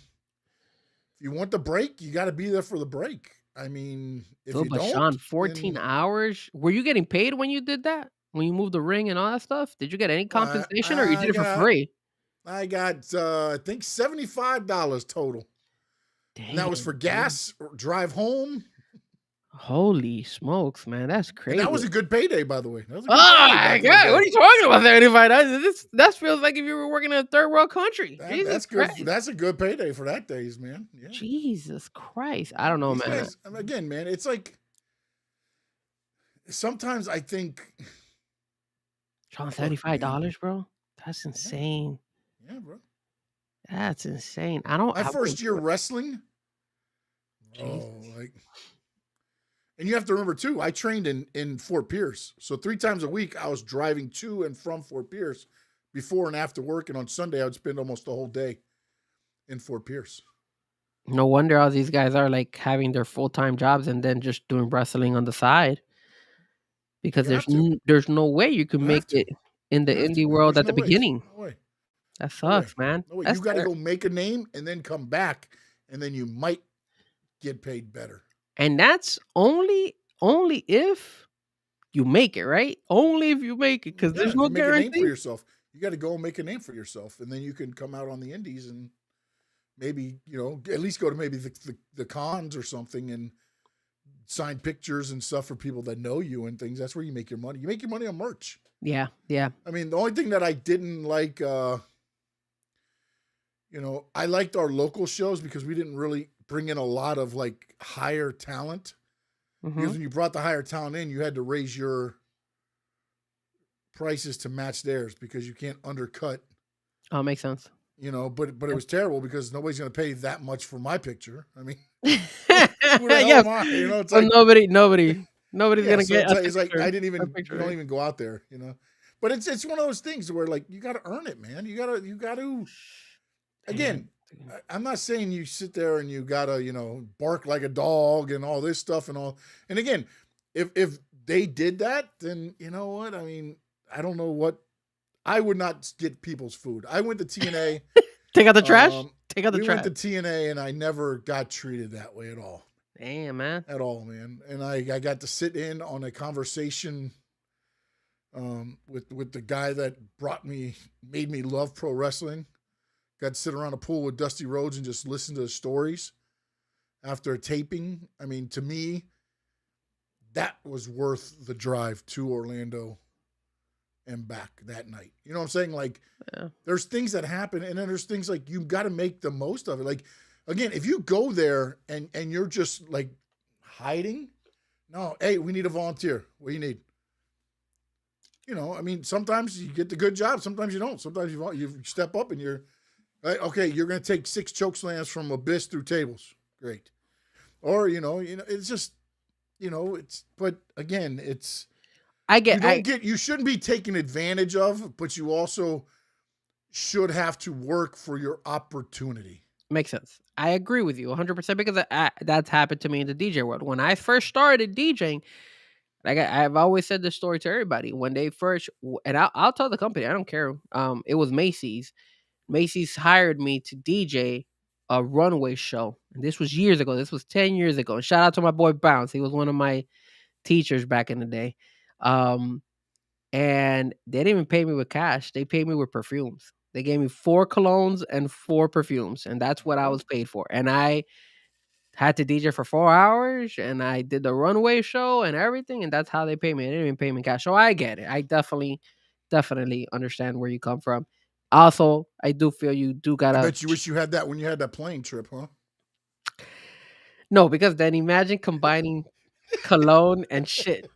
if you want the break, you got to be there for the break. I mean, if
So,
you
but
don't,
Sean, 14
then-
hours. Were you getting paid when you did that? When you moved the ring and all that stuff? Did you get any compensation, or you did it for free?
I got, I think $75 total. And that was for
Damn, dude.
gas, or drive home.
Holy smokes, man, that's
And
crazy.
that was a good payday, by the way. That was a good
Oh
payday
my
back in the
god,
day.
what are you talking about there, anybody? That feels like if you were working in a third world country. Jesus
That's good.
Christ.
That's a good payday for that days, man. Yeah.
Jesus Christ. I don't know,
These
man.
guys, again, man, it's like, sometimes I think,
Sean,
Fuck, man.
$75, bro? That's insane.
yeah, bro.
That's insane. I don't
My
I
first
wouldn't
year
do it.
wrestling, Oh, like, and you have to remember too, I trained in Fort Pierce. So 3 times a week I was driving to and from Fort Pierce before and after work. And on Sunday I would spend almost the whole day in Fort Pierce.
No wonder all these guys are like having their full-time jobs and then just doing wrestling on the side because
You have to.
there's no way you can
You
make
have to.
it in the
You have to,
indie
man.
world
There's
at
no
the
way.
beginning.
No way.
That
No way.
sucks, man.
No way.
That's
You got to
terrible.
go make a name and then come back, and then you might get paid better.
And that's only if you make it, right? Only if you make it, because
Yeah,
there's
if
no
you make a name for
guarantee.
yourself, you got to go and make a name for yourself, and then you can come out on the indies and maybe, at least go to maybe the cons or something and sign pictures and stuff for people that know you and things. That's where you make your money. You make your money on merch.
Yeah, yeah.
I mean, the only thing that I didn't like, I liked our local shows because we didn't really bring in a lot of like higher talent.
Mhm.
Because when you brought the higher talent in, you had to raise your prices to match theirs because you can't undercut.
Oh, makes sense.
But it was terrible because nobody's going to pay that much for my picture. I mean,
Yeah.
who the hell am I? It's
Well,
like,
nobody's
yeah,
gonna
so
get
it's like I didn't even,
picture,
you don't
right?
even go out there, But it's one of those things where like you got to earn it, man. You got to. Again, I'm not saying you sit there and you gotta, bark like a dog and all this stuff and all. And again, if they did that, then you know what? I mean, I don't know what. I would not get people's food. I went to TNA.
Take out the trash. Take out the
We
trash.
went to TNA and I never got treated that way at all.
Damn, man.
At all, man. And I got to sit in on a conversation with the guy that made me love pro wrestling. Got to sit around a pool with Dusty Rhodes and just listen to the stories after a taping. I mean, to me, that was worth the drive to Orlando and back that night. You know what I'm saying? Like,
Yeah.
there's things that happen, and then there's things like you got to make the most of it. Like, again, if you go there and you're just like hiding, no, hey, we need a volunteer. What do you need? I mean, sometimes you get the good job, sometimes you don't. Sometimes you step up and you're okay. You're going to take 6 choke slams from Abyss through tables. Great. Or it's just it's. But again, it's. You shouldn't be taken advantage of, but you also should have to work for your opportunity.
Makes sense. I agree with you 100% because that's happened to me in the DJ world. When I first started DJing, like I've always said this story to everybody. When they first, and I'll tell the company, I don't care. It was Macy's. Macy's hired me to DJ a runway show. And this was years ago. This was 10 years ago. And shout out to my boy Bounce. He was one of my teachers back in the day. And they didn't even pay me with cash. They paid me with perfumes. They gave me 4 colognes and 4 perfumes, and that's what I was paid for. And I had to DJ for 4 hours, and I did the runway show and everything, and that's how they pay me. They didn't even pay me cash. So I get it. I definitely understand where you come from. Also, I do feel you do
I
gotta.
bet you wish you had that when you had that plane trip, huh?
No, because then imagine combining cologne and shit.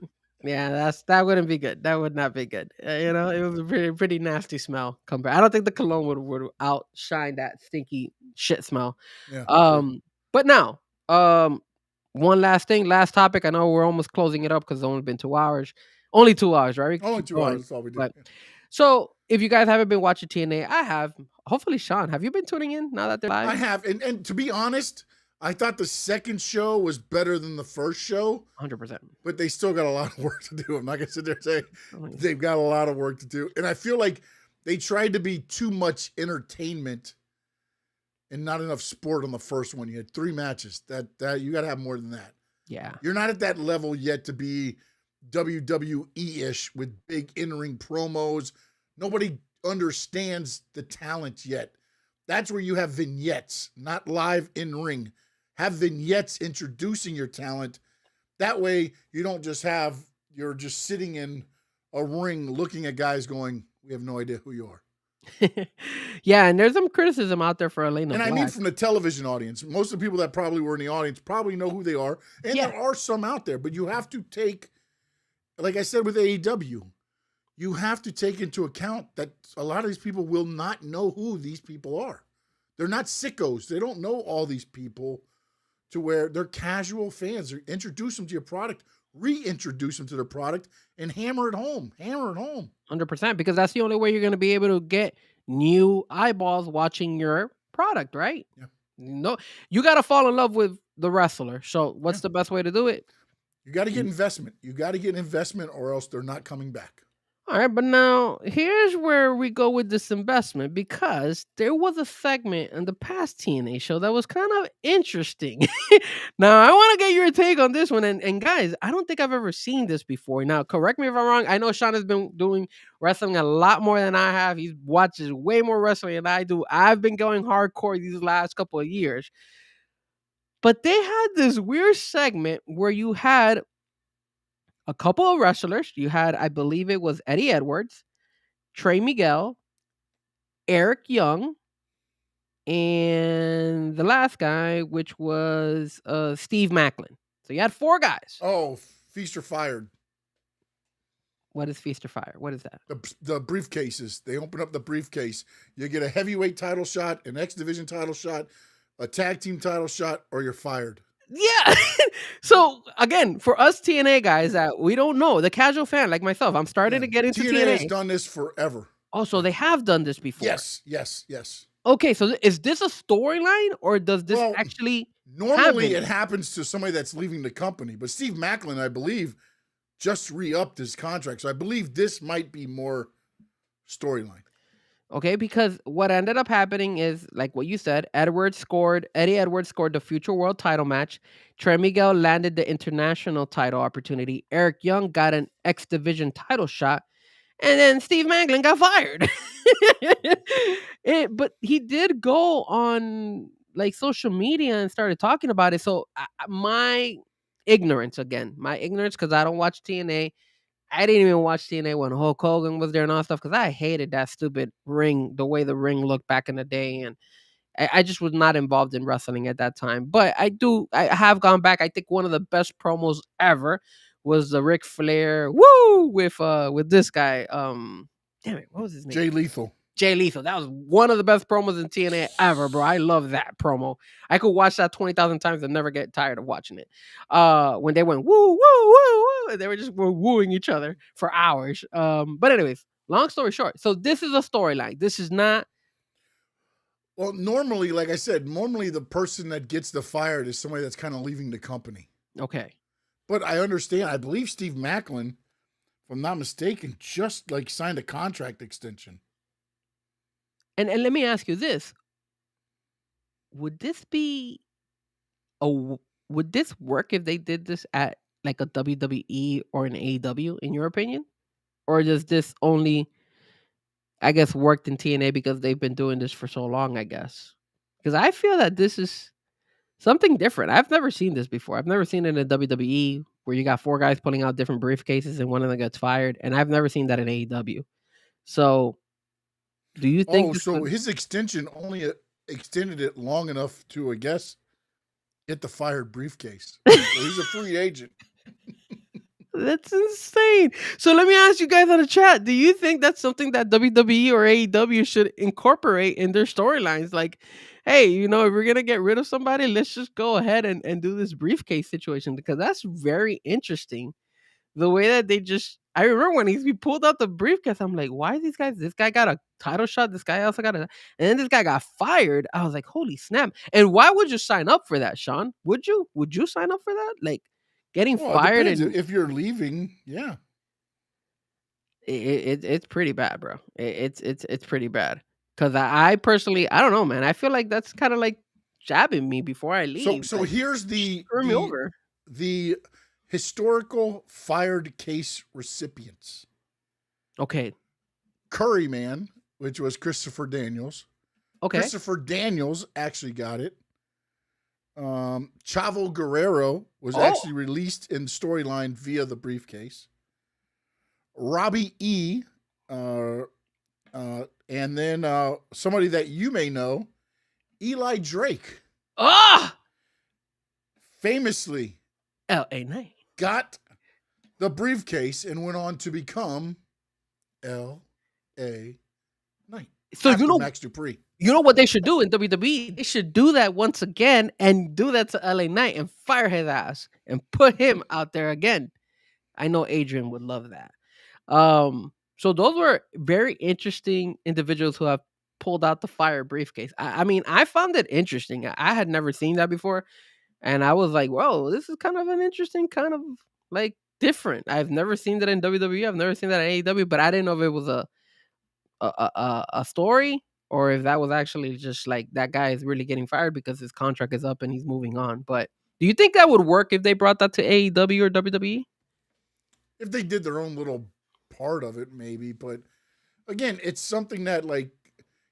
Yeah, that wouldn't be good. That would not be good. It was a pretty nasty smell. I don't think the cologne would outshine that stinky shit smell.
Yeah.
But now, one last thing, last topic. I know we're almost closing it up because it's only been 2 hours. Only 2 hours, right? We can
Only
keep
2
going.
hours. That's all we did.
But- So, if you guys haven't been watching TNA, I have. Hopefully, Sean, have you been tuning in now that they're live?
I have, and to be honest, I thought the second show was better than the first show,
100%.
but they still got a lot of work to do. I'm not gonna sit there and say they've got a lot of work to do, and I feel like they tried to be too much entertainment and not enough sport on the first one. You had 3 matches. That you got to have more than that.
Yeah.
You're not at that level yet to be WWE-ish with big in-ring promos. Nobody understands the talent yet. That's where you have vignettes, not live in-ring. Have vignettes introducing your talent. That way you don't just you're just sitting in a ring looking at guys going, we have no idea who you are.
Yeah, and there's some criticism out there for Elena
And
Black.
I mean from the television audience. Most of the people that probably were in the audience probably know who they are. And
Yeah.
there are some out there, but you have to take, like I said with AEW, you have to take into account that a lot of these people will not know who these people are. They're not sickos. They don't know all these people to where they're casual fans. Introduce them to your product, reintroduce them to the product, and hammer it home. Hammer it home.
100%, because that's the only way you're going to be able to get new eyeballs watching your product, right?
Yeah.
No, you got to fall in love with the wrestler. So, what's the best way to do it?
You got to get investment. You got to get investment, or else they're not coming back.
All right, but now here's where we go with this investment, because there was a segment in the past TNA show that was kind of interesting. Now, I want to get your take on this one. And guys, I don't think I've ever seen this before. Now, correct me if I'm wrong. I know Sean has been doing wrestling a lot more than I have. He watches way more wrestling than I do. I've been going hardcore these last couple of years. But they had this weird segment where you had a couple of wrestlers. You had, I believe it was Eddie Edwards, Trey Miguel, Eric Young, and the last guy, which was Steve Macklin. So you had 4 guys.
Oh, Feast or Fired.
What is Feast or Fire? What is that?
The briefcases. They open up the briefcase. You get a heavyweight title shot, an X Division title shot, a tag team title shot, or you're fired.
Yeah. So again, for us TNA guys that we don't know, the casual fan like myself, I'm starting to get into
TNA
TNA.
has done this forever.
Oh, so they have done this before.
Yes.
Okay, so is this a storyline, or does this actually
normally
happen?
it happens to somebody that's leaving the company, but Steve Macklin, I believe, just re-upped his contract. So I believe this might be more storyline.
Okay, because what ended up happening is, like what you said, Eddie Edwards scored the Future World title match. Trey Miguel landed the international title opportunity. Eric Young got an X Division title shot. And then Steve Macklin got fired. But he did go on like social media and started talking about it. So my ignorance, because I don't watch TNA. I didn't even watch TNA when Hulk Hogan was there and all that stuff, because I hated that stupid ring, the way the ring looked back in the day. And I just was not involved in wrestling at that time. But I have gone back. I think one of the best promos ever was the Ric Flair with this guy. Damn it, what was his name?
Jay Lethal.
Jay Lethal. That was one of the best promos in TNA ever, bro. I love that promo. I could watch that 20,000 times and never get tired of watching it. When they went woo, woo, woo, woo, they were just wooing each other for hours. But anyways, long story short. So this is a storyline. This is not.
Well, normally, like I said, the person that gets the fired is somebody that's kind of leaving the company.
Okay.
But I understand. I believe Steve Macklin, if I'm not mistaken, just like signed a contract extension.
And let me ask you this. Would this work if they did this at like a WWE or an AEW, in your opinion? Or does this only, I guess, worked in TNA because they've been doing this for so long, I guess? Because I feel that this is something different. I've never seen this before. I've never seen it in WWE where you got 4 guys pulling out different briefcases and one of them gets fired. And I've never seen that in AEW. So do you think?
His extension only extended it long enough to, I guess, get the fired briefcase. So he's a free agent.
That's insane. So let me ask you guys on the chat. Do you think that's something that WWE or AEW should incorporate in their storylines? Like, hey, if we're going to get rid of somebody, let's just go ahead and do this briefcase situation, because that's very interesting. The way that I remember when he pulled out the briefcase, I'm like, why these guys? This guy got a title shot. This guy also got and then this guy got fired. I was like, holy snap. And why would you sign up for that, Sean? Would you sign up for that? Like getting fired?
And if you're leaving, yeah.
It's pretty bad, bro. It's pretty bad. Because I personally, I don't know, man. I feel like that's kind of like jabbing me before I leave.
So here's
screw me over.
The historical fired case recipients.
Okay.
Curry Man, which was Christopher Daniels.
Okay.
Christopher Daniels actually got it. Chavo Guerrero was actually released in storyline via the briefcase. Robbie E. And then somebody that you may know, Eli Drake. Famously
L.A. Knight
got the briefcase and went on to become L.A. night
So
after Max Dupree.
you know what they should do in WWE? They should do that once again and do that to LA Knight and fire his ass and put him out there again. I know Adrian would love that. So those were very interesting individuals who have pulled out the fire briefcase. I mean, I found it interesting. I had never seen that before, and I was like, "Whoa, this is kind of an interesting, kind of like different." I've never seen that in WWE. I've never seen that in AEW, but I didn't know if it was a story or if that was actually just like that guy is really getting fired because his contract is up and he's moving on. But do you think that would work if they brought that to AEW or WWE?
If they did their own little part of it, maybe. But again, it's something that like,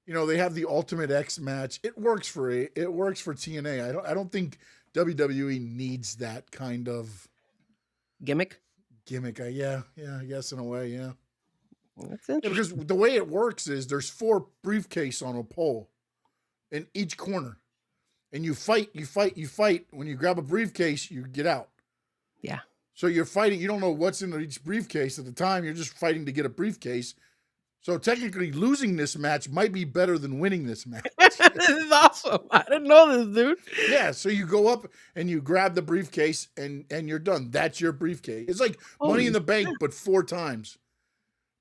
they have the Ultimate X match. It works for TNA. I don't think WWE needs that kind of
Gimmick?
Yeah, I guess in a way, yeah.
That's
Yeah,
interesting.
because the way it works is there's 4 briefcase on a pole in each corner. And you fight. When you grab a briefcase, you get out.
Yeah.
So you're fighting. You don't know what's in each briefcase at the time. You're just fighting to get a briefcase. So technically, losing this match might be better than winning this match.
This is awesome. I didn't know this, dude.
Yeah. So you go up and you grab the briefcase and you're done. That's your briefcase. It's like Money in the Bank, but 4 times.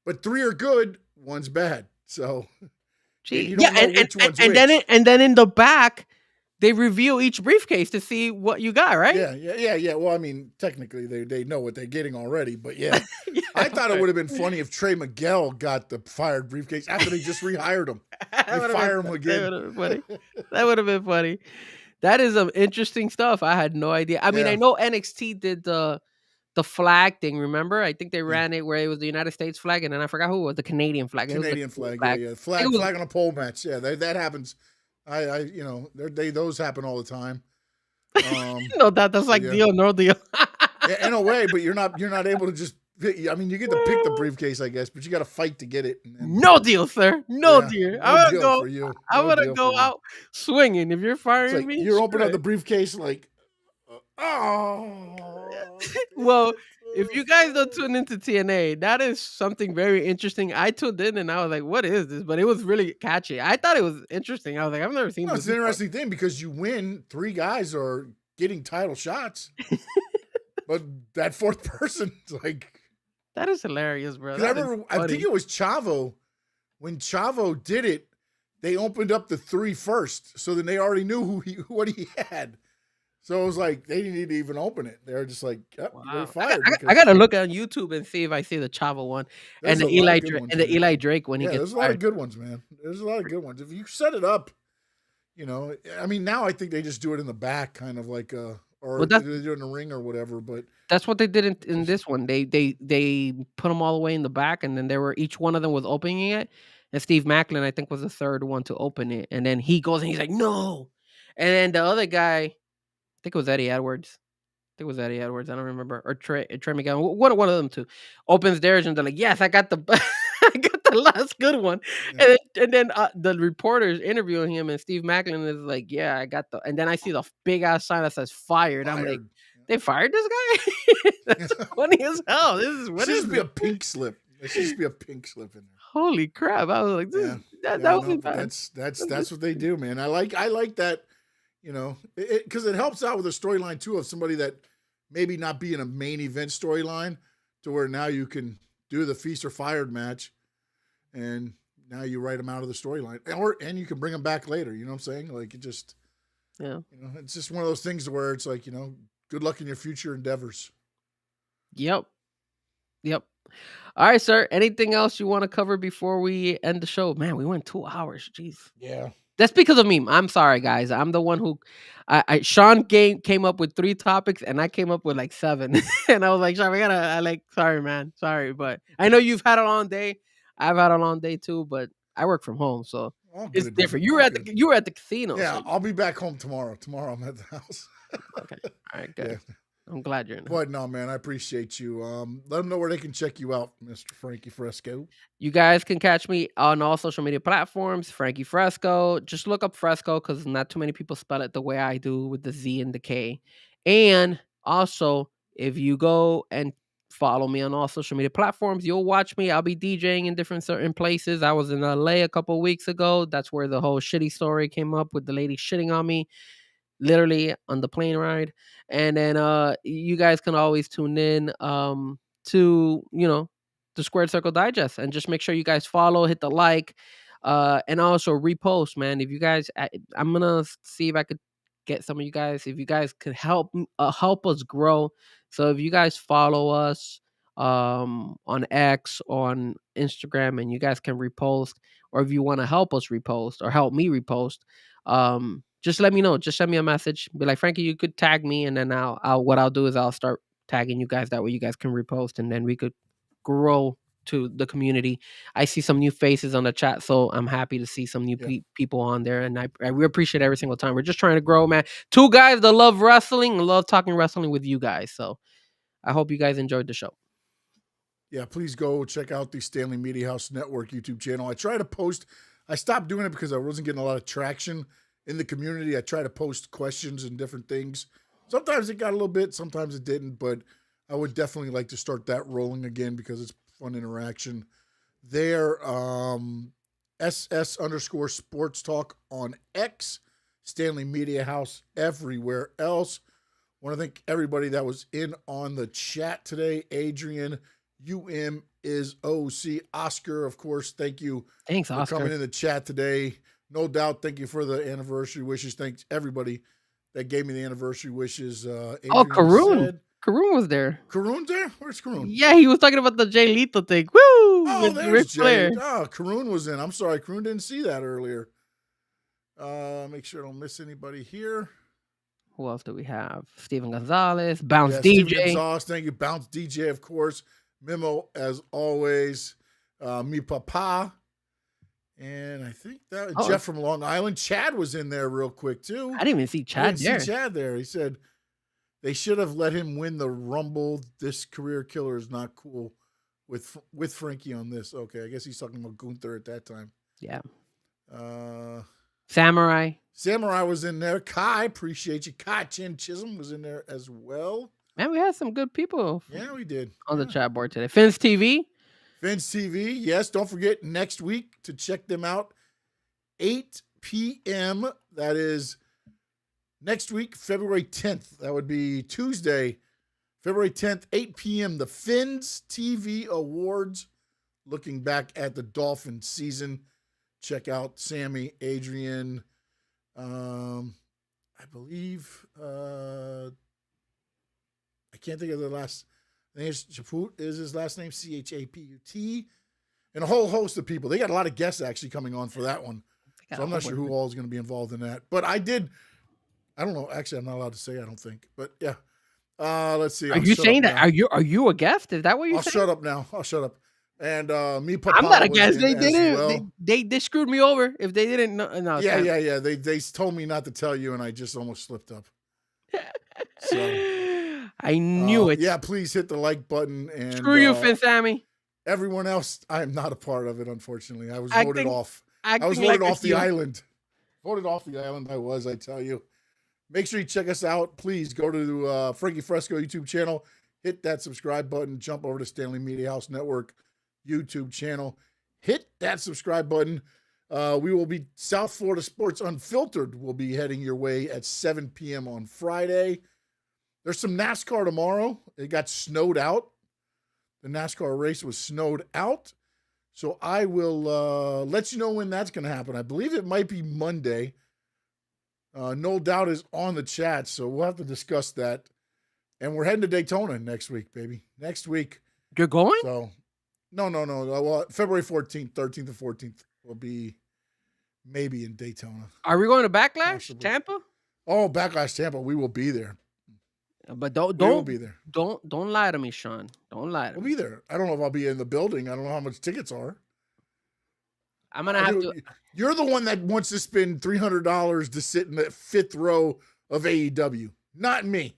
But 3 are good. 1's bad. So you don't know which one's which.
And then in the back, they reveal each briefcase to see what you got, right?
Yeah. Well, I mean, technically, they know what they're getting already, but yeah. I thought it would have been funny if Trey Miguel got the fired briefcase after they just rehired him. They fire him again.
That would have been funny. That is some interesting stuff. I had no idea. I mean, I know NXT did the flag thing, remember? I think they ran it where it was the United States flag, and then I forgot who it was, the Canadian flag.
Canadian flag, yeah. Flag on a pole match. Yeah, that happens. Those happen all the time.
No, that's like deal, no deal.
Yeah, in a way, but you're not able to just. I mean, you get to pick the briefcase, I guess, but you got to fight to get it.
No deal, sir. No deal. I'm gonna go
for
out swinging. If you're firing me,
you're opening up the briefcase like, oh.
Well, if you guys don't tune into TNA, that is something very interesting. I tuned in and I was like, "What is this?" But it was really catchy. I thought it was interesting. I was like, "I've never seen this."
It's an interesting thing because you win, 3 guys are getting title shots, but that 4th person, like.
That is hilarious, bro.
I think it was Chavo. When Chavo did it, they opened up the 3 first, so then they already knew what he had. So it was like they didn't need to even open it. They were just like, "You're fired."
I gotta look on YouTube and see if I see the Chavo one and the Eli Drake when he gets.
There's a lot of good ones, man. There's a lot of good ones. If you set it up, I mean, now I think they just do it in the back, kind of like or they do it in the ring or whatever. But
that's what they did in this one. They put them all the way in the back, and then each one of them was opening it. And Steve Macklin, I think, was the 3rd one to open it. And then he goes and he's like, "No!" And then the other guy, I think it was Eddie Edwards. I don't remember, or Trey Miguel. One of them two opens theirs, and they're like, "Yes, I got the I got the last good one." Yeah. And then the reporters interviewing him, and Steve Macklin is like, "Yeah, I got the." And then I see the big ass sign that says "fired." I'm like, "They fired this guy?" That's funny as hell. This is what
should be a pink slip. There should just be a pink slip in there.
Holy crap! I was like, that wasn't bad.
That's what they do, man. I like that. Because it helps out with a storyline too of somebody that maybe not be in a main event storyline to where now you can do the feast or fired match and now you write them out of the storyline and you can bring them back later. You know what I'm saying? Like it just, it's just one of those things where it's like, good luck in your future endeavors.
Yep. All right, sir. Anything else you want to cover before we end the show? Man, we went 2 hours. Jeez.
Yeah.
That's because of me. I'm sorry, guys. I'm the one who, Sean came up with 3 topics, and I came up with like 7. And I was like, Sean, sorry, man, sorry, but I know you've had a long day. I've had a long day too, but I work from home, so it's different. You were at the casino.
Yeah, so. I'll be back home tomorrow. Tomorrow I'm at the house.
Okay, all right, good. Yeah. I'm glad you're in.
But no, man, I appreciate you. Let them know where they can check you out, Mr. Frankie Fresco.
You guys can catch me on all social media platforms, Frankie Fresco. Just look up Fresco because not too many people spell it the way I do with the Z and the K. And also, if you go and follow me on all social media platforms. You'll watch me. I'll be DJing in different certain places. I was in LA a couple weeks ago. That's where the whole shitty story came up with the lady shitting on me, literally on the plane ride. And then you guys can always tune in to, the Squared Circle Digest, and just make sure you guys follow, hit the like, and also repost, man. If you guys, I'm gonna see if I could get some of you guys, if you guys could help us grow. So if you guys follow us on X, on Instagram, and you guys can repost, or if you want to help us repost or help me repost, just let me know. Just send me a message. Be like, Frankie, you could tag me, and then what I'll do is I'll start tagging you guys. That way you guys can repost, and then we could grow to the community. I see some new faces on the chat, so I'm happy to see some new people on there, and we appreciate every single time. We're just trying to grow, man. Two guys that love wrestling, love talking wrestling with you guys. So I hope you guys enjoyed the show.
Yeah, please go check out the Stanley Media House Network YouTube channel. I try to post. I stopped doing it because I wasn't getting a lot of traction in the community. I try to post questions and different things. Sometimes it got a little bit, sometimes it didn't, but I would definitely like to start that rolling again because it's fun interaction there. SS_sports talk on X, Stanley Media House everywhere else. Want to thank everybody that was in on the chat today. Adrian, UM is OC, Oscar, of course. Thank you.
Thanks,
for
Oscar,
coming in the chat today. No doubt. Thank you for the anniversary wishes. Thanks everybody that gave me the anniversary wishes. Adrian
Karoon. Karoon was there.
Karoon's there? Where's Karoon?
Yeah, he was talking about the Jay Lethal thing. Woo!
Oh, there's Jay. Oh, Karoon was in. I'm sorry, Karoon didn't see that earlier. Make sure I don't miss anybody here.
Who else do we have? Steven Gonzalez, Bounce DJ.
Steven Gonzalez, thank you. Bounce DJ, of course. Memo, as always. Me Papa. And I think that Jeff from Long Island. Chad was in there real quick, too.
I didn't even see Chad there.
See Chad there. He said they should have let him win the Rumble. This career killer is not cool with Frankie on this. Okay, I guess he's talking about Gunther at that time.
Yeah. Samurai
was in there. Kai, appreciate you. Kai Chin Chisholm was in there as well.
Man, we had some good people.
Yeah, we did.
On the chat board today. Fins TV.
Yes, don't forget next week to check them out. 8 p.m. That is next week, February 10th. That would be Tuesday, February 10th, 8 p.m. The Fins TV Awards. Looking back at the Dolphin season. Check out Sammy, Adrian, I believe, I can't think of the last. I think it's Chaput is his last name, Chaput, and a whole host of people. They got a lot of guests actually coming on for that one. So I'm not sure who all is going to be involved in that. But I don't know. Actually, I'm not allowed to say, I don't think. But yeah. Let's see.
Are you saying that? Are you a guest? Is that what you're saying?
I'll shut up now. I'll shut up. And me, Papa,
I'm not a guest. They didn't.
Well.
They screwed me over. If they didn't know. No,
yeah. They told me not to tell you, and I just almost slipped up. So
I knew it.
Yeah, please hit the like button. And
screw you, Finn Sammy.
Everyone else, I am not a part of it, unfortunately. I was voted off. I was voted off the island. Voted off the island. I tell you. Make sure you check us out. Please go to Frankie Fresco YouTube channel. Hit that subscribe button. Jump over to Stanley Media House Network YouTube channel. Hit that subscribe button. We will be South Florida Sports Unfiltered will be heading your way at 7 p.m. on Friday. There's some NASCAR tomorrow. It got snowed out. The NASCAR race was snowed out. So I will let you know when that's going to happen. I believe it might be Monday. No Doubt is on the chat, so we'll have to discuss that. And we're heading to Daytona next week, baby. Next week.
You're going?
So, no. Well, February 14th, 13th, and 14th will be maybe in Daytona.
Are we going to Backlash,
Possibly.
Tampa?
Oh, Backlash Tampa. We will be there.
But don't
be there.
Don't lie to me, Sean. Don't lie to me.
We'll be there. I don't know if I'll be in the building. I don't know how much tickets are.
I'm gonna have to.
You're the one that wants to spend $300 to sit in the 5th row of AEW, not me.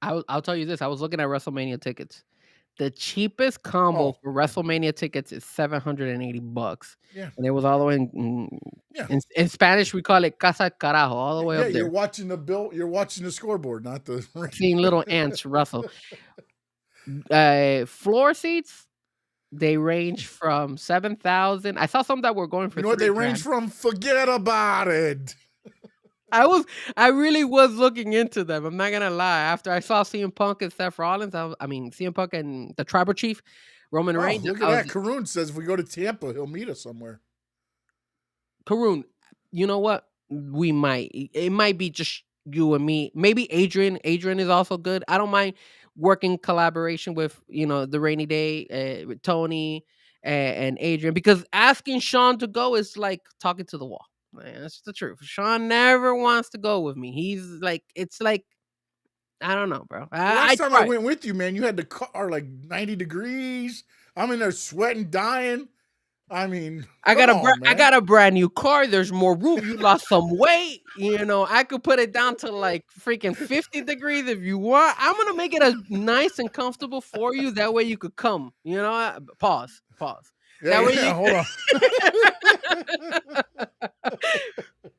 I'll tell you this. I was looking at WrestleMania tickets. The cheapest combo for WrestleMania tickets is $780.
Yeah,
and it was all the way in Spanish we call it Casa Carajo, all the way up there.
You're watching the bill. You're watching the scoreboard, not the
seeing little ants wrestle. Floor seats, they range from 7,000. I saw some that were going for
You know what they
3
range
grand.
from? Forget about it.
I really was looking into them. I'm not gonna lie. After I saw CM Punk and Seth Rollins, I mean CM Punk and the Tribal Chief, Roman
Oh,
Reigns.
look at
I
that.
was
Karun says if we go to Tampa, he'll meet us somewhere.
Karun. You know what? We might. It might be just you and me. Maybe Adrian. Adrian is also good. I don't mind working collaboration with the Rainy Day with Tony and Adrian, because asking Sean to go is like talking to the wall. Man, that's the truth. Sean never wants to go with me. He's like, it's like, I don't know, bro.
The
I
last time I
tried.
went with you, man, you had the car like 90 degrees. I'm in there sweating, dying. I mean, come on,
I
man.
got a brand new car. There's more room. You lost some weight. I could put it down to like freaking 50 degrees if you want. I'm gonna make it as nice and comfortable for you. That way you could come. Pause. Pause.
Yeah,
That way
yeah,
you
hold on.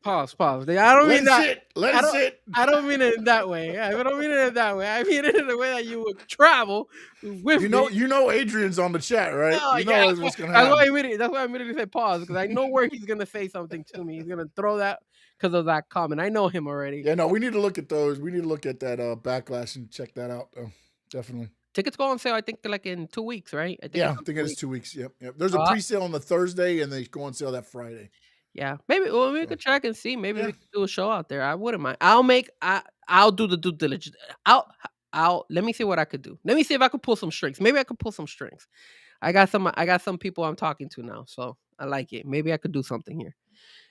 pause. Pause. I don't
Let
mean
it
that.
sit. Let
I
it
don't.
sit.
I don't mean it in that way. I don't mean it in that way. I mean it in the way that you would travel with me.
You know Adrian's on the chat, right?
Oh,
You
yeah,
know what's gonna
that's why
happen.
I immediately said pause, because I know where he's gonna say something to me. He's gonna throw that because of that comment. I know him already.
Yeah, no, we need to look at those. We need to look at that backlash and check that out, though. Definitely.
Tickets go on sale, I think, like in 2 weeks, right? I think
Yeah,
it's
I
on
think
2
it is
weeks.
2 weeks. Yep, yep. There's a
Uh,
pre-sale on the Thursday, and they go on sale that Friday.
yeah, maybe. Well, we
So,
could check and see. Maybe
yeah.
we could do a show out there. I wouldn't mind. I'll do the due diligence. Let me see what I could do. Let me see if I could pull some strings. Maybe I could pull some strings. I got some people I'm talking to now, so I like it. Maybe I could do something here.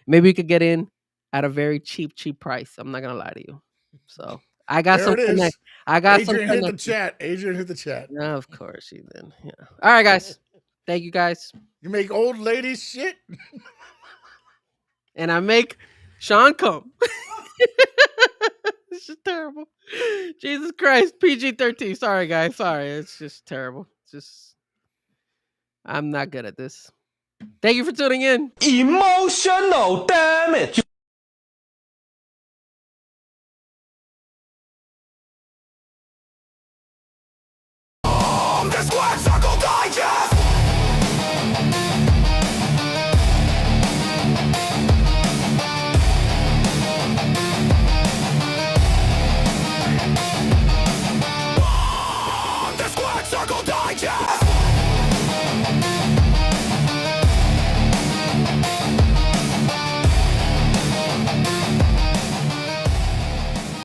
Maybe we could get in at a very cheap price. I'm not gonna lie to you. So I got
There
some
it
connect.
is.
I got some
Adrian hit the
connections.
chat. Adrian hit the chat.
Yeah, of course she did. Yeah. All right, guys. Thank you, guys.
You make old ladies shit.
And I make Sean come. It's just terrible. Jesus Christ. PG-13. Sorry, guys. Sorry. It's just terrible. It's just, I'm not good at this. Thank you for tuning in.
Emotional damage.